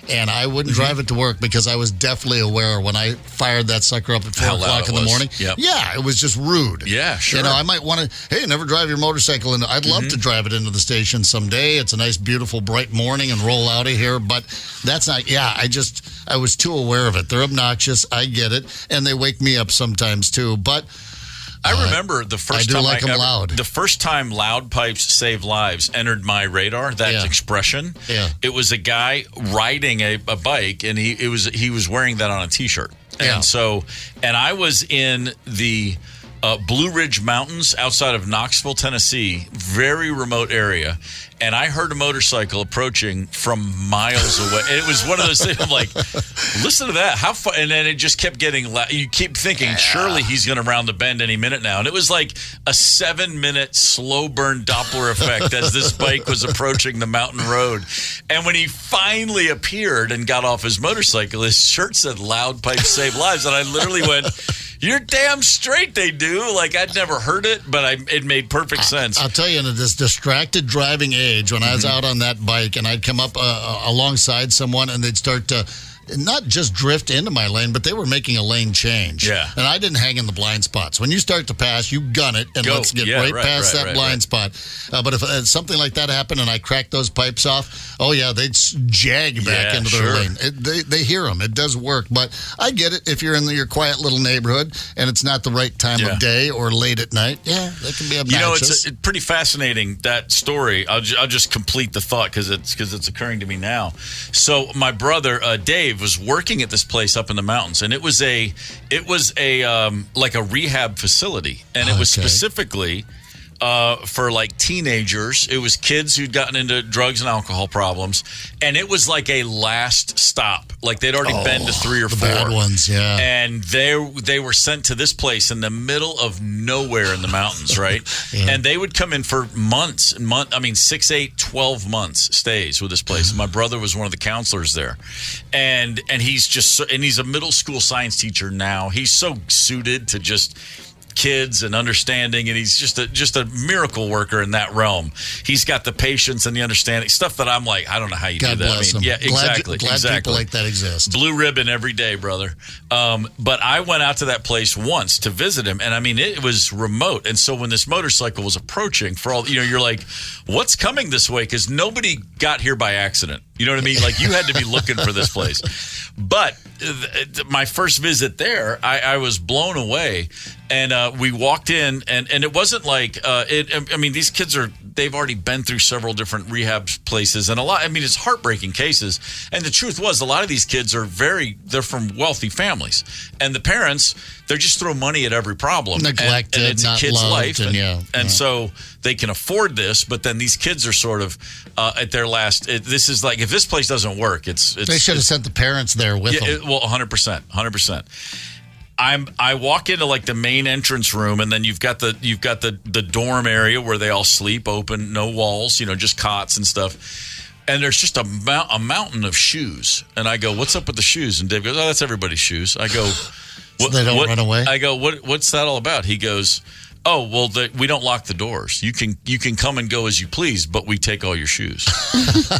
And I wouldn't drive it to work because I was definitely aware when I fired that sucker up at 4 o'clock in the morning. Yep. Yeah, it was just rude. Yeah, sure. I might want to, never drive your motorcycle. And I'd love to drive it into the station someday. It's a nice, beautiful, bright morning and roll out of here. But that's not, I was too aware of it. They're obnoxious. I get it. And they wake me up sometimes too. But I remember the first time loud. The first time loud pipes save lives entered my radar, that expression. Yeah. It was a guy riding a bike, and he was wearing that on a T-shirt. And I was in the Blue Ridge Mountains outside of Knoxville, Tennessee, very remote area. And I heard a motorcycle approaching from miles away. And it was one of those things, I'm like, listen to that. How far? And then it just kept getting loud. You keep thinking, surely he's going to round the bend any minute now. And it was like a 7-minute slow burn Doppler effect as this bike was approaching the mountain road. And when he finally appeared and got off his motorcycle, his shirt said, "Loud pipes save lives." And I literally went, you're damn straight they do. Like, I'd never heard it, but it made perfect sense. I'll tell you, in this distracted driving age, age, when I was out on that bike and I'd come up alongside someone and they'd start to not just drift into my lane, but they were making a lane change. Yeah. And I didn't hang in the blind spots. When you start to pass, you gun it and let's get past that blind spot. But if something like that happened and I cracked those pipes off, they'd jag back into their lane. They hear them. It does work. But I get it if you're in your quiet little neighborhood and it's not the right time of day or late at night. Yeah, that can be obnoxious. It's pretty fascinating, that story. I'll just complete the thought because it's occurring to me now. So my brother, Dave, was working at this place up in the mountains, and it was a like a rehab facility, and it was specifically for like teenagers. It was kids who'd gotten into drugs and alcohol problems, and it was like a last stop. Like they'd already been to 3 or 4 bad ones, yeah. And they were sent to this place in the middle of nowhere in the mountains, right? And they would come in for months and 6, 8, 12 months stays with this place. My brother was one of the counselors there, and he's a middle school science teacher now. He's so suited to just kids and understanding, and he's just a miracle worker in that realm. He's got the patience and the understanding, stuff that I'm like, I don't know how you God do that. Bless him. Yeah, exactly. Glad people like that exist. Blue ribbon every day, brother. But I went out to that place once to visit him, and it was remote. And so when this motorcycle was approaching, for all you're like, what's coming this way? Because nobody got here by accident. You know what I mean? Like, you had to be looking for this place. But my first visit there, I was blown away. And we walked in, and it wasn't like these kids they've already been through several different rehab places, and it's heartbreaking cases. And the truth was, a lot of these kids they're from wealthy families, and the parents, they just throw money at every problem. Neglected, and it's not a kid's loved, life, so they can afford this. But then these kids are sort of at their last. This is like, if this place doesn't work, they should have sent the parents there with them. 100%. I walk into like the main entrance room, and then you've got the dorm area where they all sleep, open, no walls, just cots and stuff. And there's just a mountain of shoes. And I go, "What's up with the shoes?" And Dave goes, "Oh, that's everybody's shoes." I go, "What?" So they don't run away. I go, "What's that all about?" He goes, "Oh, well, we don't lock the doors. You can come and go as you please, but we take all your shoes."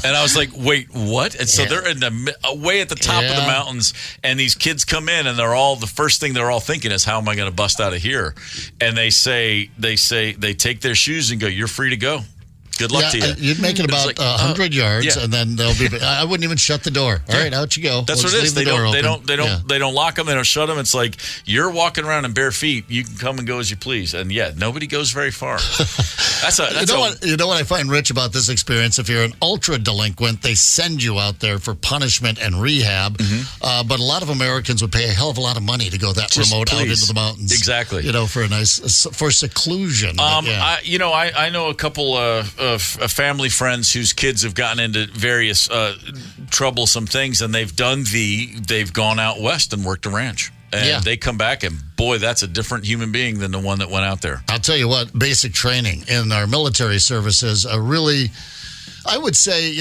And I was like, "Wait, what?" And so they're way at the top of the mountains, and these kids come in, and the first thing they're all thinking is, "How am I going to bust out of here?" And they take their shoes and go, "You're free to go. Good luck to you." You'd make it about 100 yards, and then they'll be. I wouldn't even shut the door. All right, out you go. That's what it is. They don't lock them. They don't shut them. It's like, you're walking around in bare feet. You can come and go as you please. And nobody goes very far. You know what I find rich about this experience? If you're an ultra delinquent, they send you out there for punishment and rehab. But a lot of Americans would pay a hell of a lot of money to go that remote out into the mountains. Exactly. For seclusion. I know a couple of family friends whose kids have gotten into various troublesome things, and they've gone out west and worked a ranch. And they come back, and boy, that's a different human being than the one that went out there. I'll tell you what, basic training in our military services are really, I would say,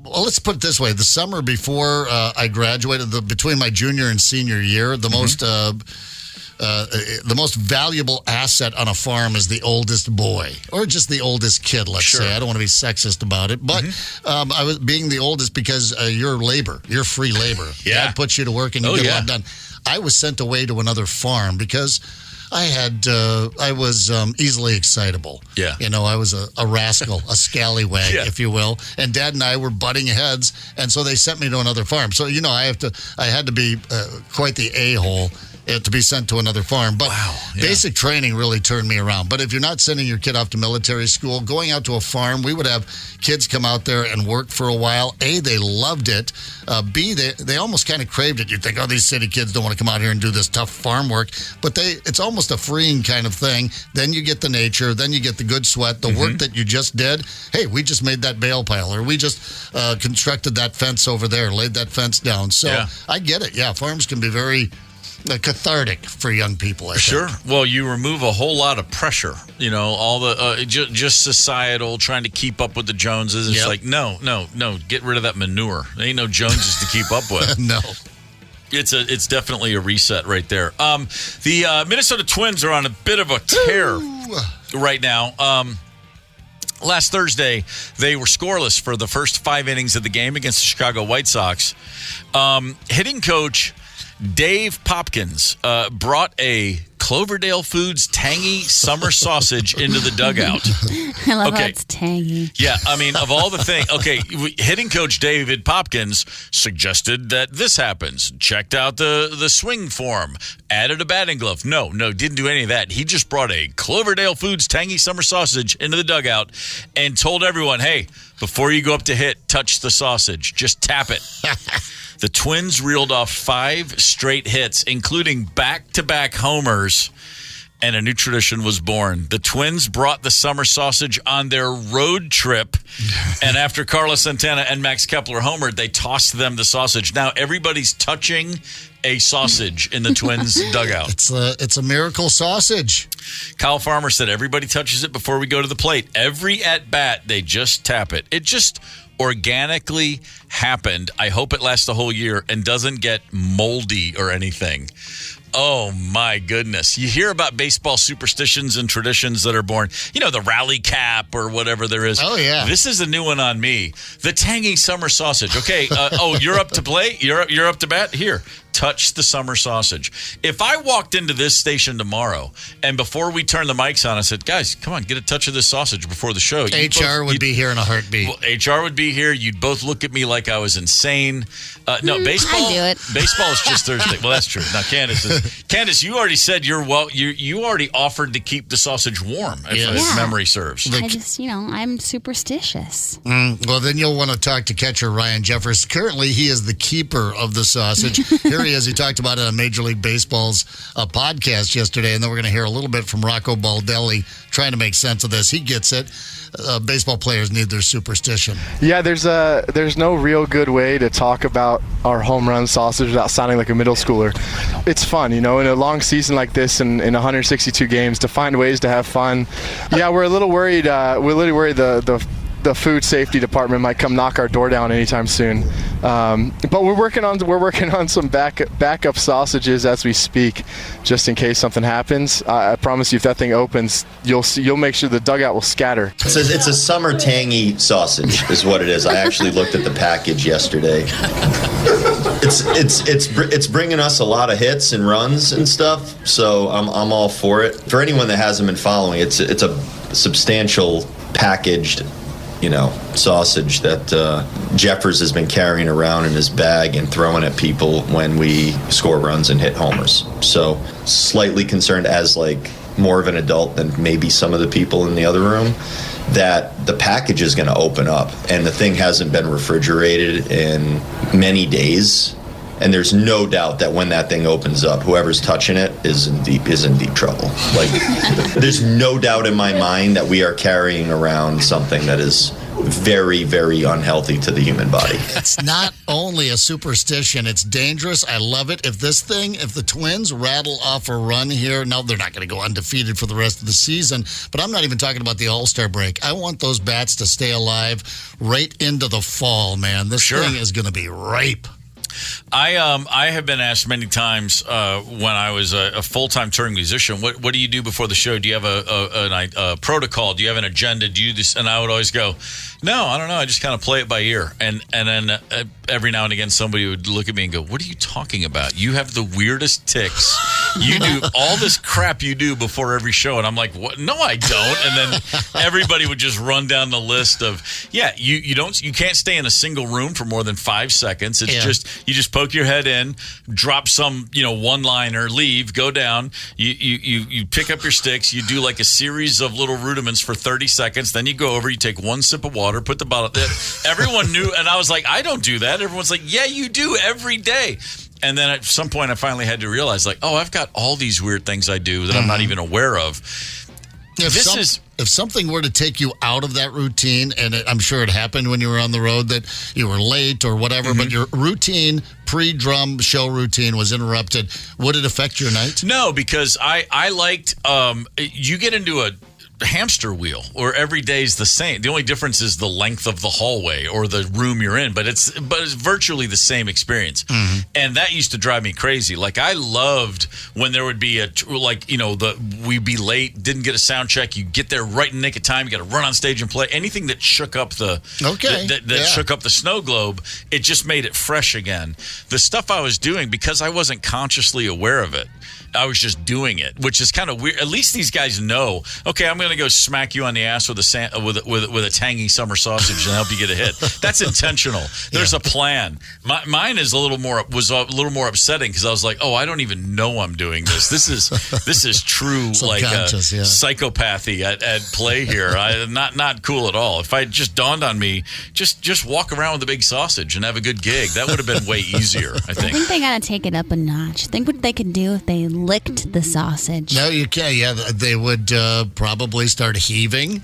let's put it this way. The summer before I graduated, between my junior and senior year, the most valuable asset on a farm is the oldest boy, or just the oldest kid, let's say. I don't want to be sexist about it, but I was being the oldest because you're free labor. Dad puts you to work and you get a lot done. I was sent away to another farm because I was easily excitable. Yeah. I was a rascal, a scallywag, if you will. And Dad and I were butting heads, and so they sent me to another farm. So, I had to be quite the a-hole to be sent to another farm. But basic training really turned me around. But if you're not sending your kid off to military school, going out to a farm, we would have kids come out there and work for a while. A, they loved it. B, they almost kind of craved it. You'd think, these city kids don't want to come out here and do this tough farm work. But it's almost a freeing kind of thing. Then you get the nature. Then you get the good sweat. The work that you just did. Hey, we just made that bale pile, or we just constructed that fence over there, laid that fence down. So I get it. Yeah, farms can be very cathartic for young people. I think. Sure. Well, you remove a whole lot of pressure. All the just societal, trying to keep up with the Joneses. It's like, no. Get rid of that manure. There ain't no Joneses to keep up with. No. It's definitely a reset right there. The Minnesota Twins are on a bit of a tear right now. Last Thursday, they were scoreless for the first 5 innings of the game against the Chicago White Sox. Hitting coach Dave Popkins brought a Cloverdale Foods tangy summer sausage into the dugout. I love how it's tangy. Yeah, I mean, of all the things. Okay, hitting coach David Popkins suggested that this happens. Checked out the swing form. Added a batting glove. No, didn't do any of that. He just brought a Cloverdale Foods tangy summer sausage into the dugout and told everyone, hey, before you go up to hit, touch the sausage. Just tap it. The Twins reeled off 5 straight hits, including back-to-back homers, and a new tradition was born. The Twins brought the summer sausage on their road trip, and after Carlos Santana and Max Kepler homered, they tossed them the sausage. Now everybody's touching a sausage in the Twins dugout. It's a miracle sausage. Kyle Farmer said everybody touches it before we go to the plate. Every at-bat, they just tap it. It just organically happened. I hope it lasts the whole year and doesn't get moldy or anything. Oh, my goodness. You hear about baseball superstitions and traditions that are born. You know, the rally cap or whatever there is. Oh, yeah. This is a new one on me. The tangy summer sausage. Okay, you're up to play? You're up to bat? Here, touch the summer sausage. If I walked into this station tomorrow and before we turned the mics on, I said, guys, come on, get a touch of this sausage before the show. HR would be here in a heartbeat. Well, HR would be here. You'd both look at me like I was insane. No, baseball. I do it. Baseball is just Thursday. Well, that's true. Now, Candace, you already said you already offered to keep the sausage warm, if memory serves. I just, I'm superstitious. Well, then you'll want to talk to catcher Ryan Jeffers. Currently, he is the keeper of the sausage. Here he is. He talked about it on Major League Baseball's podcast yesterday, and then we're going to hear a little bit from Rocco Baldelli trying to make sense of this. He gets it. Baseball players need their superstition. Yeah, there's no real good way to talk about our home run sausage without sounding like a middle schooler. It's fun, in a long season like this and in 162 games to find ways to have fun. Yeah, we're a little worried. The food safety department might come knock our door down anytime soon. But we're working on some backup sausages as we speak, just in case something happens. I promise you, if that thing opens, you'll make sure the dugout will scatter. It's a summer tangy sausage, is what it is. I actually looked at the package yesterday. It's bringing us a lot of hits and runs and stuff. So I'm all for it. For anyone that hasn't been following, it's a substantial packaged sausage that Jeffers has been carrying around in his bag and throwing at people when we score runs and hit homers. So slightly concerned as more of an adult than maybe some of the people in the other room that the package is going to open up and the thing hasn't been refrigerated in many days. And there's no doubt that when that thing opens up, whoever's touching it is in deep trouble. There's no doubt in my mind that we are carrying around something that is very, very unhealthy to the human body. It's not only a superstition, it's dangerous. I love it. If the Twins rattle off a run here, no, they're not going to go undefeated for the rest of the season, but I'm not even talking about the All-Star break. I want those bats to stay alive right into the fall, man. This thing is going to be ripe. I have been asked many times when I was a full-time touring musician, what do you do before the show? Do you have a protocol? Do you have an agenda? Do you this? And I would always go, no, I don't know. I just kind of play it by ear. And then every now and again somebody would look at me and go, what are you talking about? You have the weirdest tics. You do all this crap you do before every show. And I'm like, what? No, I don't. And then everybody would just run down the list of, you can't stay in a single room for more than 5 seconds. It's just, you just poke your head in, drop some, one-liner, leave, go down. You pick up your sticks. You do like a series of little rudiments for 30 seconds. Then you go over, you take one sip of water, put the bottle. Everyone knew. And I was like, I don't do that. Everyone's like, yeah, you do every day. And then at some point I finally had to realize I've got all these weird things I do that I'm not even aware of. If something were to take you out of that routine, and I'm sure it happened when you were on the road that you were late or whatever, but your routine, pre-drum show routine was interrupted, would it affect your night? No, because I liked, you get into hamster wheel, or every day's the same. The only difference is the length of the hallway or the room you're in, but it's virtually the same experience. Mm-hmm. And that used to drive me crazy. Like, I loved when there would be we'd be late, didn't get a sound check. You get there right in the nick of time. You got to run on stage and play. Anything that shook up shook up the snow globe, it just made it fresh again. The stuff I was doing, because I wasn't consciously aware of it, I was just doing it, which is kind of weird. At least these guys know, okay, I'm going to go smack you on the ass with a tangy summer sausage and help you get a hit. That's intentional. There's a plan. Mine is a little more upsetting, because I was like, oh, I don't even know I'm doing this. This is true psychopathy at play here. Not cool at all. If I just dawned on me, just walk around with a big sausage and have a good gig, that would have been way easier, I think. I think they got to take it up a notch. Think what they could do if they licked the sausage. No, you can't. Yeah, they would probably start heaving.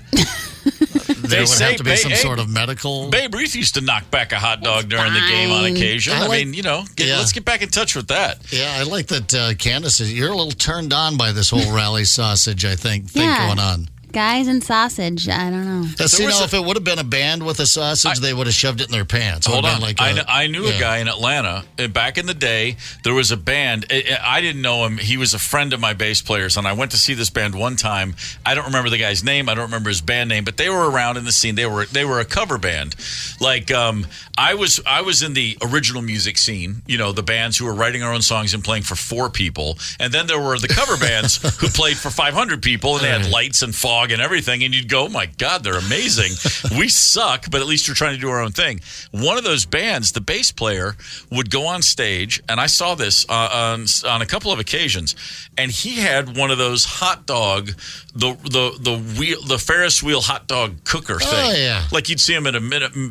There would have to be some sort of medical. Babe Ruth used to knock back a hot dog during the game on occasion. Let's get back in touch with that. Yeah, I like that, Candace, you're a little turned on by this whole rally sausage, I think going on. Guys and sausage, I don't know. If it would have been a band with a sausage, they would have shoved it in their pants. Hold on. I knew a guy in Atlanta. Back in the day, there was a band. I didn't know him. He was a friend of my bass players, and I went to see this band one time. I don't remember the guy's name. I don't remember his band name, but they were around in the scene. They were a cover band. Like, I was in the original music scene, the bands who were writing our own songs and playing for 4 people. And then there were the cover bands who played for 500 people, and they had lights and fog and everything, and you'd go, oh my God, they're amazing. We suck, but at least we're trying to do our own thing. One of those bands, the bass player would go on stage, and I saw this on a couple of occasions, and he had one of those hot dog, the Ferris wheel hot dog cooker thing. Oh, yeah. Like you'd see him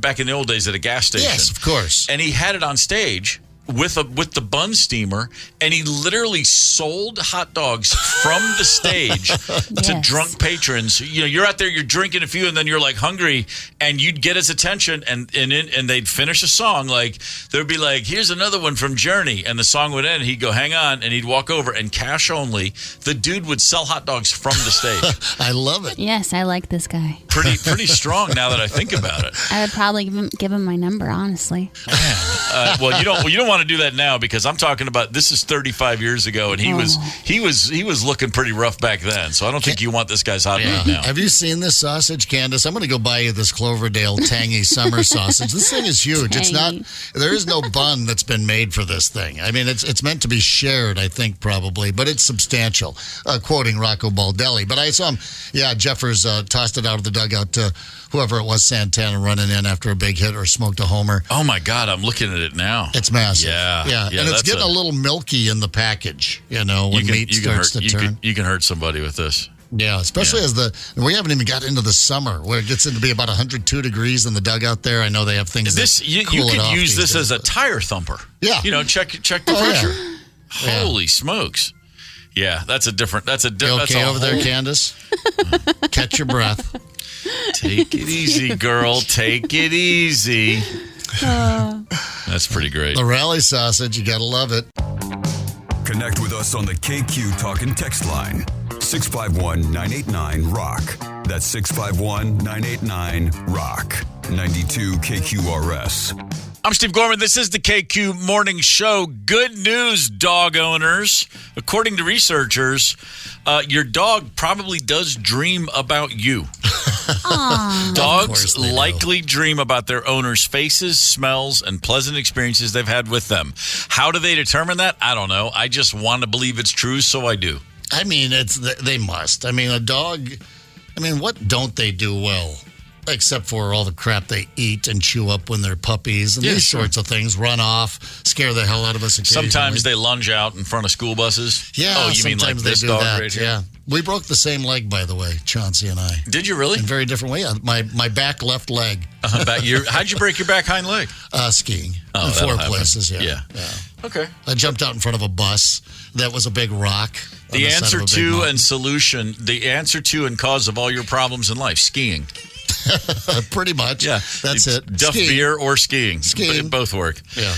back in the old days at a gas station. Yes, of course. And he had it on stage with the bun steamer, and he literally sold hot dogs from the stage to drunk patrons. You're out there, you're drinking a few, and then you're like hungry, and you'd get his attention, and they'd finish a song. Like, there'd be like, here's another one from Journey, and the song would end, and he'd go, hang on, and he'd walk over, and cash only, the dude would sell hot dogs from the stage. I love it. Yes, I like this guy. Pretty strong now that I think about it. I would probably give him my number, honestly. Man, well, you don't want to do that now, because I'm talking about, this is 35 years ago, and he was looking pretty rough back then. So I don't think you want this guy's hot meat now. Have you seen this sausage, Candace? I'm going to go buy you this Cloverdale tangy summer sausage. This thing is huge. There is no bun that's been made for this thing. I mean, it's meant to be shared, I think, probably, but it's substantial. Quoting Rocco Baldelli. But I saw him, Jeffers tossed it out of the dugout to whoever it was, Santana, running in after a big hit or smoked a homer. Oh my God, I'm looking at it now. It's massive. Yeah, and it's getting a little milky in the package, when meat starts to turn. You can hurt somebody with this. Yeah, especially as we haven't even got into the summer where it gets into be about 102 degrees in the dugout there. I know they have things you could use this as a tire thumper. Yeah. Check the pressure. Yeah. Holy smokes. Yeah, that's a different. You okay over there, Candace? Catch your breath. Take it easy, girl. Take it easy. That's pretty great. The rally sausage, you got to love it. Connect with us on the KQ Talk and Text line. 651-989-ROCK. That's 651-989-ROCK. 92 KQRS. I'm Steve Gorman. This is the KQ Morning Show. Good news, dog owners. According to researchers, your dog probably does dream about you. Dogs likely dream about their owners' faces, smells, and pleasant experiences they've had with them. How do they determine that? I don't know. I just want to believe it's true, so I do. I mean, they must. I mean, a dog, what don't they do well? Except for all the crap they eat and chew up when they're puppies and these sorts of things. Run off, scare the hell out of us occasionally. Sometimes they lunge out in front of school buses. Yeah, oh, you mean like this dog right here? Yeah. We broke the same leg, by the way, Chauncey and I. Did you really? In very different way. My back left leg. How'd you break your back hind leg? Skiing. In 4 places, yeah. Okay. I jumped out in front of a bus that was a big rock. The answer to and cause of all your problems in life, skiing. Pretty much. Yeah. That's it. Duff Skiing. beer or skiing. Skiing. Both work. Yeah.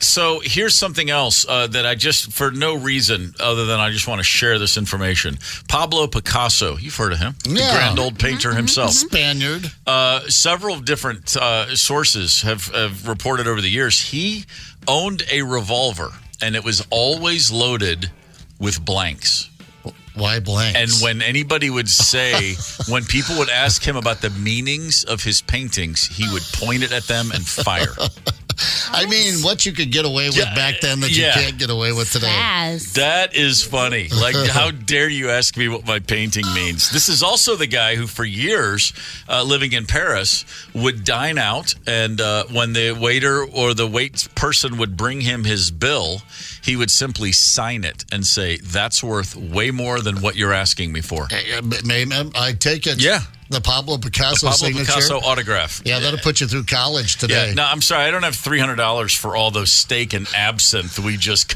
So here's something else that I just, for no reason other than I just want to share this information. Pablo Picasso, you've heard of him. Yeah. The grand old painter himself. Spaniard. Several different sources have reported over the years he owned a revolver, and it was always loaded with blanks. Why blanks? And when anybody would say, when people would ask him about the meanings of his paintings, he would point it at them and fire. I mean, what you could get away with back then that you can't get away with today. Spaz. That is funny. Like, how dare you ask me what my painting means? This is also the guy who, for years, living in Paris, would dine out, and when the waiter or the wait person would bring him his bill, he would simply sign it and say, "That's worth way more than what you're asking me for." I take it. Yeah. The Pablo Picasso signature. Picasso autograph. Yeah, that'll put you through college today. Yeah. No, I'm sorry. I don't have $300 for all those steak and absinthe we just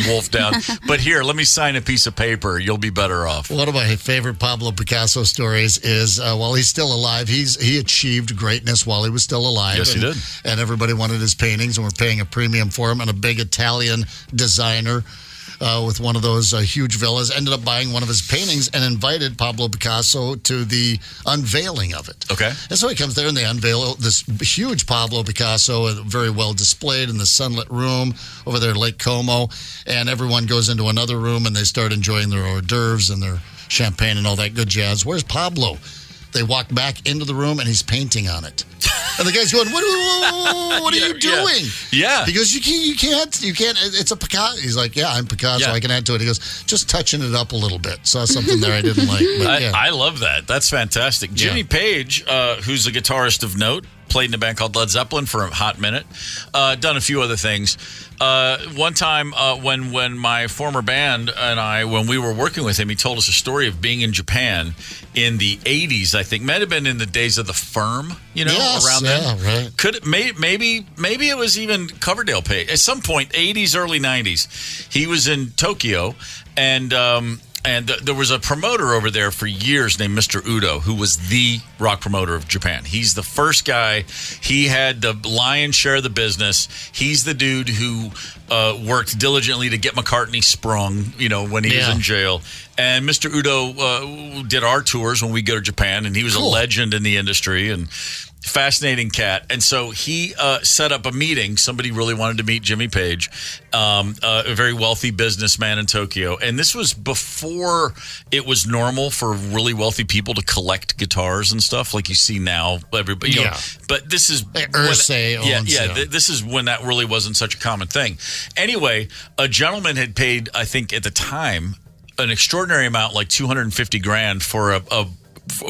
wolfed down. But here, let me sign a piece of paper. You'll be better off. One of my favorite Pablo Picasso stories is while he's still alive, he achieved greatness while he was still alive. Yes, he did. And everybody wanted his paintings and were paying a premium for him. And a big Italian designer with one of those huge villas ended up buying one of his paintings and invited Pablo Picasso to the unveiling of it. Okay. And so he comes there and they unveil this huge Pablo Picasso, very well displayed in the sunlit room over there at Lake Como. And everyone goes into another room and they start enjoying their hors d'oeuvres and their champagne and all that good jazz. Where's Pablo? They walk back into the room and he's painting on it. And the guy's going, what are you doing? Yeah. Because you can't, it's a Picasso. He's like, yeah, I'm Picasso. I can add to it. He goes, just touching it up a little bit. Saw something there I didn't like. But yeah. I love that. That's fantastic. Jimmy Page, who's a guitarist of note, played in a band called Led Zeppelin for a hot minute, done a few other things. One time when my former band and I, when we were working with him, he told us a story of being in Japan in the 80s, I think. Might have been in the days of the Firm, around then. Right. Could it, maybe it was even Coverdale Page. At some point, 80s, early 90s, he was in Tokyo, and there was a promoter over there for years named Mr. Udo, who was the rock promoter of Japan. He's the first guy. He had the lion's share of the business. He's the dude who worked diligently to get McCartney sprung, when he was in jail. And Mr. Udo did our tours when we go to Japan, and he was a legend in the industry and fascinating cat. And so he set up a meeting. Somebody really wanted to meet Jimmy Page, a very wealthy businessman in Tokyo. And this was before it was normal for really wealthy people to collect guitars and stuff like you see now. Everybody, but this is this is when that really wasn't such a common thing. Anyway, a gentleman had paid, I think at the time, an extraordinary amount, like $250,000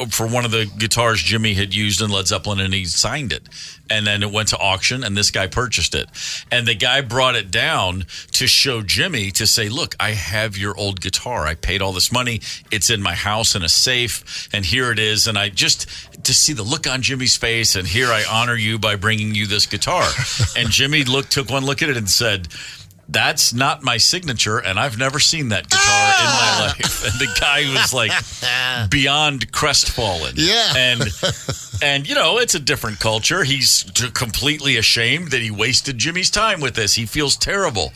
for one of the guitars Jimmy had used in Led Zeppelin, and he signed it. And then it went to auction, and this guy purchased it. And the guy brought it down to show Jimmy, to say, look, I have your old guitar. I paid all this money. It's in my house in a safe, and here it is. And I just, to see the look on Jimmy's face, and here I honor you by bringing you this guitar. And Jimmy took one look at it and said, that's not my signature, and I've never seen that guitar in my life. And the guy was like beyond crestfallen. Yeah. And it's a different culture. He's completely ashamed that he wasted Jimmy's time with this. He feels terrible.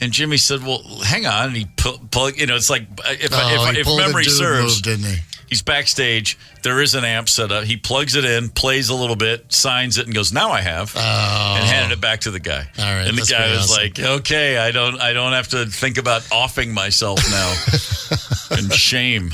And Jimmy said, well, hang on. And he it's like, if memory serves, move, didn't he? He's backstage. There is an amp set up. He plugs it in, plays a little bit, signs it, and goes, now I have. And handed it back to the guy. All right, and the guy was like, okay, I don't have to think about offing myself now. And shame.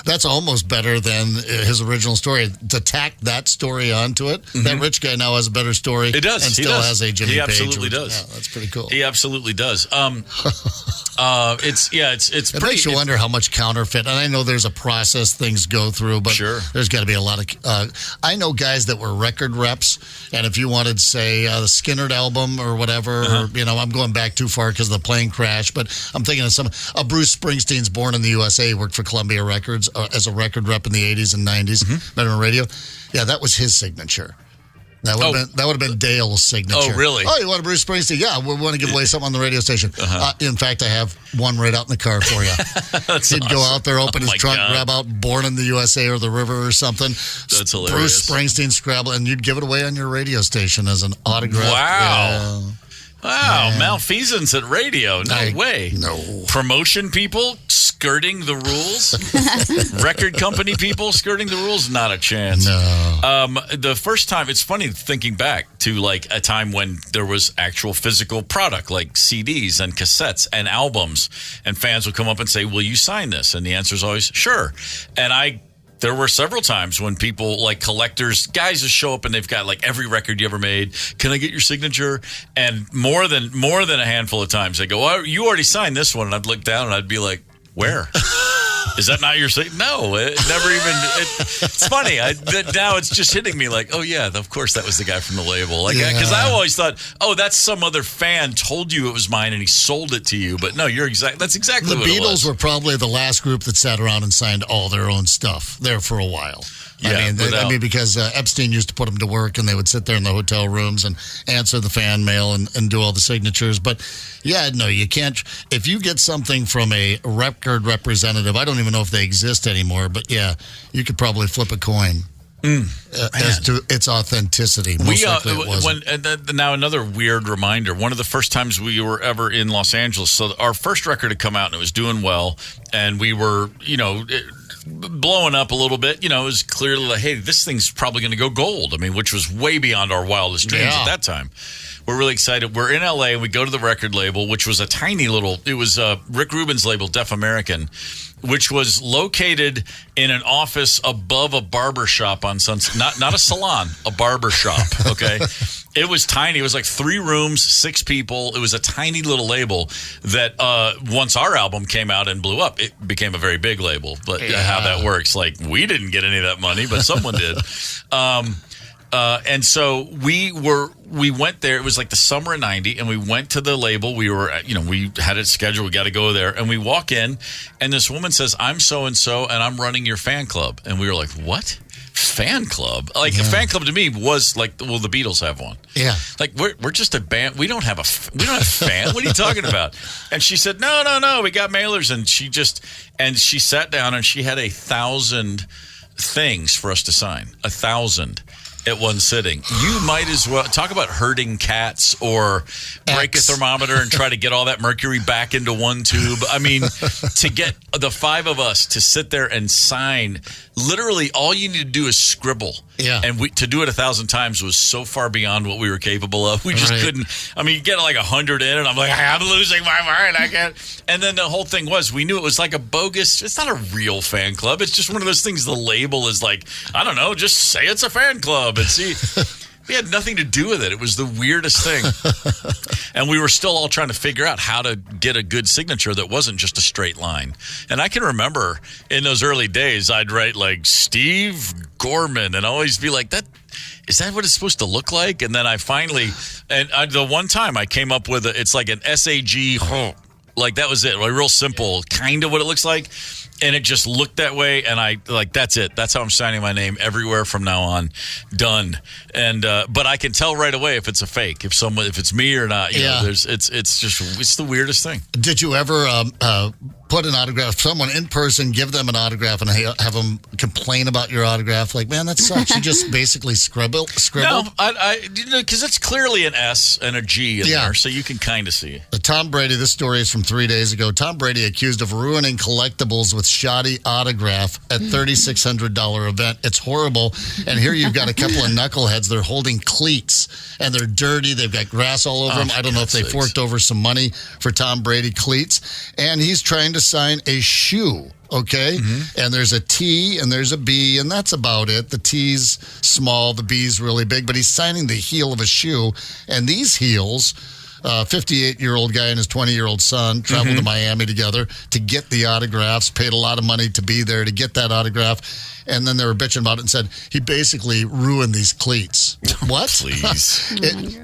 That's almost better than his original story. To tack that story onto it, that rich guy now has a better story. It does. And still has a Jimmy Page. He absolutely does. Yeah, that's pretty cool. He absolutely does. It makes you wonder how much counterfeit. And I know there's a process things go through, but there's got to be a lot of. I know guys that were record reps, and if you wanted, say, the Skynyrd album or whatever, or, I'm going back too far because of the plane crash, but I'm thinking of Bruce Springsteen's Born in the USA, worked for Columbia Records as a record rep in the 80s and 90s, Veteran Radio. Yeah, that was his signature. That would have been Dale's signature. Oh, really? Oh, you want a Bruce Springsteen? Yeah, we want to give away something on the radio station. In fact, I have one right out in the car for you. He'd go out there, open his trunk, grab out Born in the USA or The River or something. That's hilarious. Bruce Springsteen Scrabble, and you'd give it away on your radio station as an autograph. Wow. Wow, malfeasance at radio. No way. No. Promotion people skirting the rules? Record company people skirting the rules? Not a chance. No. The first time, it's funny thinking back to like a time when there was actual physical product like CDs and cassettes and albums, and fans would come up and say, will you sign this? And the answer is always, sure. And there were several times when people, like collectors, guys just show up and they've got like every record you ever made. Can I get your signature? And more than a handful of times they go, well, you already signed this one. And I'd look down and I'd be like, where? Is that not your signature? No, it never even. It's funny. Now it's just hitting me like, oh yeah, of course that was the guy from the label. Like, because I always thought, oh, that's some other fan told you it was mine and he sold it to you. But no, that's exactly what it was. The Beatles were probably the last group that sat around and signed all their own stuff there for a while. Yeah, I mean, because Epstein used to put them to work, and they would sit there in the hotel rooms and answer the fan mail and do all the signatures. But yeah, no, you can't. If you get something from a record representative, I don't even know if they exist anymore. But yeah, you could probably flip a coin as to its authenticity. Most likely it wasn't. Now another weird reminder. One of the first times we were ever in Los Angeles, so our first record had come out and it was doing well, and we were, blowing up a little bit. It was clearly like, hey, this thing's probably going to go gold. I mean, which was way beyond our wildest dreams at that time. We're really excited. We're in LA and we go to the record label, which was a tiny little, it was Rick Rubin's label, Deaf American, which was located in an office above a barber shop on Sunset. Not a salon, a barber shop, okay? It was tiny. It was like 3 rooms, 6 people. It was a tiny little label that once our album came out and blew up, it became a very big label. But how that works, like we didn't get any of that money, but someone did. And so we went there. It was like the summer of 90, and we went to the label. We were, we had it scheduled. We got to go there. And we walk in, and this woman says, I'm so-and-so, and I'm running your fan club. And we were like, what? Fan club? Like, a fan club to me was like, well, the Beatles have one. Yeah. Like, we're just a band. We don't have fan. What are you talking about? And she said, no, we got mailers. And she sat down, and she had 1,000 things for us to sign. 1,000. At one sitting. You might as well talk about herding cats or break a thermometer and try to get all that mercury back into one tube. I mean, to get the 5 of us to sit there and sign, literally all you need to do is scribble. Yeah. And to do it 1,000 times was so far beyond what we were capable of. We just couldn't. I mean, you get like 100 in, and I'm like, I'm losing my mind. I can't. And then the whole thing was, we knew it was like a bogus. It's not a real fan club. It's just one of those things. The label is like, I don't know, just say it's a fan club and see. We had nothing to do with it. It was the weirdest thing. And we were still all trying to figure out how to get a good signature that wasn't just a straight line. And I can remember in those early days, I'd write like Steve Gorman and always be like, is that what it's supposed to look like? And then I finally, the one time I came up with it's like an SAG, like that was it. Like real simple, kind of what it looks like. And it just looked that way, and I that's it. That's how I'm signing my name everywhere from now on. Done. And but I can tell right away if it's a fake, if it's me or not. You know, it's the weirdest thing. Did you ever put an autograph, someone in person, give them an autograph, and have them complain about your autograph? Like, man, that sucks. You just basically scribbled. No, because it's clearly an S and a G in there, so you can kind of see. Tom Brady. This story is from 3 days ago. Tom Brady accused of ruining collectibles with shoddy autograph at $3,600 event. It's horrible. And here you've got a couple of knuckleheads. They're holding cleats, and they're dirty. They've got grass all over them. I don't know if they forked over some money for Tom Brady cleats. And he's trying to sign a shoe. Okay? Mm-hmm. And there's a T and there's a B, and that's about it. The T's small, the B's really big, but he's signing the heel of a shoe. And these heels 58-year-old guy and his 20-year-old son traveled to Miami together to get the autographs, paid a lot of money to be there to get that autograph. And then they were bitching about it and said, he basically ruined these cleats. What? Please.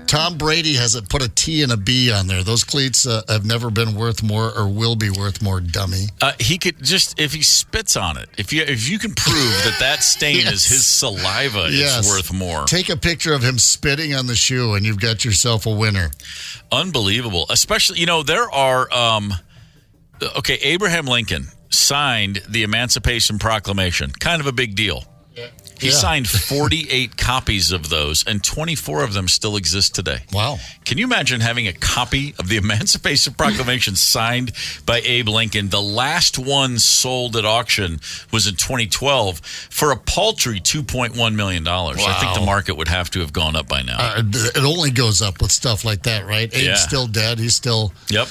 Tom Brady has put a T and a B on there. Those cleats have never been worth more or will be worth more, dummy. He could just, if he spits on it, if you can prove that stain is his saliva, it's worth more. Take a picture of him spitting on the shoe and you've got yourself a winner. Unbelievable. Especially, there are, Abraham Lincoln signed the Emancipation Proclamation. Kind of a big deal. He signed 48 copies of those, and 24 of them still exist today. Wow. Can you imagine having a copy of the Emancipation Proclamation signed by Abe Lincoln? The last one sold at auction was in 2012 for a paltry $2.1 million. Wow. I think the market would have to have gone up by now. It only goes up with stuff like that, right? Abe's still dead. He's still... Yep.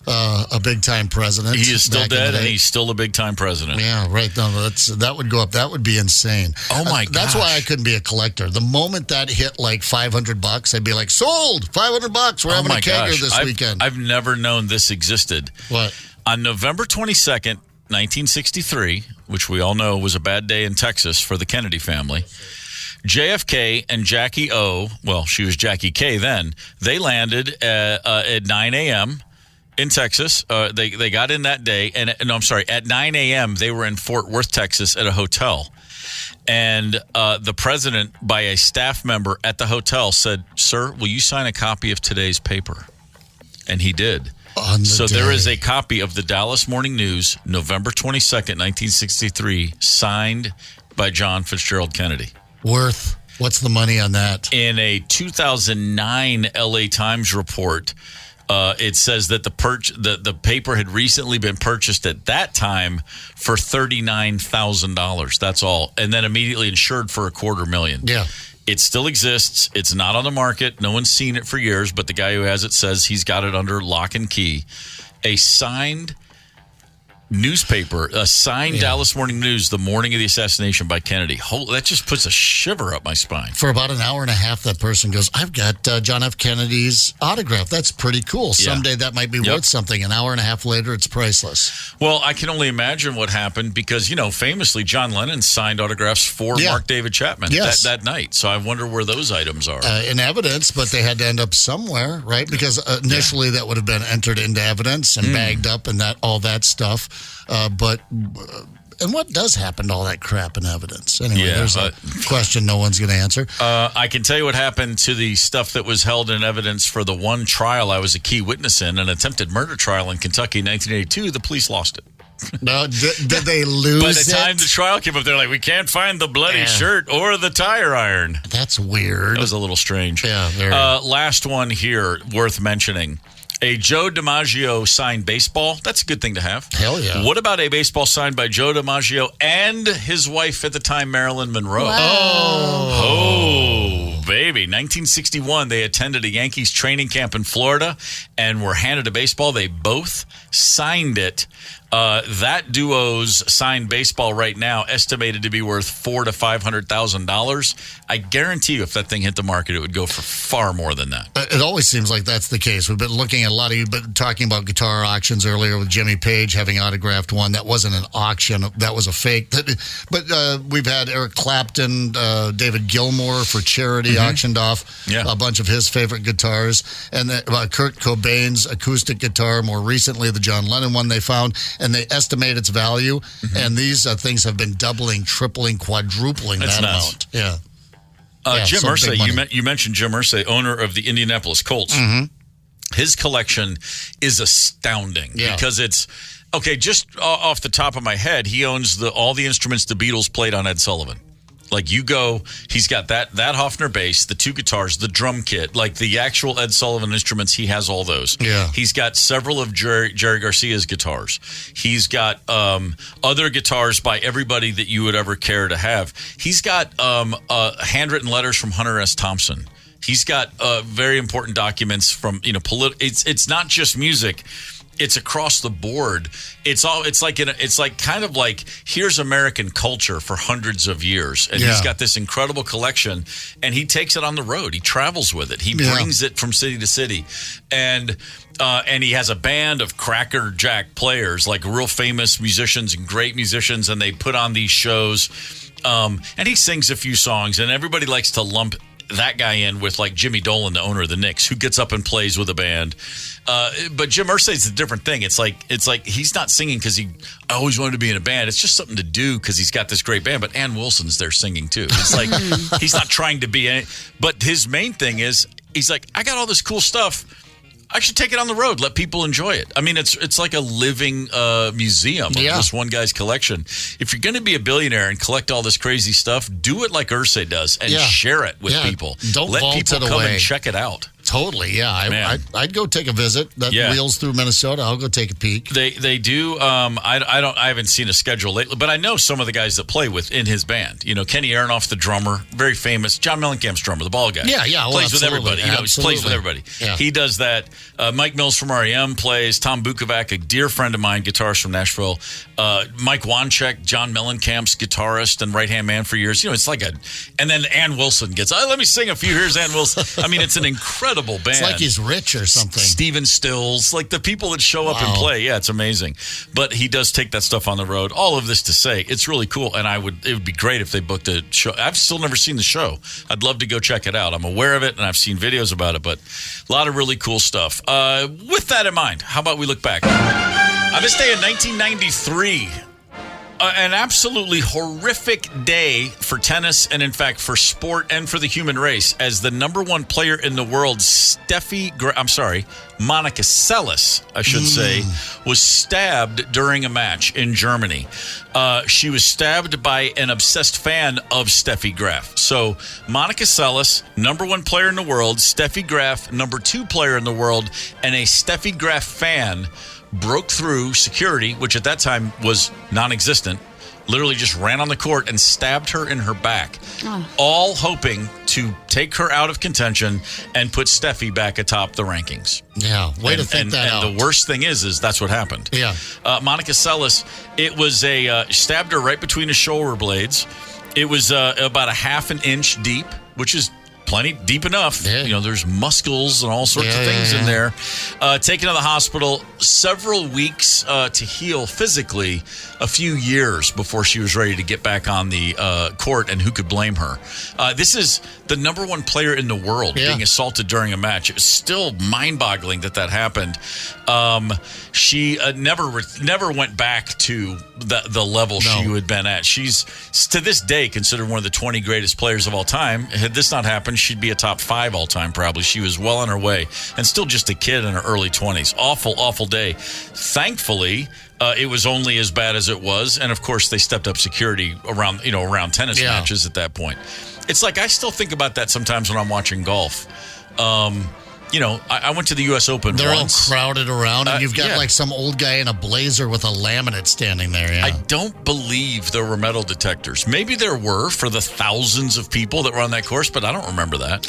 A big-time president. He is still dead, and he's still a big-time president. Yeah, right. No, that would go up. That would be insane. Oh, my God. That's why I couldn't be a collector. The moment that hit like $500, I'd be like, sold! $500. We're having a kegger this weekend. I've never known this existed. What? On November 22nd, 1963, which we all know was a bad day in Texas for the Kennedy family, JFK and Jackie O, well, she was Jackie K then, they landed at 9 a.m., in Texas. They got in that day, at 9 a.m. they were in Fort Worth, Texas at a hotel. And the president, by a staff member at the hotel, said, "Sir, will you sign a copy of today's paper?" And he did. There is a copy of the Dallas Morning News, November 22nd, 1963, signed by John Fitzgerald Kennedy. What's the money on that? In a 2009 LA Times report, it says that the paper had recently been purchased at that time for $39,000. That's all. And then immediately insured for $250,000. Yeah. It still exists. It's not on the market. No one's seen it for years, but the guy who has it says he's got it under lock and key. A signed newspaper, a signed Dallas Morning News the morning of the assassination by Kennedy. That just puts a shiver up my spine. For about an hour and a half, that person goes, I've got John F. Kennedy's autograph. That's pretty cool. Someday that might be worth something. An hour and a half later, it's priceless. Well, I can only imagine what happened because, famously, John Lennon signed autographs for Mark David Chapman that night. So I wonder where those items are. In evidence, but they had to end up somewhere, right? Because initially that would have been entered into evidence and bagged up and all that stuff. And what does happen to all that crap in evidence? Anyway, there's a question no one's going to answer. I can tell you what happened to the stuff that was held in evidence for the one trial I was a key witness in, an attempted murder trial in Kentucky in 1982. The police lost it. No, did they lose By the time the trial came up, they're like, we can't find the bloody shirt or the tire iron. That's weird. That was a little strange. Yeah, very. Last one here, worth mentioning. A Joe DiMaggio signed baseball. That's a good thing to have. Hell yeah. What about a baseball signed by Joe DiMaggio and his wife at the time, Marilyn Monroe? Wow. Oh, baby. 1961, they attended a Yankees training camp in Florida and were handed a baseball. They both signed it. That duo's signed baseball right now estimated to be worth $400,000 to $500,000. I guarantee you, if that thing hit the market, it would go for far more than that. It always seems like that's the case. We've been looking at a lot of you, but talking about guitar auctions earlier with Jimmy Page having autographed one. That wasn't an auction. That was a fake. But we've had Eric Clapton, David Gilmour for charity auctioned off a bunch of his favorite guitars. And Kurt Cobain's acoustic guitar, more recently the John Lennon one they found. And they estimate its value, and these things have been doubling, tripling, quadrupling that amount. Yeah. Jim Irsay, you mentioned Jim Irsay, owner of the Indianapolis Colts. Mm-hmm. His collection is astounding because it's, just off the top of my head, he owns all the instruments the Beatles played on Ed Sullivan. Like you go, he's got that Hofner bass, the two guitars, the drum kit, like the actual Ed Sullivan instruments. He has all those. Yeah. He's got several of Jerry Garcia's guitars. He's got other guitars by everybody that you would ever care to have. He's got handwritten letters from Hunter S. Thompson. He's got very important documents from It's not just music. It's across the board. It's kind of like here's American culture for hundreds of years, and he's got this incredible collection, and he takes it on the road. He travels with it. He brings it from city to city, and he has a band of crackerjack players, like real famous musicians and great musicians, and they put on these shows. And he sings a few songs, and everybody likes to lump that guy in with like Jimmy Dolan, the owner of the Knicks, who gets up and plays with a band. But Jim Irsay's a different thing. It's like he's not singing because I always wanted to be in a band. It's just something to do because he's got this great band. But Ann Wilson's there singing too. It's like he's not trying to be in it. But his main thing is he's like, I got all this cool stuff. I should take it on the road, let people enjoy it. I mean, it's like a living museum of this one guy's collection. If you're going to be a billionaire and collect all this crazy stuff, do it like Irsay does and share it with people. Don't let vault people it come away. and check it out. Totally, yeah. I'd go take a visit. That wheels through Minnesota. I'll go take a peek. They do. I haven't seen a schedule lately, but I know some of the guys that play in his band. Kenny Aronoff, the drummer, very famous. John Mellencamp's drummer, the ball guy. Yeah. Plays with everybody. He plays with everybody. Yeah. He does that. Mike Mills from REM plays. Tom Bukovac, a dear friend of mine, guitarist from Nashville. Mike Wanchek, John Mellencamp's guitarist and right-hand man for years. It's like and then Ann Wilson gets, let me sing a few. Here's Ann Wilson. I mean, it's an incredible band. It's like he's rich or something. Steven Stills, like the people that show up and play. Yeah, it's amazing. But he does take that stuff on the road. All of this to say, it's really cool. And it would be great if they booked a show. I've still never seen the show. I'd love to go check it out. I'm aware of it and I've seen videos about it, but a lot of really cool stuff. With that in mind, how about we look back? On this day in 1993, an absolutely horrific day for tennis and, in fact, for sport and for the human race, as the number one player in the world, Monica Seles, I should say, was stabbed during a match in Germany. She was stabbed by an obsessed fan of Steffi Graf. So Monica Seles, number one player in the world, Steffi Graf, number two player in the world, and a Steffi Graf fan broke through security, which at that time was non-existent, literally just ran on the court and stabbed her in her back, all hoping to take her out of contention and put Steffi back atop the rankings. Yeah, way to think that out. And the worst thing is that's what happened. Yeah. Monica Seles, it was stabbed her right between the shoulder blades. It was about a half an inch deep, which is plenty deep enough. Yeah. There's muscles and all sorts of things in there. Taken to the hospital, several weeks to heal physically, a few years before she was ready to get back on the court, and who could blame her? This is the number one player in the world being assaulted during a match. It was still mind-boggling that happened. She never went back to the level she had been at. She's, to this day, considered one of the 20 greatest players of all time. Had this not happened, she'd be a top 5 all time probably. She was well on her way and still just a kid in her early 20s. Awful day. Thankfully, it was only as bad as it was, and of course they stepped up security around tennis matches at that point. It's like I still think about that sometimes when I'm watching golf. I went to the U.S. Open They're once. all crowded around, and you've got like some old guy in a blazer with a laminate standing there. Yeah. I don't believe there were metal detectors. Maybe there were for the thousands of people that were on that course, but I don't remember that.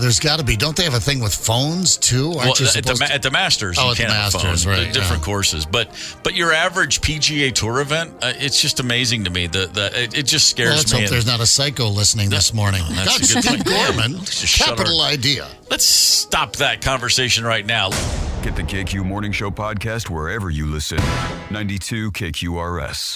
There's got to be. Don't they have a thing with phones, too? At the Masters, you can't have phones. Right, different courses. But your average PGA Tour event, it's just amazing to me. It just scares Let's me. Hope there's not a psycho listening this morning. That's a good Steve point. Gorman, capital idea. Let's stop that conversation right now. Get the KQ Morning Show podcast wherever you listen. 92 KQRS.